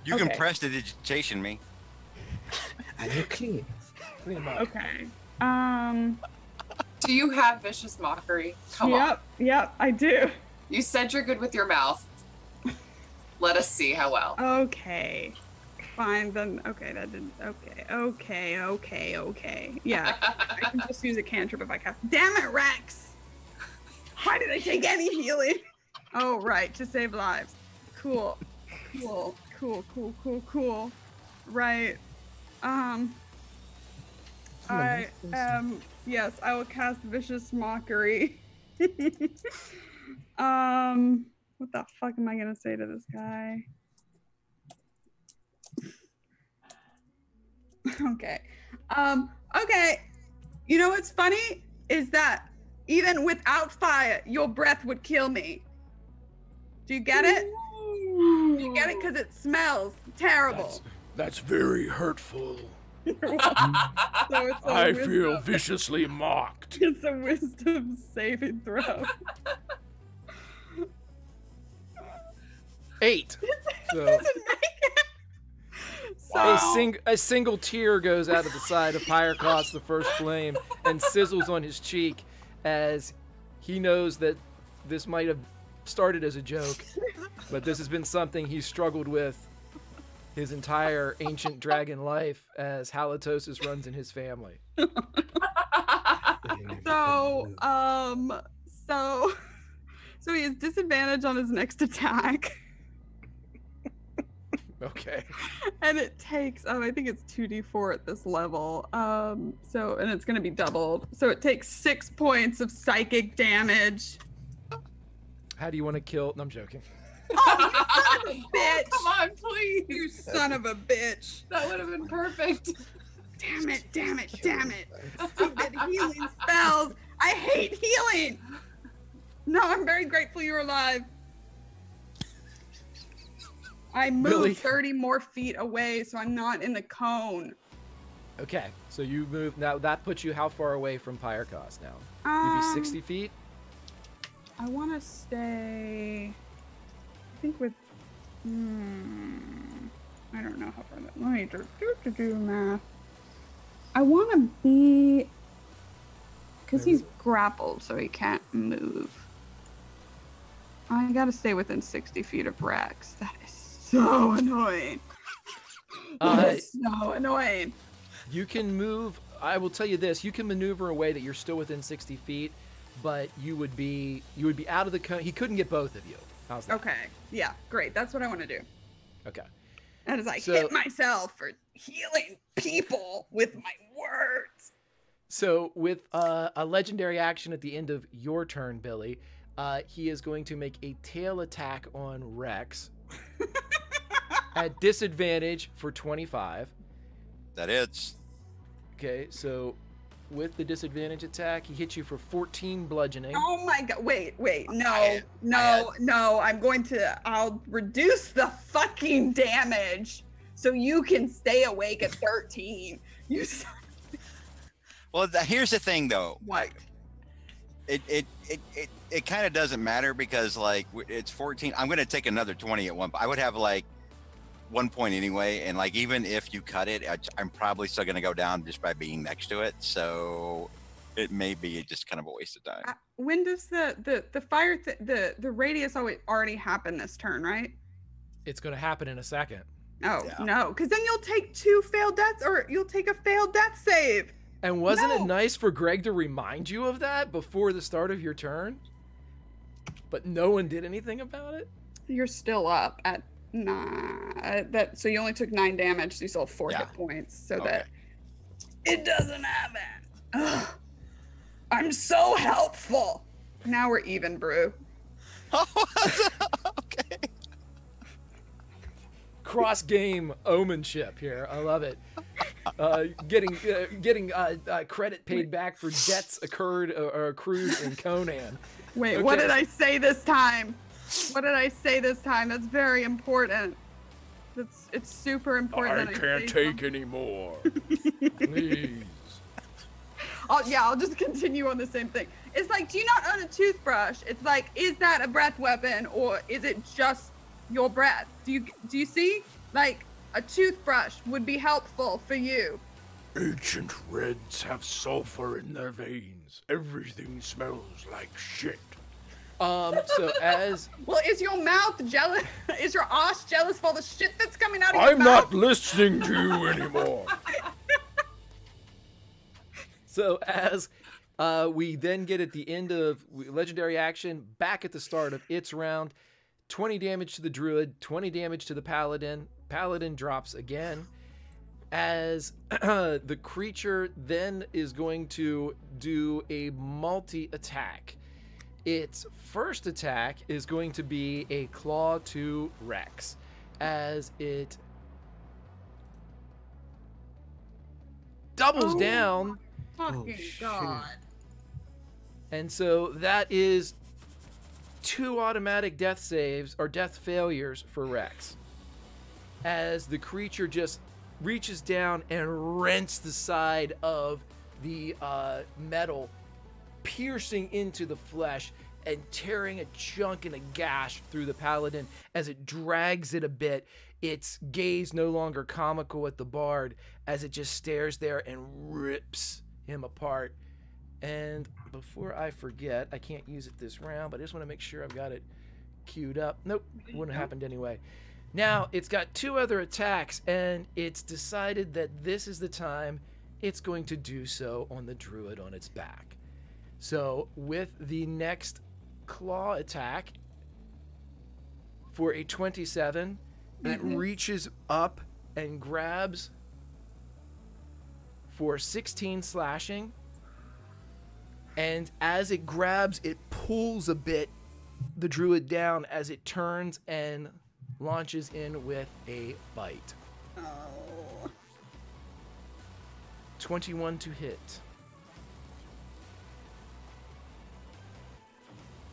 You can prestidigitation me. And you're clean. Clean them up. Okay. Do you have Vicious Mockery? Come on. Yep, I do. You said you're good with your mouth. Let us see how well. Okay. Fine, then. Okay, that didn't. Okay. Yeah. I can just use a cantrip if I cast. Damn it, Rex! Why did I take any healing? Oh, right, to save lives. Cool. Right. Yes, I will cast Vicious Mockery. What the fuck am I gonna say to this guy? Okay. Okay. You know what's funny is that even without fire, your breath would kill me. Do you get it? Do you get it? Because it smells terrible. That's very hurtful. So it's a I wisdom. feel viciously mocked. It's a wisdom saving throw. 8. So Doesn't make it. So, a single tear goes out of the side of Pyrecaust, the first flame, and sizzles on his cheek as he knows that this might have started as a joke, but this has been something he's struggled with his entire ancient dragon life as halitosis runs in his family. So he has disadvantage on his next attack. Okay. And it takes, I think it's 2d4 at this level. And it's going to be doubled. So it takes 6 points of psychic damage. How do you want to kill? No, I'm joking. Oh, you son of a bitch! Come on, please. You son of a bitch! That would have been perfect. Damn it! Stupid healing spells! I hate healing! No, I'm very grateful you're alive. I moved Really? 30 more feet away, so I'm not in the cone. Okay, so you move now. That puts you how far away from Pyrecaust now? You'd be 60 feet. I want to stay. I think with. I don't know how far that. Let me do math. I want to be. Because he's grappled, so he can't move. I gotta stay within 60 feet of Rex. That is so annoying. That is so annoying. You can move. I will tell you this: you can maneuver a way that you're still within 60 feet, but you would be out of the cone. He couldn't get both of you. How's that? Okay. Yeah. Great. That's what I want to do. Okay. And as I So- hit myself for healing people with my words. So with a legendary action at the end of your turn, Billy, he is going to make a tail attack on Rex at disadvantage for 25. That hits. Okay, so with the disadvantage attack, he hits you for 14 bludgeoning. Oh my god. Wait. I No. I'll reduce the fucking damage so you can stay awake at 13. You son- Well, here's the thing, though. What? It kind of doesn't matter because like it's 14. I'm gonna take another 20 at one. I would have like 1 point anyway, and like even if you cut it, I'm probably still gonna go down just by being next to it. So it may be just kind of a waste of time. When does the fire the radius already happen this turn, right? It's going to happen in a second. Oh Yeah. no, because then you'll take 2 failed deaths, or you'll take a failed death save. And wasn't it No. nice for Greg to remind you of that before the start of your turn? But no one did anything about it? You're still up at 9. So you only took 9 damage, so you still have 4 Yeah. hit points. So Okay. that it doesn't happen. Ugh. I'm so helpful. Now we're even, Brew. Okay. Cross game omenship here. I love it. Getting credit paid back for debts accrued in Conan. Wait, Okay. what did I say this time? That's very important. It's super important. I that can't say take any more. Please. I'll just continue on the same thing. It's like, do you not own a toothbrush? It's like, is that a breath weapon or is it just your breath? Do you see? Like, a toothbrush would be helpful for you. Ancient Reds have sulfur in their veins. Everything smells like shit. So as Well, is your mouth jealous? Is your ass jealous for the shit that's coming out of your I'm mouth? not listening to you anymore. So as we then get at the end of legendary action, back at the start of its round, 20 damage to the druid, 20 damage to the paladin. Paladin drops again. As the creature then is going to do a multi-attack. Its first attack is going to be a claw to Rex, as it doubles Oh. down. Fucking shit. God. And so that is 2 automatic death saves or death failures for Rex. As the creature just reaches down and rents the side of the metal, piercing into the flesh and tearing a chunk and a gash through the paladin as it drags it a bit, its gaze no longer comical at the bard as it just stares there and rips him apart. And before I forget, I can't use it this round, but I just want to make sure I've got it queued up. Nope, wouldn't have happened anyway. Now, it's got 2 other attacks, and it's decided that this is the time it's going to do so on the druid on its back. So, with the next claw attack, for a 27, it reaches up and grabs for 16 slashing. And as it grabs, it pulls a bit the druid down as it turns and launches in with a bite. Oh. 21 to hit.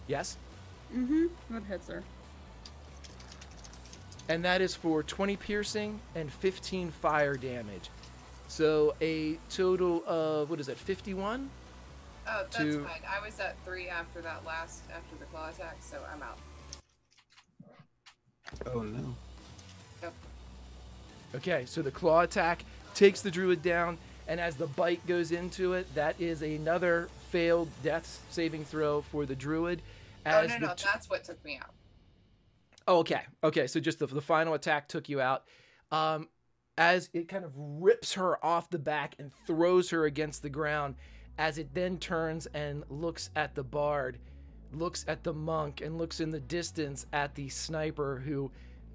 Yes? That hits her. And that is for 20 piercing and 15 fire damage. So a total of, what is that, 51? Oh, that's fine. I was at 3 after the claw attack, so I'm out. Oh no. Yep. Okay, so the claw attack takes the druid down, and as the bite goes into it, that is another failed death saving throw for the druid. As no, that's what took me out. Oh, okay, so just the final attack took you out. As it kind of rips her off the back and throws her against the ground, as it then turns and looks at the bard, looks at the monk, and looks in the distance at the sniper who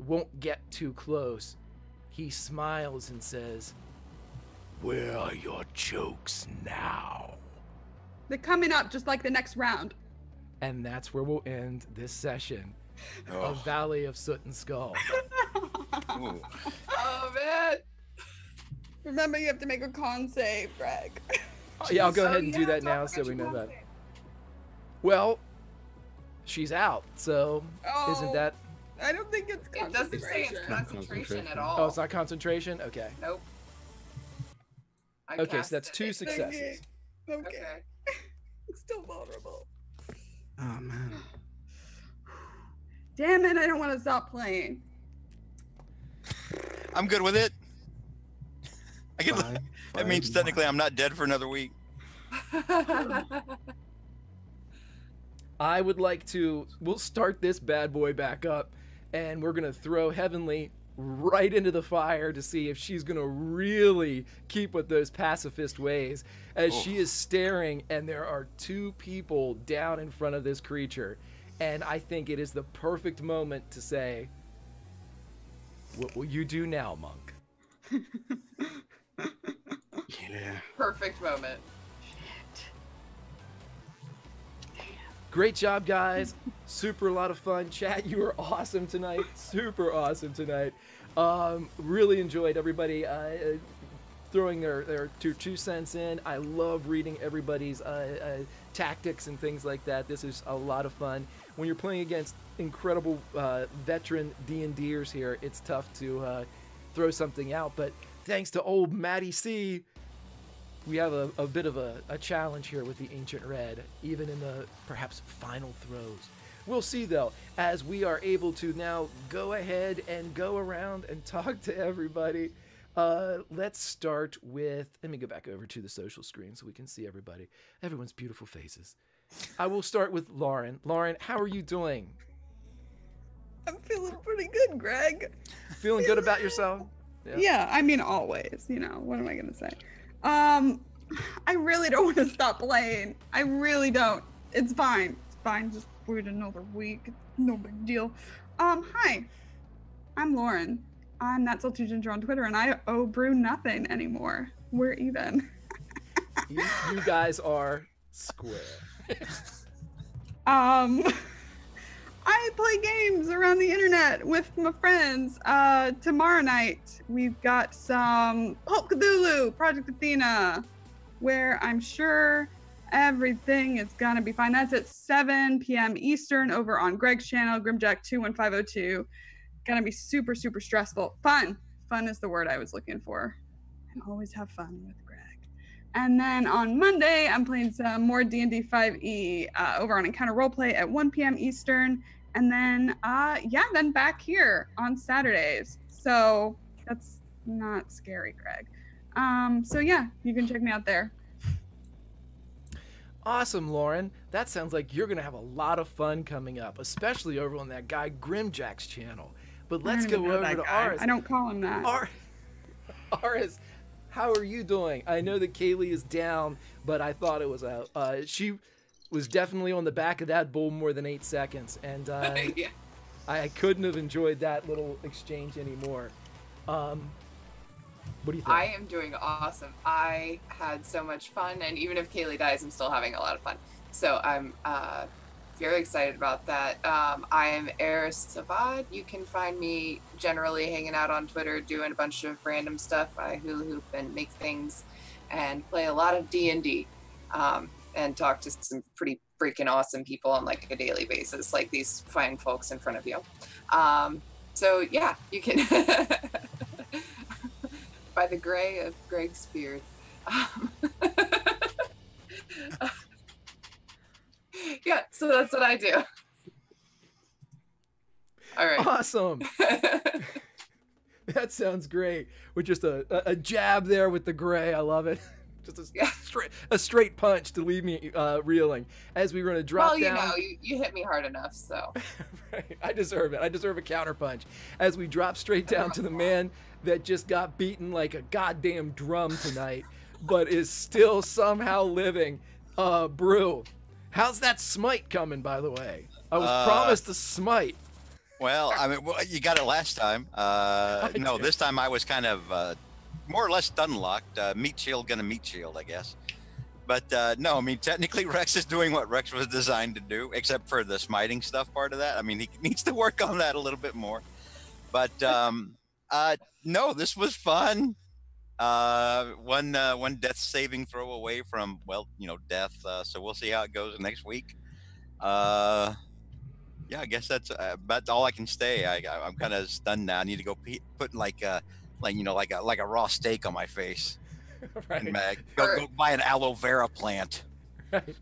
won't get too close. He smiles and says, "Where are your jokes now?" They're coming up just like the next round. And that's where we'll end this session of Valley of Soot Skull. Ooh. Oh, man. Remember, you have to make a con save, Greg. Yeah, I'll go ahead and do that now so we know that. Well, she's out, so isn't that... I don't think it's It doesn't say it's concentration at all. Oh, it's not concentration? Okay. Nope. Okay, so that's 2 successes. Okay. It's still vulnerable. Oh man. Damn it, I don't want to stop playing. I'm good with it. Fine, That means fine. technically I'm not dead for another week. I would like to... We'll start this bad boy back up, and we're going to throw Heavenly right into the fire to see if she's going to really keep with those pacifist ways, as she is staring, and there are 2 people down in front of this creature. And I think it is the perfect moment to say, "What will you do now, monk?" Yeah. Perfect moment. Great job, guys. Super a lot of fun. Chat, you were awesome tonight. Super awesome tonight. Really enjoyed everybody throwing their 2 cents in. I love reading everybody's tactics and things like that. This is a lot of fun. When you're playing against incredible veteran D&Ders here, it's tough to throw something out. But thanks to old Matty C, we have a bit of a challenge here with the Ancient Red, even in the perhaps final throws. We'll see, though, as we are able to now go ahead and go around and talk to everybody. Let's start with... Let me go back over to the social screen so we can see everybody. Everyone's beautiful faces. I will start with Lauren. Lauren, how are you doing? I'm feeling pretty good, Greg. Feeling good about yourself? Yeah, I mean, always, what am I going to say? I really don't want to stop playing. I really don't. It's fine. It's fine. Just wait another week. It's no big deal. Hi. I'm Lauren. I'm Not Salty Ginger on Twitter, and I owe Brew nothing anymore. We're even. You guys are square. I play games around the internet with my friends. Tomorrow night, we've got some Pulp Cthulhu, Project Athena, where I'm sure everything is gonna be fine. That's at 7 p.m. Eastern over on Greg's channel, Grimjack21502. Gonna be super, super stressful. Fun Fun is the word I was looking for. And always have fun with Greg. And then on Monday, I'm playing some more D&D 5e over on Encounter Roleplay at 1 p.m. Eastern. And then, then back here on Saturdays. So that's not scary, Greg. So yeah, you can check me out there. Awesome, Lauren. That sounds like you're going to have a lot of fun coming up, especially over on that guy Grimjack's channel. But let's go over to Aris. I don't call him that. Aris, how are you doing? I know that Kaylee is down, but I thought it was she was definitely on the back of that bull more than 8 seconds, and Yeah. I couldn't have enjoyed that little exchange anymore. What do you think? I am doing awesome. I had so much fun, and even if Kaylee dies, I'm still having a lot of fun. So I'm very excited about that. I am Eris Savad. You can find me generally hanging out on Twitter, doing a bunch of random stuff. I hula hoop and make things, and play a lot of D&D, and talk to some pretty freaking awesome people on like a daily basis, like these fine folks in front of you. So yeah, you can by the gray of Greg's beard. Yeah, so that's what I do. All right. Awesome. That sounds great. With just a jab there with the gray. I love it. Just a straight punch to leave me reeling. As we were going to drop down. Well, you hit me hard enough, so. Right. I deserve it. I deserve a counter punch. As we drop straight down to the man that just got beaten like a goddamn drum tonight, but is still somehow living. Brew. How's that smite coming, by the way? I was promised a smite. Well, I mean, you got it last time. No, this time I was kind of more or less stun locked. Meat shield gonna meat shield, I guess. But no, I mean, technically Rex is doing what Rex was designed to do, except for the smiting stuff part of that. I mean, he needs to work on that a little bit more. But no, this was fun. One death saving throw away from, well, death. So we'll see how it goes next week. Yeah, I guess that's about all I can say. I'm kind of stunned now. I need to go put like a raw steak on my face. Right. And go buy an aloe vera plant. Right.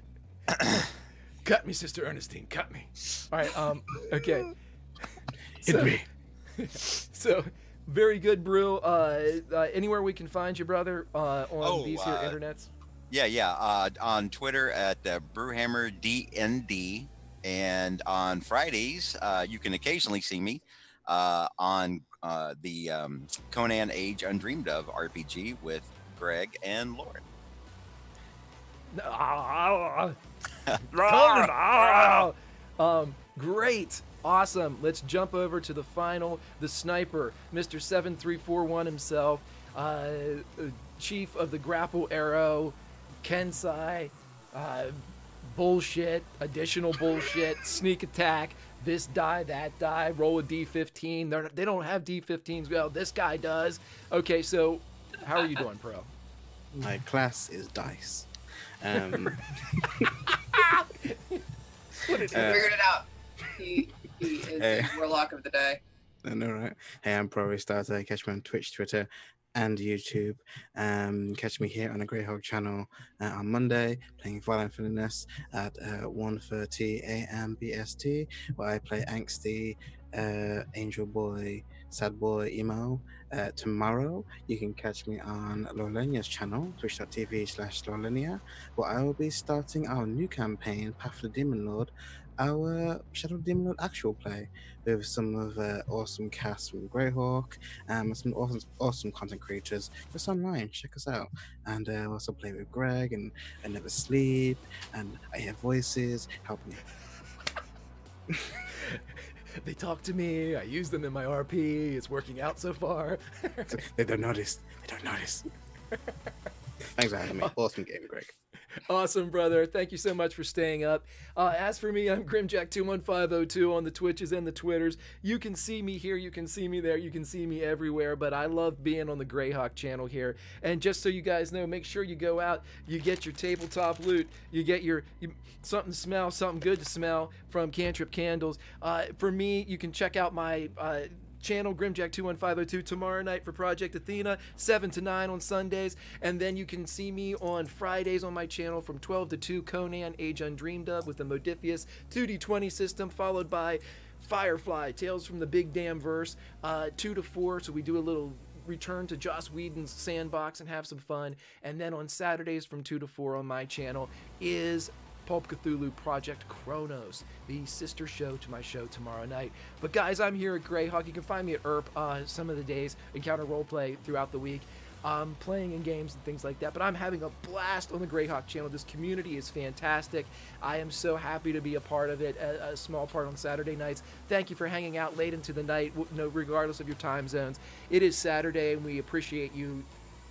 Cut me, Sister Ernestine. Cut me. All right. Okay. Hit me. So, very good, Brew. Anywhere we can find you, brother, on these here internets? Yeah. On Twitter at BrewhammerDND. And on Fridays, you can occasionally see me on the Conan Age Undreamed Of RPG with Greg and Lauren. Great. Awesome. Let's jump over to the final, the sniper, Mr. 7341 himself, chief of the grapple arrow, Kensai, bullshit, additional bullshit, sneak attack, this die, that die, roll a D15. They don't have D15s. Well, this guy does. Okay, so how are you doing, Pro? My class is dice. Figured it out. He is the warlock of the day. I know, right? Hey, I'm Pro Restarter. Catch me on Twitch, Twitter, and YouTube. Catch me here on the Greyhawk channel on Monday, playing Violent Finesse at 1:30 a.m. BST, where I play angsty angel boy, sad boy emo. Tomorrow, you can catch me on Lorlenia's channel, twitch.tv/Lorlenia, where I will be starting our new campaign, Path of the Demon Lord, our Shadow Demon Lord actual play, with some of awesome casts from Greyhawk, some awesome content creators just online. Check us out. And I also play with Greg, and I never sleep, and I hear voices. Help me. They talk to me. I use them in my RP. It's working out so far. They don't notice. They don't notice. Thanks for having me. Awesome game, Greg. Awesome, brother. Thank you so much for staying up. As for me, I'm Grimjack21502 on the Twitches and the Twitters. You can see me here. You can see me there. You can see me everywhere. But I love being on the Greyhawk channel here. And just so you guys know, make sure you go out. You get your tabletop loot. You get something to smell, something good to smell from Cantrip Candles. For me, you can check out my channel, Grimjack21502, tomorrow night for Project Athena, 7 to 9 on Sundays. And then you can see me on Fridays on my channel from 12 to 2, Conan, Age Undreamed Of, with the Modifius 2D20 system, followed by Firefly, Tales from the Big Damn Verse, 2 to 4, so we do a little return to Joss Whedon's sandbox and have some fun. And then on Saturdays from 2 to 4 on my channel is Pulp Cthulhu Project Chronos, the sister show to my show tomorrow night. But guys, I'm here at Greyhawk. You can find me at ERP some of the days, Encounter Roleplay throughout the week, playing in games and things like that. But I'm having a blast on the Greyhawk channel. This community is fantastic. I am so happy to be a part of it, a small part on Saturday nights. Thank you for hanging out late into the night, regardless of your time zones. It is Saturday, and we appreciate you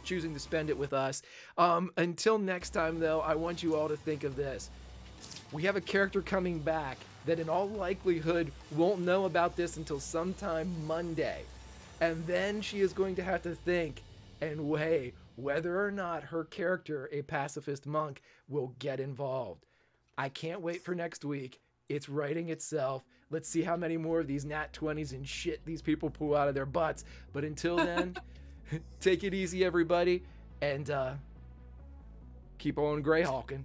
choosing to spend it with us. Until next time, though, I want you all to think of this. We have a character coming back that in all likelihood won't know about this until sometime Monday. And then she is going to have to think and weigh whether or not her character, a pacifist monk, will get involved. I can't wait for next week. It's writing itself. Let's see how many more of these nat 20s and shit these people pull out of their butts. But until then, take it easy, everybody, and keep on Greyhawking.